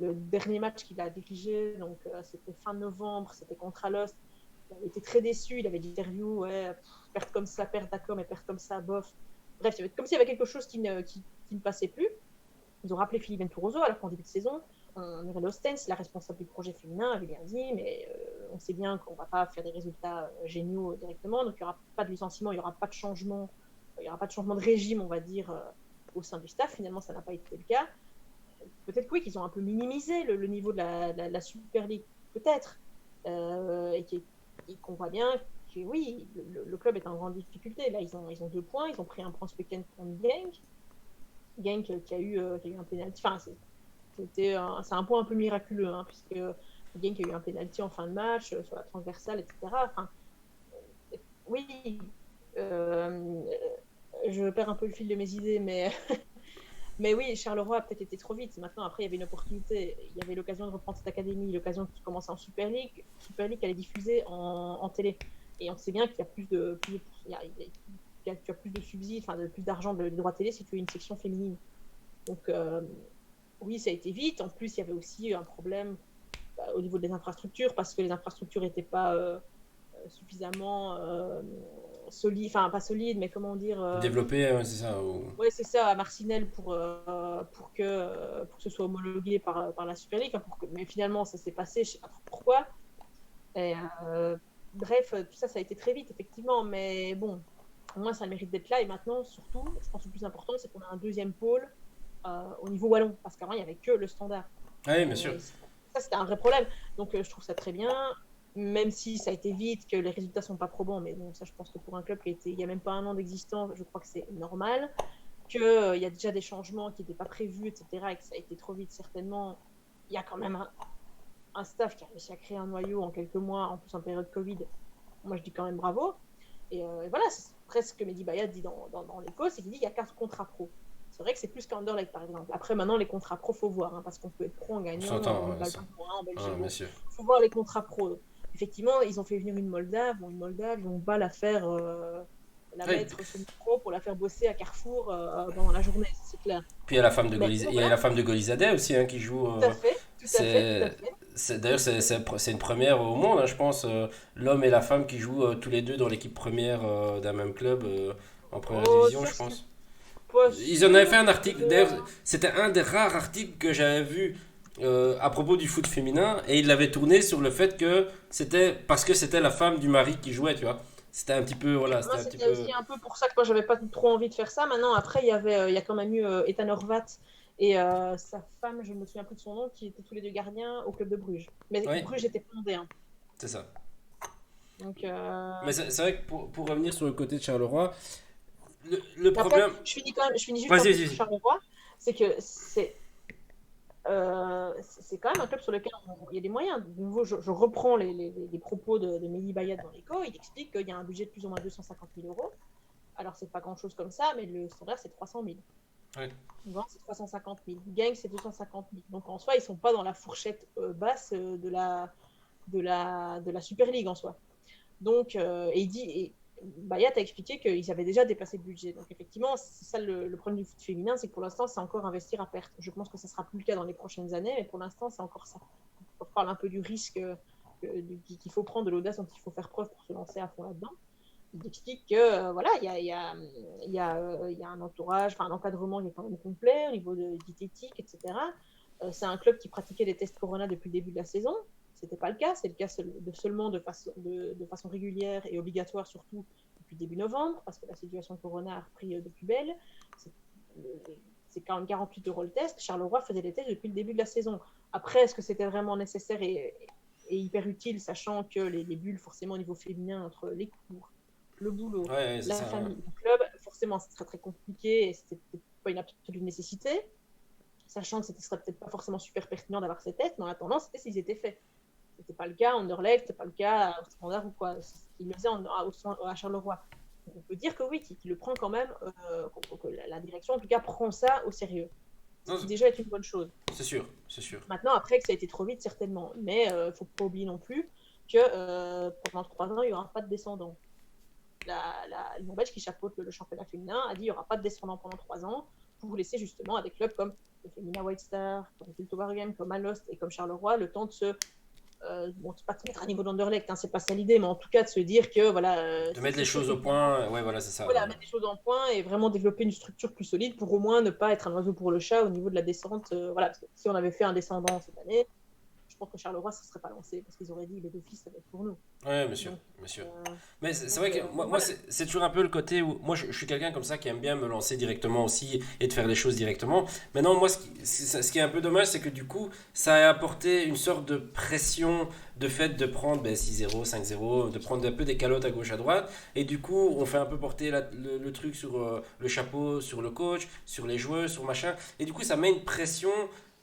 Le dernier match qu'il a dirigé, donc c'était fin novembre, c'était contre Alost. Il avait été très déçu, il avait dit interview, ouais, perdre comme ça, perdre d'accord, mais perdre comme ça, bof. Bref, comme s'il y avait quelque chose qui ne passait plus. Ils ont rappelé Philippe Venturoso alors qu'en début de saison, Mireille Ostens, la responsable du projet féminin, avait bien dit, mais on sait bien qu'on ne va pas faire des résultats géniaux directement, donc il n'y aura pas de licenciement, il n'y aura pas de changement, il n'y aura pas de changement de régime, on va dire, au sein du staff. Finalement, ça n'a pas été le cas. Peut-être que oui, qu'ils ont un peu minimisé le niveau de la Super League, peut-être, et qu'on voit bien que oui, le club est en grande difficulté. Là, ils ont 2 points, ils ont pris un point ce week-end contre Genk qui a eu un pénalty. Enfin, c'est un point un peu miraculeux, hein, puisque Genk a eu un pénalty en fin de match sur la transversale, etc. Enfin, oui, euh, je perds un peu le fil de mes idées, mais mais oui, Charleroi a peut-être été trop vite. Maintenant, après, il y avait une opportunité. Il y avait l'occasion de reprendre cette académie, l'occasion de commencer en Super League. Super League, elle est diffusée en télé. Et on sait bien qu'il y a tu as plus de subsides, enfin, plus d'argent de droits télé si tu as une section féminine. Donc, oui, ça a été vite. En plus, il y avait aussi un problème au niveau des infrastructures parce que les infrastructures n'étaient pas suffisamment solides, enfin, pas solides, mais comment dire. développer, c'est ça. Oui, c'est ça, à Marcinelle pour que ce soit homologué par la Super League. Hein, mais finalement, ça s'est passé, je ne sais pas trop pourquoi. Et, bref, tout ça, ça a été très vite, effectivement. Mais bon, au moins, ça mérite d'être là. Et maintenant, surtout, je pense que le plus important, c'est qu'on a un deuxième pôle au niveau wallon. Parce qu'avant, il n'y avait que le standard. Ah oui, bien sûr. Et ça, c'était un vrai problème. Donc, je trouve ça très bien. Même si ça a été vite, que les résultats ne sont pas probants. Mais bon, ça, je pense que pour un club il n'y a même pas un an d'existence, je crois que c'est normal. Qu'il y a déjà des changements qui n'étaient pas prévus, etc., et que ça a été trop vite, certainement. Il y a quand même un staff qui a réussi à créer un noyau en quelques mois, en plus en période Covid. Moi, je dis quand même bravo. Et voilà, c'est presque ce que Mehdi Bayat dit dans l'écho, c'est qu'il dit qu'il y a 4 contrats pro. C'est vrai que c'est plus qu'Anderlecht, par exemple. Après, maintenant, les contrats pro, il faut voir, hein, parce qu'on peut être pro en On gagnant, s'entend, on va en Belgique. bien sûr. Il faut voir les contrats pro. Effectivement, ils ont fait venir une Moldave. Bon, une Moldave, ils vont pas la faire... la Oui. mettre sur le micro pour la faire bosser à Carrefour pendant la journée, c'est clair. Puis il y a la femme de Mais il y a voilà, la femme de Golizadeh aussi hein, qui joue. tout à fait, tout à fait, tout à C'est fait. d'ailleurs c'est une première au monde, hein, je pense. L'homme et la femme qui jouent tous les deux dans l'équipe première d'un même club en première Oh, division, ça, je je suis pense. pas Ils en avaient fait sûre. un article. D'ailleurs, c'était un des rares articles que j'avais vu à propos du foot féminin et il l'avait tourné sur le fait que c'était parce que c'était la femme du mari qui jouait, tu vois. C'était un petit peu voilà, Moi, c'était un petit c'était peu. aussi un peu pour ça que moi, j'avais pas trop envie de faire ça. Maintenant, après, il y a quand même eu Ethan Horvat et sa femme, je me souviens plus de son nom, qui étaient tous les deux gardiens au club de Bruges. Mais Oui, Bruges était fondé, hein. c'est ça. Donc, Mais c'est vrai que pour revenir sur le côté de Charleroi, le après, problème. je finis juste un Vas-y, peu vas-y, sur vas-y. Charleroi. C'est que c'est quand même un club sur lequel il y a des moyens. De nouveau, je reprends les propos de Mehdi Bayat dans l'écho. Il explique qu'il y a un budget de plus ou moins 250 000 euros. Alors, c'est pas grand-chose comme ça, mais le standard, c'est 300 000. Ouais. Vent, c'est 350 000. Gang, c'est 250 000. Donc, en soi, ils sont pas dans la fourchette basse de la Super League en soi. Donc, Bayat a expliqué qu'ils avaient déjà dépassé le budget. Donc, effectivement, c'est ça le problème du foot féminin, c'est que pour l'instant, c'est encore investir à perte. Je pense que ça sera plus le cas dans les prochaines années, mais pour l'instant, c'est encore ça. On parle un peu du risque qu'il faut prendre, de l'audace dont il faut faire preuve pour se lancer à fond là-dedans. Il explique que voilà, il y a un entourage, enfin un encadrement qui est quand même complet au niveau de diététique, etc. C'est un club qui pratiquait les tests Corona depuis le début de la saison. C'était pas le cas, c'est le cas seulement de façon régulière et obligatoire, surtout depuis début novembre, parce que la situation Corona a repris de plus belle. C'est, c'est quand même 48 € le test. Charleroi faisait les tests depuis le début de la saison. Après, est-ce que c'était vraiment nécessaire et hyper utile, sachant que les bulles, forcément, au niveau féminin, entre les cours, le boulot, Ouais, ouais, c'est la ça. Ouais. famille, le club, forcément, c'est très très compliqué et c'était peut-être pas une absolue nécessité, sachant que ce serait peut-être pas forcément super pertinent d'avoir ces tests, mais en attendant, c'était s'ils étaient faits. C'était pas le cas à Anderlecht, c'était pas le cas au Standard ou quoi. Il le faisait à Charleroi. Donc on peut dire que oui, qu'il le prend quand même, que la direction en tout cas prend ça au sérieux. Ce Non, qui déjà est une bonne chose. c'est sûr, c'est sûr. Maintenant, après que ça a été trop vite, certainement. Mais il ne faut pas oublier non plus que pendant 3 ans, il n'y aura pas de descendants. La Norvège qui chapeaute le championnat féminin a dit qu'il n'y aura pas de descendants pendant 3 ans pour vous laisser justement à des clubs comme le Femina White Star, comme Kultovargem, comme Alost et comme Charleroi le temps de se bon, c'est pas de se mettre à niveau d'Anderlecht, hein, c'est pas ça l'idée, mais en tout cas de se dire que voilà, De mettre les sûr choses que au point, ouais, voilà, c'est ça. voilà, mettre les choses en point et vraiment développer une structure plus solide pour au moins ne pas être un oiseau pour le chat au niveau de la descente. Voilà, parce que si on avait fait un descendant cette année, je pense que Charleroi ne se serait pas lancé parce qu'ils auraient dit les d'office ça va être pour nous. Ouais, bien sûr, Donc, bien sûr. euh, Mais c'est vrai que moi voilà. c'est toujours un peu le côté où moi je suis quelqu'un comme ça qui aime bien me lancer directement aussi et de faire les choses directement. Maintenant, moi, ce qui est un peu dommage, c'est que du coup, ça a apporté une sorte de pression de fait de prendre 6-0, 5-0, de prendre un peu des calottes à gauche à droite. Et du coup, on fait un peu porter le truc sur le chapeau, sur le coach, sur les joueurs, sur machin. Et du coup, ça met une pression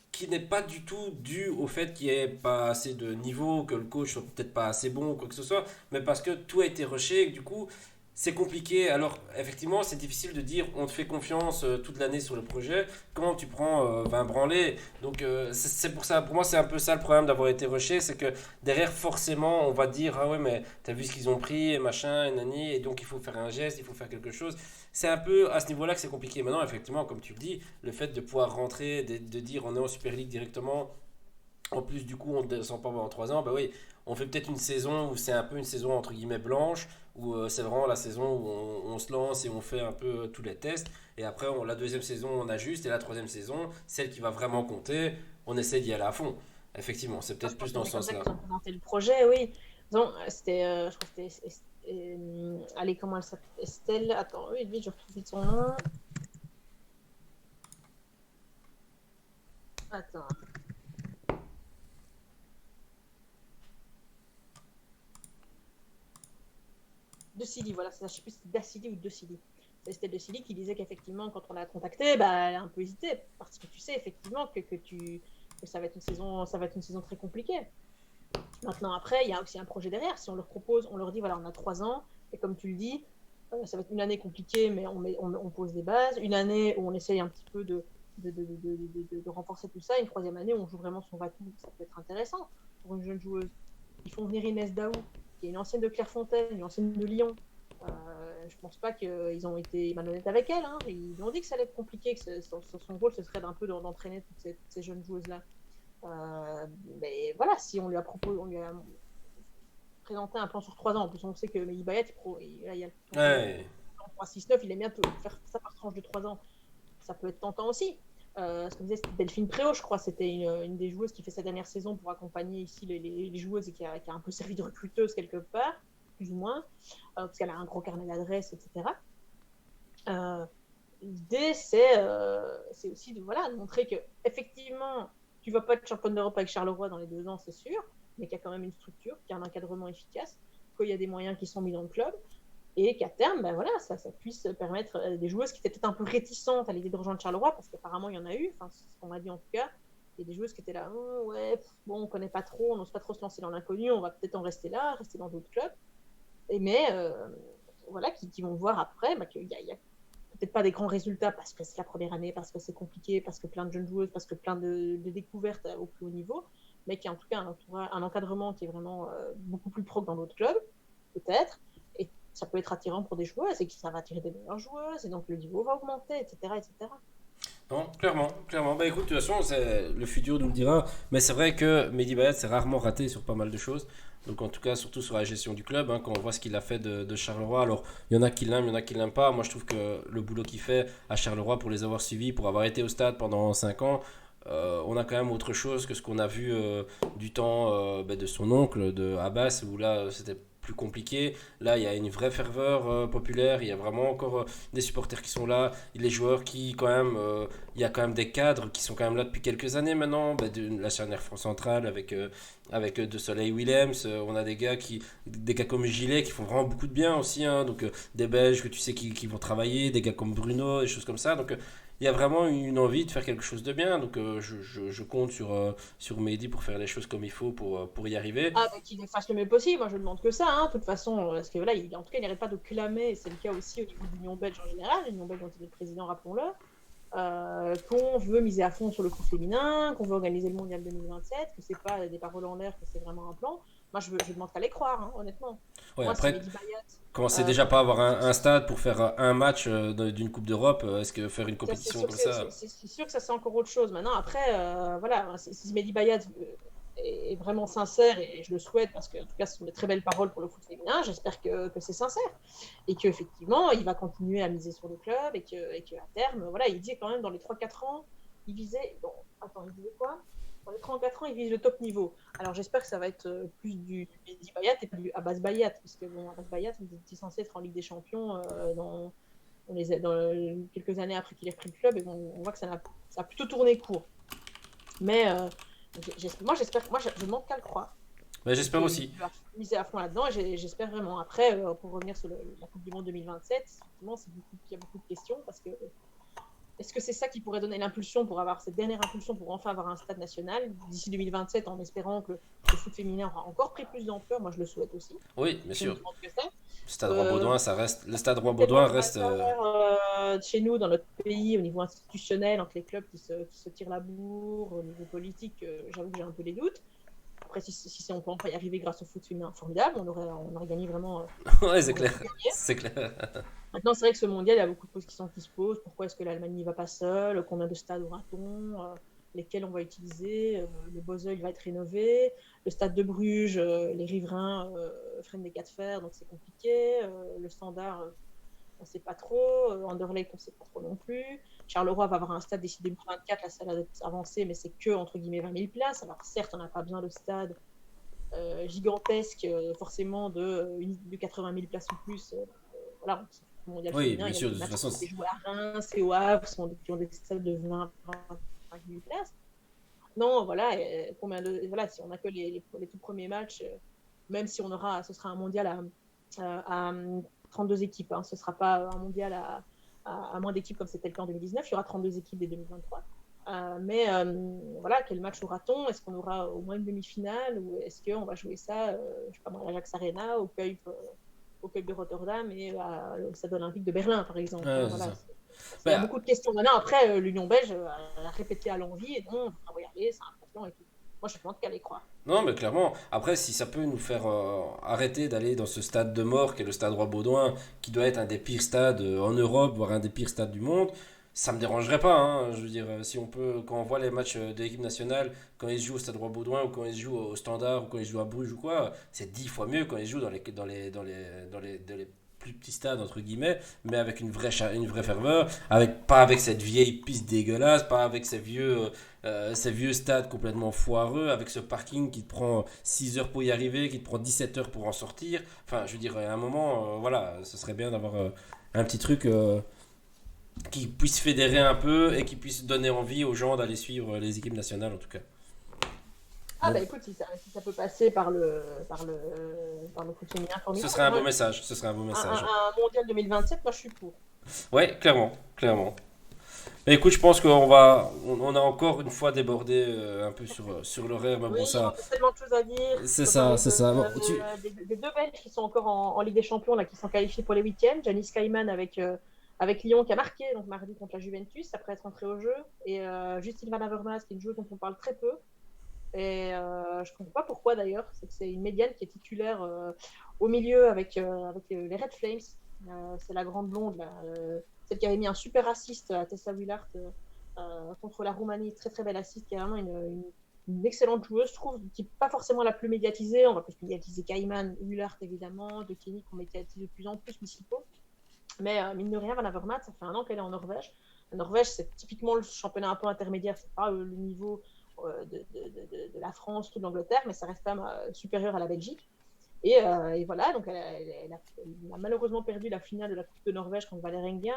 qui n'est pas du tout dû au fait qu'il n'y ait pas assez de niveau, que le coach soit peut-être pas assez bon ou quoi que ce soit, mais parce que tout a été rushé et que du coup c'est compliqué. Alors effectivement c'est difficile de dire on te fait confiance toute l'année sur le projet quand tu prends 20 branlées. Donc c'est pour ça, pour moi c'est un peu ça le problème d'avoir été rushé, c'est que derrière forcément on va dire ah ouais mais t'as vu ce qu'ils ont pris et machin et nani et donc il faut faire un geste, il faut faire quelque chose. C'est un peu à ce niveau-là que c'est compliqué. Maintenant effectivement comme tu le dis, le fait de pouvoir rentrer, de dire on est en Super League directement, en plus du coup on ne descend pas pendant 3 ans, bah oui, on fait peut-être une saison où c'est un peu une saison entre guillemets blanche, où c'est vraiment la saison où on se lance et on fait un peu tous les tests, et après la deuxième saison on ajuste, et la troisième saison, celle qui va vraiment compter, on essaie d'y aller à fond. Effectivement, c'est Je peut-être pense plus que dans ce c'est comme ça sens-là. qu'ils ont présenté le projet, oui. Donc, c'était, je crois que c'était, allez, comment elle s'appelle Estelle, attends, oui, vite, je retrouve vite son nom. Attends, De Silly, voilà, ça, je sais plus si c'était Dacili ou De Silly. C'était De Silly qui disait qu'effectivement, quand on l'a contacté, bah, elle a un peu hésité, parce que tu sais effectivement que ça va être une saison, ça va être une saison très compliquée. Maintenant, après, il y a aussi un projet derrière. Si on leur propose, on leur dit, voilà, on a 3 ans, et comme tu le dis, ça va être une année compliquée, mais on pose des bases. Une année où on essaye un petit peu de renforcer tout ça. Une troisième année où on joue vraiment son va-tout. Ça peut être intéressant pour une jeune joueuse. Ils font venir Inès Daou, qui est une ancienne de Clairefontaine, une ancienne de Lyon. Je pense pas qu'ils ont été malhonnêtes avec elle. Hein. Ils ont dit que ça allait être compliqué, que son rôle, ce serait d'un peu d'entraîner toutes ces jeunes joueuses-là. Mais voilà, si on lui a proposé, on lui a présenté un plan sur 3 ans, en plus on sait que Mehdi Bayat, il y a le Ouais, 3-6-9, il aime bien faire ça par tranche de 3 ans. Ça peut être tentant aussi. Ce que disait Delphine Préau, je crois, c'était une des joueuses qui fait sa dernière saison pour accompagner ici les joueuses et qui a un peu servi de recruteuse quelque part, plus ou moins, parce qu'elle a un gros carnet d'adresses, etc. L'idée, c'est aussi de montrer que effectivement, tu ne vas pas être championne d'Europe avec Charleroi dans les 2 ans, c'est sûr, mais qu'il y a quand même une structure, qu'il y a un encadrement efficace, qu'il y a des moyens qui sont mis dans le club, et qu'à terme, ben voilà, ça puisse permettre à des joueuses qui étaient peut-être un peu réticentes à l'idée de rejoindre Charleroi, parce qu'apparemment il y en a eu, enfin c'est ce qu'on m'a dit en tout cas, il y a des joueuses qui étaient là, oh, ouais, bon, on connaît pas trop, on n'ose pas trop se lancer dans l'inconnu, on va peut-être en rester là, rester dans d'autres clubs, mais voilà, qui vont voir après qu'il y a peut-être pas des grands résultats parce que c'est la première année, parce que c'est compliqué, parce que plein de jeunes joueuses, parce que plein de découvertes au plus haut niveau, mais qui a en tout cas un encadrement qui est vraiment beaucoup plus pro que dans d'autres clubs, peut-être, et ça peut être attirant pour des joueuses, et que ça va attirer des meilleures joueuses, et donc le niveau va augmenter, etc. etc. non, clairement, clairement. Bah écoute, de toute façon, le futur nous le dira. Mais c'est vrai que Mehdi Bayat s'est rarement raté sur pas mal de choses. Donc en tout cas, surtout sur la gestion du club, hein, quand on voit ce qu'il a fait de Charleroi. Alors, il y en a qui l'aiment, il y en a qui l'aiment pas. Moi, je trouve que le boulot qu'il fait à Charleroi, pour les avoir suivis, pour avoir été au stade pendant 5 ans, on a quand même autre chose que ce qu'on a vu du temps de son oncle, de Abbas, où là, c'était plus compliqué. Là, il y a une vraie ferveur populaire, il y a vraiment encore des supporters qui sont là, les joueurs qui, quand même, il y a quand même des cadres qui sont quand même là depuis quelques années maintenant, bah, de la charnière France centrale avec De Soleil Williams, on a des gars comme Gilet qui font vraiment beaucoup de bien aussi, hein, donc des Belges que tu sais qui vont travailler, des gars comme Bruno, des choses comme ça, donc il y a vraiment une envie de faire quelque chose de bien, donc je compte sur Mehdi pour faire les choses comme il faut pour y arriver. Ah, bah, qu'il les fasse le mieux possible, moi je ne demande que ça, hein, de toute façon, parce que là, en tout cas, il n'arrête pas de clamer, et c'est le cas aussi au niveau de l'Union belge en général, l'Union belge dont il est le président, rappelons-le, qu'on veut miser à fond sur le foot féminin, qu'on veut organiser le mondial 2027, que c'est pas des paroles en l'air, que c'est vraiment un plan. Moi, je demande qu'à les croire, hein, honnêtement. Ouais, Moi, si après, Mehdi Bayat, commencez déjà pas à avoir un stade pour faire un match d'une Coupe d'Europe, est-ce que faire une ça, c'est compétition sûr, comme ça? c'est sûr que ça c'est encore autre chose. Maintenant, après, voilà, si Mehdi Bayat est vraiment sincère, et je le souhaite, parce que en tout cas, ce sont des très belles paroles pour le foot féminin, j'espère que c'est sincère. Et qu'effectivement, il va continuer à miser sur le club, et qu'à terme, voilà, il dit quand même dans les 3-4 ans, il visait. Bon, attends, il disait quoi? Dans les 34 ans, il vise le top niveau. Alors j'espère que ça va être plus du Mehdi Bayat et plus du Abbas Bayat, parce que bon, Abbas Bayat, il était censé être en Ligue des Champions dans quelques années après qu'il ait pris le club, et bon, on voit que ça a plutôt tourné court. Mais moi, je demande qu'à le croire. Bah, j'espère Il aussi. va miser à fond là-dedans, et j'espère vraiment. Après, pour revenir sur la Coupe du Monde 2027, effectivement, il y a beaucoup de questions, parce que est-ce que c'est ça qui pourrait donner l'impulsion pour avoir cette dernière impulsion pour enfin avoir un stade national d'ici 2027, en espérant que le foot féminin aura encore pris plus d'ampleur? Moi, je le souhaite aussi. Oui, bien Je ne sûr. demande que ça. Le Stade Euh, Roi-Baudouin, ça reste. Le Stade C'est pas Roi-Baudouin ce qu'on va reste. faire chez nous, dans notre pays, au niveau institutionnel, entre les clubs qui se tirent la bourre, au niveau politique, j'avoue que j'ai un peu des doutes. Après, si on peut enfin y arriver grâce au foot féminin, formidable, on aurait gagné vraiment. Ouais, c'est On aurait clair. tout gagné. C'est clair. Maintenant, c'est vrai que ce mondial, il y a beaucoup de questions qui se posent. Pourquoi est-ce que l'Allemagne n'y va pas seule? Combien de stades aura-t-on? Lesquels on va utiliser? Le Bosuil va être rénové. Le stade de Bruges, les riverains freinent des cas de fer, donc c'est compliqué. Le Standard, on ne sait pas trop. Anderlecht, on ne sait pas trop non plus. Charleroi va avoir un stade d'ici 2024, la salle a avancée, mais c'est que, entre guillemets, 20 000 places. Alors certes, on n'a pas besoin de stade gigantesque, forcément de 80 000 places ou plus. Voilà, le mondial Oui, féminin, bien il y a sûr, des de toute matchs qui façon. ont été joués à Reims et au Havre, qui ont des stades de 20-25 000 places. Non, voilà, voilà, si on n'a que les tout premiers matchs, même si ce sera un mondial à 32 équipes, hein, ce ne sera pas un mondial à moins d'équipes comme c'était le cas en 2019, il y aura 32 équipes dès 2023. Mais voilà, quel match aura-t-on? Est-ce qu'on aura au moins une demi-finale, ou est-ce qu'on va jouer ça, je sais pas moi, à l'Ajax Arena, au Cup de Rotterdam et au Stade olympique de Berlin, par exemple? Ouais, c'est Voilà, ça. il y a Bah, beaucoup de questions. Maintenant, après, l'Union belge a répété à l'envie, et non, on va y aller, c'est important et tout. Moi, je pense qu'elle y croire. non, mais clairement. Après, si ça peut nous faire arrêter d'aller dans ce stade de mort qu'est le Stade Roi-Baudouin, qui doit être un des pires stades en Europe, voire un des pires stades du monde, ça me dérangerait pas, hein. Je veux dire, si on peut, quand on voit les matchs de l'équipe nationale, quand ils se jouent au Stade Roi-Baudouin, ou quand ils se jouent au Standard, ou quand ils se jouent à Bruges ou quoi, c'est 10 fois mieux quand ils se jouent dans les plus petits stades, entre guillemets, mais avec une vraie ferveur, pas avec cette vieille piste dégueulasse, pas avec ces vieux stades complètement foireux, avec ce parking qui te prend 6 heures pour y arriver, qui te prend 17 heures pour en sortir. Enfin, je veux dire, à un moment, voilà, ce serait bien d'avoir un petit truc qui puisse fédérer un peu et qui puisse donner envie aux gens d'aller suivre les équipes nationales, en tout cas. Ah, bah Donc, écoute, si ça peut passer par le foot féminin ce formidable, serait un beau moi, message. Ce serait un beau message. un mondial 2027, moi, je suis pour. Ouais, clairement, clairement. Mais écoute, je pense on a encore une fois débordé un peu sur l'horaire, mais Oui, bon, on ça, a tellement de choses à dire. c'est On peut ça, parler c'est ça. Bon, des deux Belges qui sont encore en Ligue des Champions, là, qui sont qualifiés pour les huitièmes. Janice Kaiman avec Lyon qui a marqué donc mardi contre la Juventus après être entré au jeu. Et Justine Van Avermaet, qui est une joueuse dont on parle très peu. Et je ne comprends pas pourquoi d'ailleurs. C'est une médiane qui est titulaire au milieu avec les Red Flames. C'est la grande blonde, là, celle qui avait mis un super assist à Tessa Willard contre la Roumanie. Très très belle assist, qui est vraiment une excellente joueuse, je trouve, qui n'est pas forcément la plus médiatisée. On va plus médiatiser Kaiman, Willard évidemment, de Kenny qu'on médiatise de plus en plus, Missipo. Mais mine de rien, Van Avermaet, ça fait un an qu'elle est en Norvège. La Norvège, c'est typiquement le championnat un peu intermédiaire. C'est pas le niveau de la France ou de l'Angleterre, mais ça reste quand même supérieur à la Belgique. Et voilà, donc elle a malheureusement perdu la finale de la Coupe de Norvège contre Vålerenga,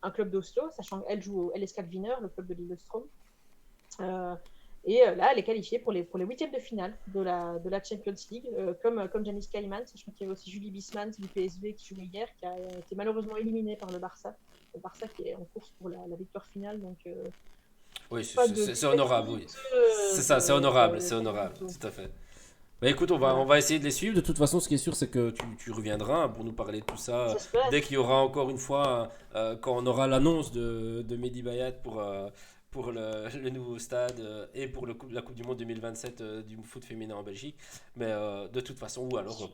un club d'Oslo, sachant qu'elle joue au LSK Wiener, le club de Lillestrøm. Euh, Là, elle est qualifiée pour les huitièmes de finale de la Champions League, comme Janice Kayman, sachant qu'il y avait aussi Julie Bisman du PSV qui jouait hier, qui a été malheureusement éliminée par le Barça. Le Barça qui est en course pour la victoire finale, donc Oui, pas de c'est honorable, oui. C'est ça, c'est honorable, tout. tout à fait. Bah écoute, on Voilà. va essayer de les suivre. De toute façon, ce qui est sûr, c'est que tu reviendras pour nous parler de tout ça J'espère. dès qu'il y aura encore une fois, quand on aura l'annonce de Mehdi Bayat pour le nouveau stade et pour la Coupe du Monde 2027 du foot féminin en Belgique. Mais de toute façon, ou alors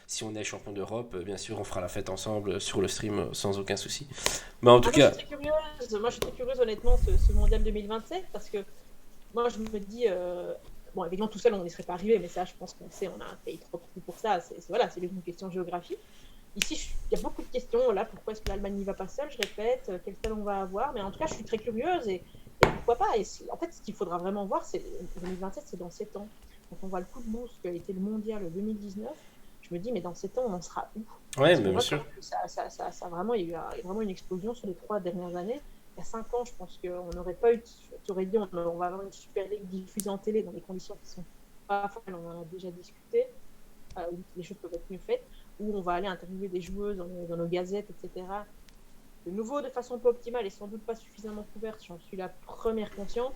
si on est champion d'Europe, bien sûr, on fera la fête ensemble sur le stream sans aucun souci. Mais en tout Ah, moi, je cas, suis très curieuse. Moi, je suis très curieuse, honnêtement, ce mondial 2027, parce que moi, je me dis, bon, évidemment, tout seul, on n'y serait pas arrivé, mais ça, je pense qu'on sait, on a un pays trop petit pour ça. Voilà, c'est une question géographique. Ici, il y a beaucoup de questions. Là, pourquoi est-ce que l'Allemagne n'y va pas seule? Je répète, quel stade on va avoir? Mais en tout cas, je suis très curieuse et pourquoi pas? En fait, ce qu'il faudra vraiment voir, c'est 2027, c'est dans 7 ans. Quand on voit le coup de boost qui a été le mondial 2019, je me dis, mais dans 7 ans, on en sera où? ouais, Parce mais qu'on bien voit quand sûr. même que vraiment, il y a eu vraiment une explosion sur les 3 dernières années. Il y a 5 ans, je pense qu'on n'aurait pas eu. Tu aurais dit, on va avoir une Super League diffusée en télé dans des conditions qui sont pas folles, on en a déjà discuté, où les choses peuvent être mieux faites, où on va aller interviewer des joueuses dans nos gazettes, etc. De nouveau, de façon pas optimale et sans doute pas suffisamment couverte, j'en suis la première consciente.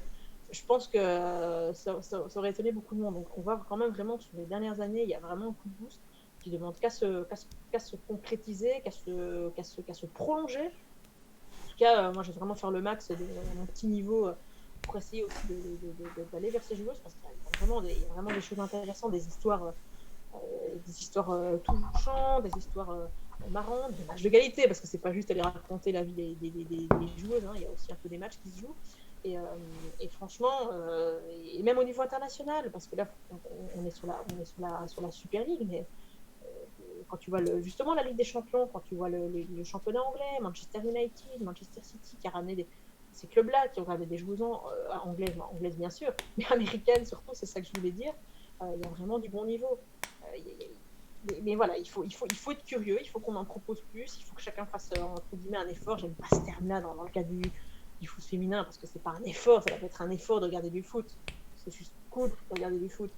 Je pense que ça aurait étonné beaucoup de monde. Donc, on voit quand même vraiment que sur les dernières années, il y a vraiment un coup de boost qui ne demande qu'à se concrétiser, qu'à se prolonger. En tout cas, moi, je vais vraiment faire le max de mon petit niveau pour essayer aussi d'aller vers ces joueuses parce qu'il y a vraiment des choses intéressantes, des histoires touchantes, des histoires marrantes, des matchs de qualité, parce que c'est pas juste aller raconter la vie des joueuses, hein, il y a aussi un peu des matchs qui se jouent. Et franchement, et même au niveau international, parce que là, on est sur la Super League, mais quand tu vois justement la Ligue des Champions, quand tu vois le championnat anglais, Manchester United, Manchester City, qui a ramené ces clubs-là, qui ont ramené des joueuses anglaises bien sûr, mais américaines surtout, c'est ça que je voulais dire, il y a vraiment du bon niveau. Mais voilà, il faut être curieux, il faut qu'on en propose plus, il faut que chacun fasse entre guillemets un effort. J'aime pas ce terme-là dans le cas du foot féminin parce que c'est pas un effort, ça va être un effort de regarder du foot. C'est juste cool de regarder du foot.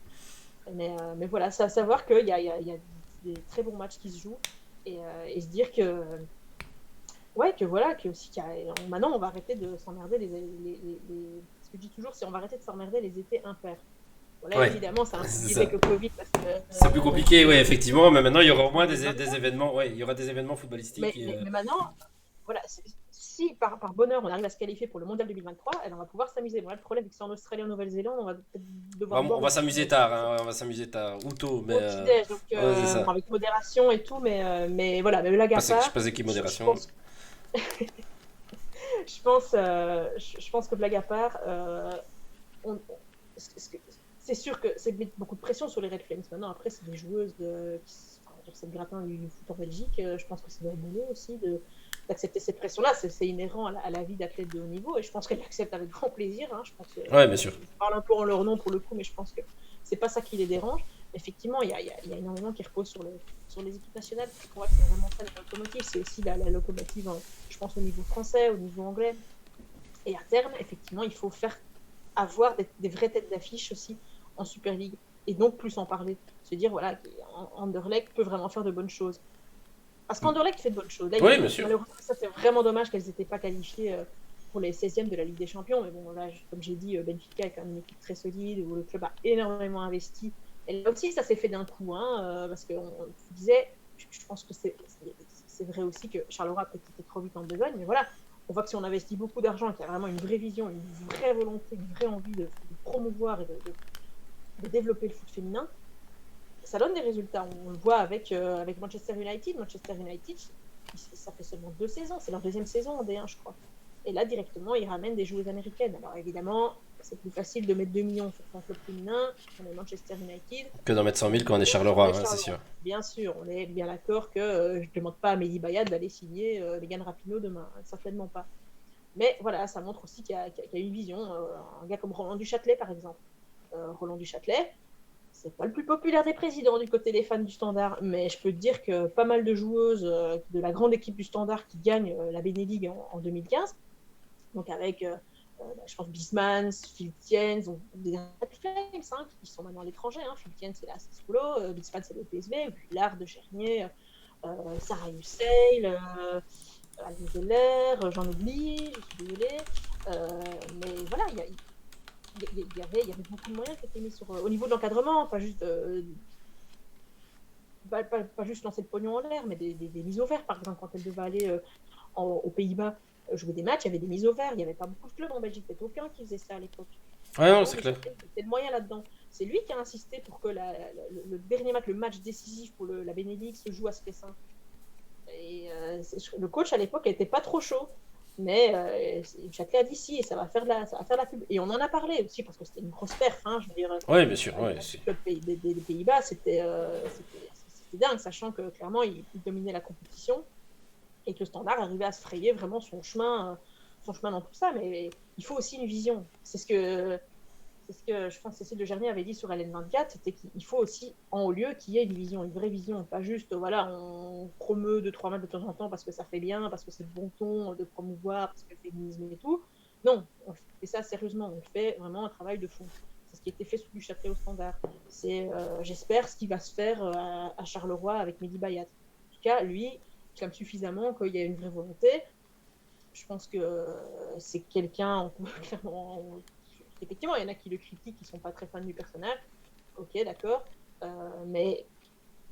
Mais voilà, c'est à savoir qu'il y a des très bons matchs qui se jouent et se dire que ouais, que voilà, que aussi maintenant on va arrêter de s'emmerder ce que je dis toujours, c'est on va arrêter de s'emmerder les étés impairs. Voilà, Ouais, évidemment, c'est un peu c'est lié ça. avec le Covid parce que C'est plus compliqué, oui, effectivement, mais maintenant il y aura au moins en 2020. des événements, ouais, il y aura des événements footballistiques. Mais maintenant, voilà, si par bonheur on arrive à se qualifier pour le mondial 2023, on va pouvoir s'amuser. Bon, là, le problème, c'est que c'est en Australie et en Nouvelle-Zélande, on va peut-être devoir On boire va au petit s'amuser déj. tard, hein, on va s'amuser tard, ou tôt, mais Au petit déj, donc ouais, c'est ça. bon, avec modération et tout, mais voilà, mais blague à Je part, passe avec je modération. pense, je pense que blague à part, on- c'est sûr que c'est beaucoup de pression sur les Red Flames. Maintenant, après, c'est des joueuses c'est le gratin du foot en Belgique. Je pense que c'est leur boulot aussi d'accepter cette pression-là. C'est inhérent à la vie d'athlète de haut niveau et je pense qu'elle l'accepte avec grand plaisir. Hein. Je pense que, Ouais, bien sûr. je parle un peu en leur nom pour le coup, mais je pense que c'est pas ça qui les dérange. Effectivement, il y a énormément qui repose sur les équipes nationales. On voit que c'est vraiment ça la locomotive. C'est aussi la locomotive, je pense, au niveau français, au niveau anglais. Et à terme, effectivement, il faut faire avoir des vraies têtes d'affiche aussi en Super League et donc plus en parler. Se dire, voilà, Anderlecht peut vraiment faire de bonnes choses. Parce qu'Anderlecht fait de bonnes choses. Là, Oui, bien sûr. malheureusement, ça c'est vraiment dommage qu'elles n'étaient pas qualifiées pour les 16e de la Ligue des Champions. Mais bon, là, comme j'ai dit, Benfica est quand même une équipe très solide où le club a énormément investi. Et là aussi, ça s'est fait d'un coup. Parce qu'on disait, je pense que c'est vrai aussi que Charleroi a peut-être été trop vite en besogne. Mais voilà, on voit que si on investit beaucoup d'argent, qu'il y a vraiment une vraie vision, une vraie volonté, une vraie envie de promouvoir et de développer le foot féminin, ça donne des résultats. On le voit avec Manchester United. Manchester United, ça fait seulement 2 saisons. C'est leur deuxième saison en D1, je crois. Et là, directement, ils ramènent des joueuses américaines. Alors évidemment, c'est plus facile de mettre 2 millions sur un club féminin. On est Manchester United. Que d'en mettre 100 000 quand on est On est Charleroi, hein, c'est sûr. Charleroi. Bien sûr, on est bien d'accord que je ne demande pas à Mehdi Bayad d'aller signer Megan Rapinoe demain. Certainement pas. Mais voilà, ça montre aussi qu'il y a une vision. Un gars comme Roland Duchâtelet, par exemple. Roland Duchâtelet, c'est pas le plus populaire des présidents du côté des fans du Standard, mais je peux te dire que pas mal de joueuses de la grande équipe du Standard qui gagnent la Beneligue en 2015, donc avec, je pense, Bismans, Filtiens, des Flames qui sont maintenant à l'étranger. Filtiens, c'est la Sassuolo, Bismans, c'est le PSV, puis Lard de Chernier, Sarah Husseil, Anne Zeller, j'en oublie, je suis désolée. Mais voilà, il y avait beaucoup de moyens qui étaient mis au niveau de l'encadrement, pas juste, pas juste lancer le pognon en l'air, mais des mises au vert, par exemple, quand elle devait aller aux Pays-Bas jouer des matchs, il y avait des mises au vert, il n'y avait pas beaucoup de clubs en Belgique, peut-être aucun qui faisait ça à l'époque. Ouais, non, c'est clair. C'était le moyen là-dedans. C'est lui qui a insisté pour que le dernier match, le match décisif pour la Benelux se joue à Spessin. Et le coach à l'époque n'était pas trop chaud. Mais Châtelet a dit si, et ça va faire de la pub. Et on en a parlé aussi, parce que c'était une grosse perf. Je veux dire, Oui, bien sûr. des Pays-Bas, c'était dingue, sachant que clairement, il dominait la compétition et que le Standard arrivait à se frayer vraiment son chemin dans tout ça. Mais il faut aussi une vision. C'est ce que je pense que Cécile de Gernier avait dit sur LN24, c'était qu'il faut aussi en haut lieu qu'il y ait une vision, une vraie vision, pas juste voilà, on promeut 2-3 matchs de temps en temps parce que ça fait bien, parce que c'est le bon ton de promouvoir, parce que le féminisme et tout. Non, on fait ça sérieusement, on fait vraiment un travail de fond. C'est ce qui a été fait sous du Châtelet au Standard. C'est, j'espère, ce qui va se faire à Charleroi avec Mehdi Bayat. En tout cas, lui, il clame suffisamment qu'il y a une vraie volonté. Je pense que c'est quelqu'un, on peut clairement... Effectivement, il y en a qui le critiquent, qui ne sont pas très fans du personnage. Ok, d'accord. Mais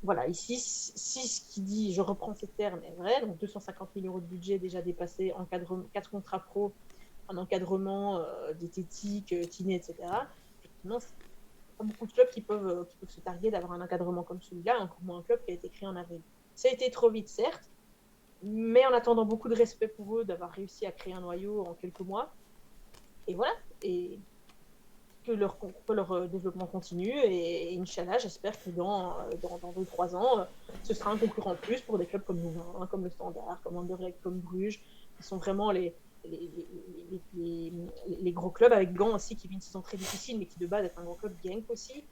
voilà, ici, si ce qu'il dit, je reprends ces termes, est vrai, donc 250 000 euros de budget déjà dépassé, 4 contrats pro, un encadrement diététique, kiné, etc. Effectivement, c'est pas beaucoup de clubs qui peuvent se targuer d'avoir un encadrement comme celui-là, encore moins un club qui a été créé en avril. Ça a été trop vite, certes, mais en attendant beaucoup de respect pour eux d'avoir réussi à créer un noyau en quelques mois. Et voilà. Et que leur développement continue et Inch'Allah, j'espère que dans 2-3 ans, ce sera un concurrent en plus pour des clubs comme Louvain, comme le Standard, comme Anderlecht, comme Bruges, qui sont vraiment les gros clubs avec Gand aussi, qui vit une saison très difficile, mais qui de base est un gros club. Genk aussi,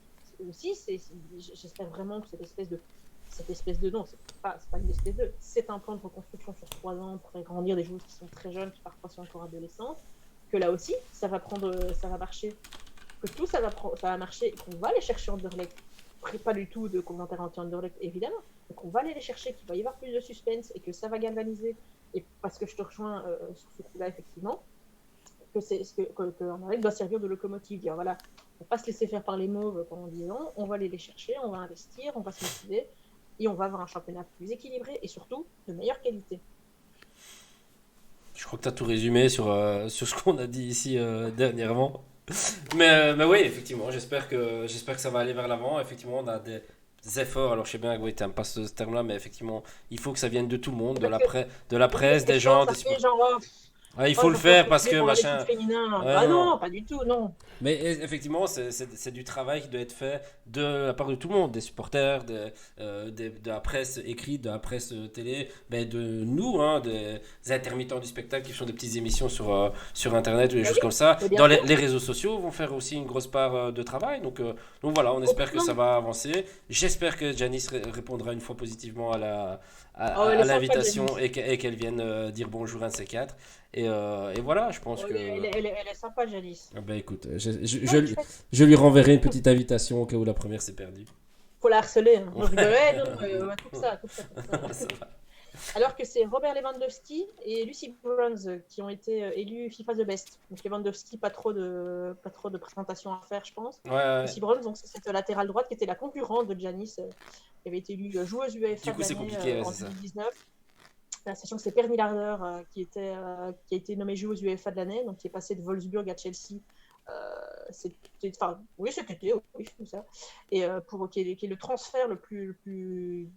j'espère vraiment que cette espèce de non, c'est pas une espèce de, c'est un plan de reconstruction sur 3 ans pour agrandir des joueuses qui sont très jeunes, qui parfois sont encore adolescentes, que là aussi, ça va marcher. Que tout ça va marcher et qu'on va aller chercher Anderlecht. Pas du tout de commentaires anti-Anderlecht, évidemment. Mais qu'on va aller les chercher, qu'il va y avoir plus de suspense et que ça va galvaniser. Et parce que je te rejoins sur ce coup-là, effectivement, que Anderlecht doit servir de locomotive. Dire voilà, on va pas se laisser faire par les mauves pendant 10 ans, on va aller les chercher, on va investir, on va se motiver et on va avoir un championnat plus équilibré et surtout de meilleure qualité. Je crois que tu as tout résumé sur ce qu'on a dit ici dernièrement. Mais oui, effectivement, j'espère que ça va aller vers l'avant. Effectivement, on a des efforts. Alors, je sais bien que oui, tu n'aimes pas ce terme-là, mais effectivement, il faut que ça vienne de tout le monde, de la presse, des gens, des supporters. Il faut le faire parce que machin. Ouais, non, pas du tout, non. Mais effectivement, c'est du travail qui doit être fait de la part de tout le monde, des supporters, de la presse écrite, de la presse télé, de nous, des intermittents du spectacle qui font des petites émissions sur Internet ou des choses comme ça. Dans les réseaux sociaux vont faire aussi une grosse part de travail. Donc voilà, on espère que ça va avancer. J'espère que Janice répondra une fois positivement à l'invitation et qu'elle vienne dire bonjour à un de ces quatre. Et voilà, je pense que... Elle est sympa, Janice. Écoute, je lui renverrai une petite invitation au cas où la première s'est perdue. Faut la harceler. Hein. Non, tout ça. Alors que c'est Robert Lewandowski et Lucy Bronze qui ont été élus FIFA The Best. Donc Lewandowski, pas trop de présentation à faire, je pense. Ouais. Lucy Bronze, donc c'est cette latérale droite qui était la concurrente de Janice, qui avait été élue joueuse UEFA de l'année en 2019. Sachant que c'est Perny Larder qui a été nommé joueuse UEFA de l'année, donc qui est passé de Wolfsburg à Chelsea. C'était ça. Et qui est le transfert le plus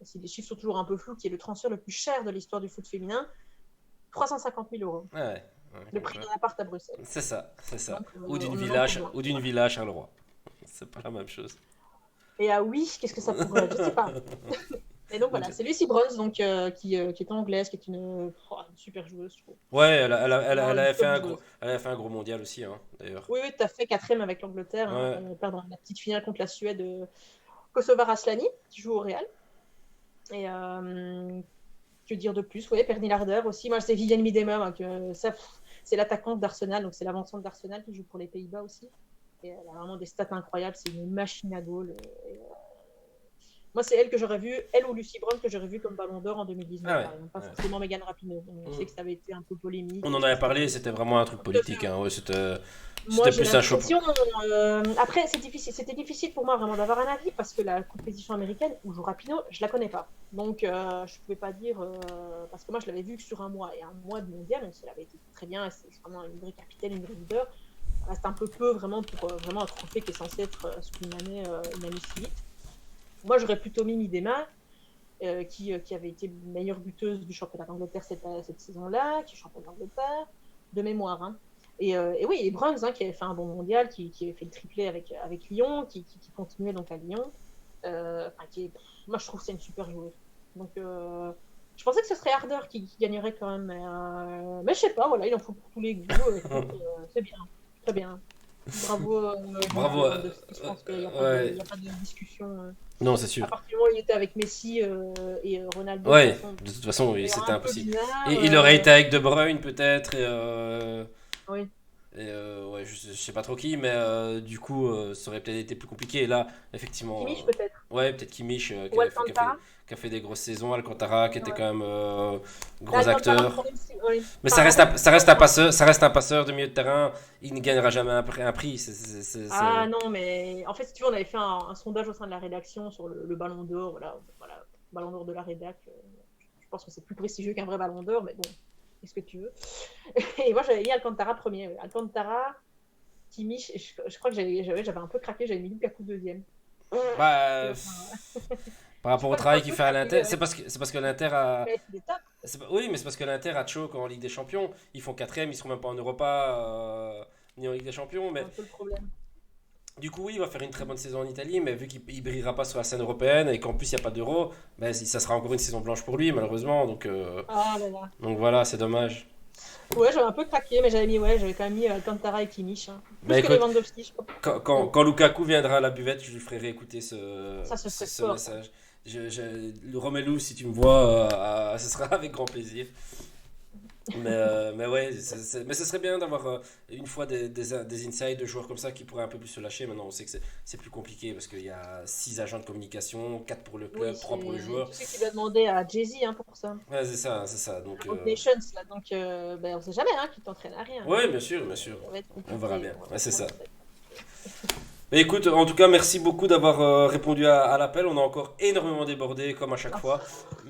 si les chiffres sont toujours un peu flous, qui est le transfert le plus cher de l'histoire du foot féminin, 350 000 euros. Ouais, le prix d'un appart à Bruxelles. C'est ça. Donc, ou d'une villa à Charleroi. C'est pas la même chose. Et oui, qu'est-ce que ça pourrait être? Je sais pas. Et donc Donc, voilà, c'est Lucy Bronze donc, qui est anglaise, qui est une super joueuse, je trouve. ouais, Vraiment elle une avait fait top un gros, joueuse. elle avait fait un gros mondial aussi, hein, d'ailleurs. Oui, oui, tu as fait quatrième avec l'Angleterre, hein, Ouais. pardon, la petite finale contre la Suède, Kosovar Aslani, qui joue au Real. Et que dire de plus? Oui, Perny Larder aussi. Moi, c'est Viviane Miedema, hein, c'est l'attaquante d'Arsenal, donc c'est l'avancante d'Arsenal qui joue pour les Pays-Bas aussi. Et elle a vraiment des stats incroyables, c'est une machine à goal. Moi, c'est elle que j'aurais vu, elle ou Lucy Brown que j'aurais vu comme Ballon d'Or en Ah 2019, ouais. par exemple, pas Ouais. forcément Megan Rapinoe. On sait Mm. que ça avait été un peu polémique, On en est-ce que avait c'était parlé, possible? c'était vraiment un truc Tout à fait, politique, ouais. hein. Ouais, Moi, c'était j'ai plus un choix. l'impression. Après, c'était difficile pour moi vraiment d'avoir un avis parce que la compétition américaine où joue Rapinoe, je la connais pas. Donc, je pouvais pas dire. Parce que moi, je l'avais vu que sur un mois. Et un mois de mondial, même si elle avait été très bien, c'est vraiment une vraie capitaine, une vraie leader. Ça reste un peu peu vraiment pour vraiment un trophée qui est censé être sur une année si vite. Moi, j'aurais plutôt mis Midema, qui avait été meilleure buteuse du championnat d'Angleterre cette saison-là, qui est championne d'Angleterre, de mémoire. Hein. Et oui, et Bruns, hein, qui avait fait un bon mondial, qui avait fait le triplé avec Lyon, qui continuait donc à Lyon. Moi, je trouve que c'est une super joueuse. Donc, je pensais que ce serait Harder qui gagnerait quand même, mais je sais pas, voilà, il en faut pour tous les goûts. Écoute, c'est bien, très bien. Bravo, Bravo. Lewandowski. Je pense qu'il n'y a, Ouais. a pas de discussion. Non, c'est À sûr. partir du moment où il était avec Messi et Ronaldo, de toute Ouais, façon, de toute façon, oui, c'est c'était un peu impossible. bizarre. Et il aurait été avec De Bruyne peut-être Oui. ouais, je sais pas trop qui, mais du coup, ça aurait peut-être été plus compliqué. Et là, effectivement, Kimmich, peut-être. ouais, peut-être Kimmich Ou Alcantara. qui a fait des grosses saisons, Alcantara qui était Ouais. quand même Mais gros Alcantara, le acteur. problème, c'est. Oui. Mais Enfin, en fait, ça reste un passeur de milieu de terrain. Il ne gagnera jamais un prix. ah non, mais en fait, si tu veux, on avait fait un sondage au sein de la rédaction sur le Ballon d'Or. Voilà, Ballon d'Or de la rédac. Je pense que c'est plus prestigieux qu'un vrai Ballon d'Or, mais bon, qu'est-ce que tu veux. Et moi, j'avais mis Alcantara premier. Alcantara, Kimmich, et je crois que j'avais un peu craqué, j'avais mis Lukaku deuxième. Bah, Enfin, par je rapport au crois que j'avais travail un qu'il peu fait à craqué, l'Inter, ouais. c'est parce que l'Inter a. Mais c'est des top. Oui, mais c'est parce que l'Inter a choke en Ligue des Champions. Ils font quatrième, ils seront même pas en Europa ni en Ligue des Champions. C'est Mais un peu le problème. du coup, oui, il va faire une très bonne saison en Italie, mais vu qu'il ne brillera pas sur la scène européenne et qu'en plus il n'y a pas d'euro, ben, ça sera encore une saison blanche pour lui, malheureusement. Ah là là. Donc voilà, c'est dommage. Ouais, j'avais un peu craqué, mais j'avais quand même mis Alcantara et Kimmich. Hein. Bah Plus que écoute, Lewandowski, je crois. Bon, quand Lukaku viendra à la buvette, je lui ferai réécouter ça, ce serait ce fort, ça. message. Le Romelu, si tu me vois, ce sera avec grand plaisir. Mais ouais, mais ce serait bien d'avoir une fois des insights de joueurs comme ça qui pourraient un peu plus se lâcher. Maintenant, on sait que c'est plus compliqué parce qu'il y a 6 agents de communication, 4 pour le Oui, club, 3 pour le joueur. tu sais qu'il doit demander à Jay-Z hein, pour ça. Ouais, c'est ça, c'est ça. Donc, À Rock Nations, là. Donc, ben, on sait jamais hein, qui t'entraîne à rien. ouais, bien sûr, bien sûr. Ça va être On verra compliqué. bien. On va Ouais, c'est voir ça. ça va être compliqué. Mais écoute, en tout cas, merci beaucoup d'avoir répondu à l'appel. On a encore énormément débordé, comme à chaque Ah, fois.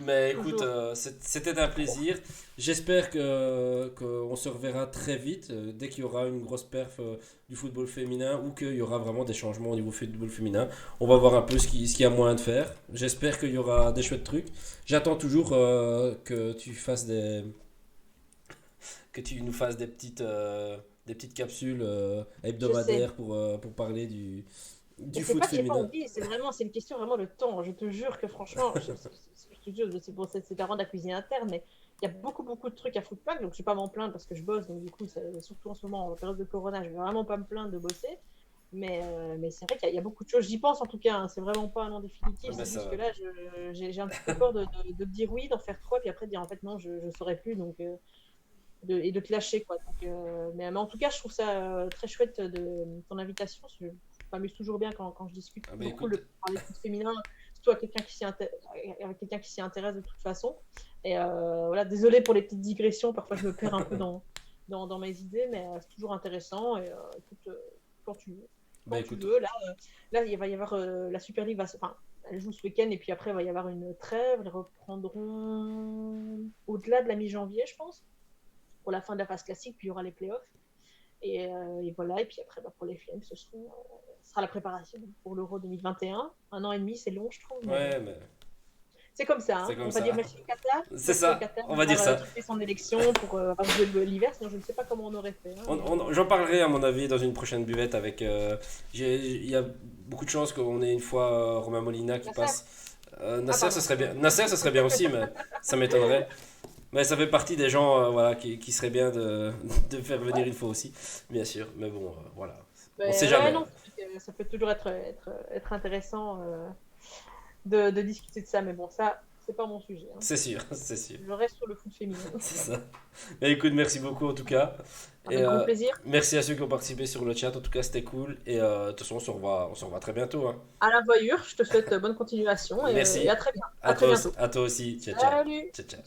Mais écoute, toujours. c'était un plaisir. J'espère qu'on se reverra très vite, dès qu'il y aura une grosse perf du football féminin ou qu'il y aura vraiment des changements au niveau football féminin. On va voir un peu ce qu'il y a moyen de faire. J'espère qu'il y aura des chouettes trucs. J'attends toujours que que tu nous fasses des petites capsules Je sais. hebdomadaires pour parler Mais du c'est foot pas qu'il n'est pas féminin. envie, c'est une question vraiment de temps. Je te jure que franchement, je te jure, c'est vraiment de la cuisine interne, mais il y a beaucoup de trucs à Footpack, donc je ne vais pas m'en plaindre parce que je bosse, donc du coup, surtout en ce moment, en période de Corona, je ne vais vraiment pas me plaindre de bosser. Mais c'est vrai qu'il y a beaucoup de choses, j'y pense en tout cas, hein, c'est vraiment pas un nom définitif, Ah ben c'est ça juste que va. là, j'ai un petit peu peur de dire oui, d'en faire trois, puis après de dire en fait non, je ne saurais plus, donc, et de te lâcher. Quoi. Donc, mais en tout cas, je trouve ça très chouette de ton invitation. Je m'amuse toujours bien quand je discute. Ah C'est ben toujours cool de écoute, parler de foot féminin, surtout avec quelqu'un qui s'y intéresse de toute façon. Et voilà, désolé pour les petites digressions, parfois je me perds un peu dans mes idées, mais c'est toujours intéressant. Et écoute, quand tu veux. bah Quand tu écoute, veux. Là, il va y avoir la Super League, enfin, elle joue ce week-end, et puis après, il va y avoir une trêve. Ils reprendront au-delà de la mi-janvier, je pense pour la fin de la phase classique, puis il y aura les playoffs. Et voilà, et puis après, bah, pour les Flames, ce sera la préparation pour l'Euro 2021. Un an et demi, c'est long, je trouve, mais ouais, mais c'est comme ça. c'est Hein. comme On va dire ça. merci au Qatar. C'est Merci au ça, Qatar on va dire d'avoir ça. truqué son élection pour avoir joué l'hiver, sinon je ne sais pas comment on aurait fait. Hein, mais... J'en parlerai à mon avis dans une prochaine buvette avec. Il y a beaucoup de chances qu'on ait une fois Romain Molina qui La serre. passe. Ah, Nasser, pardon. ça serait bien. Nasser, ça serait bien aussi, mais ça m'étonnerait. Mais ça fait partie des gens voilà, qui seraient bien de faire venir Ouais. une fois aussi, bien sûr. Mais bon, voilà. On sait Mais ouais, jamais. non, ça peut toujours être intéressant de discuter de ça, mais bon, ça, c'est pas mon sujet, hein. C'est sûr, c'est sûr. Je reste sur le foot féminin. C'est ça. Mais écoute, merci beaucoup en tout cas. Et Avec grand plaisir. merci à ceux qui ont participé sur le chat. En tout cas, c'était cool. Et de toute façon, on se revoit très bientôt, hein. À la voyure, je te souhaite bonne continuation et à Merci. très bien. À très bientôt. À toi aussi. Ciao, ciao. Salut! Ciao, ciao.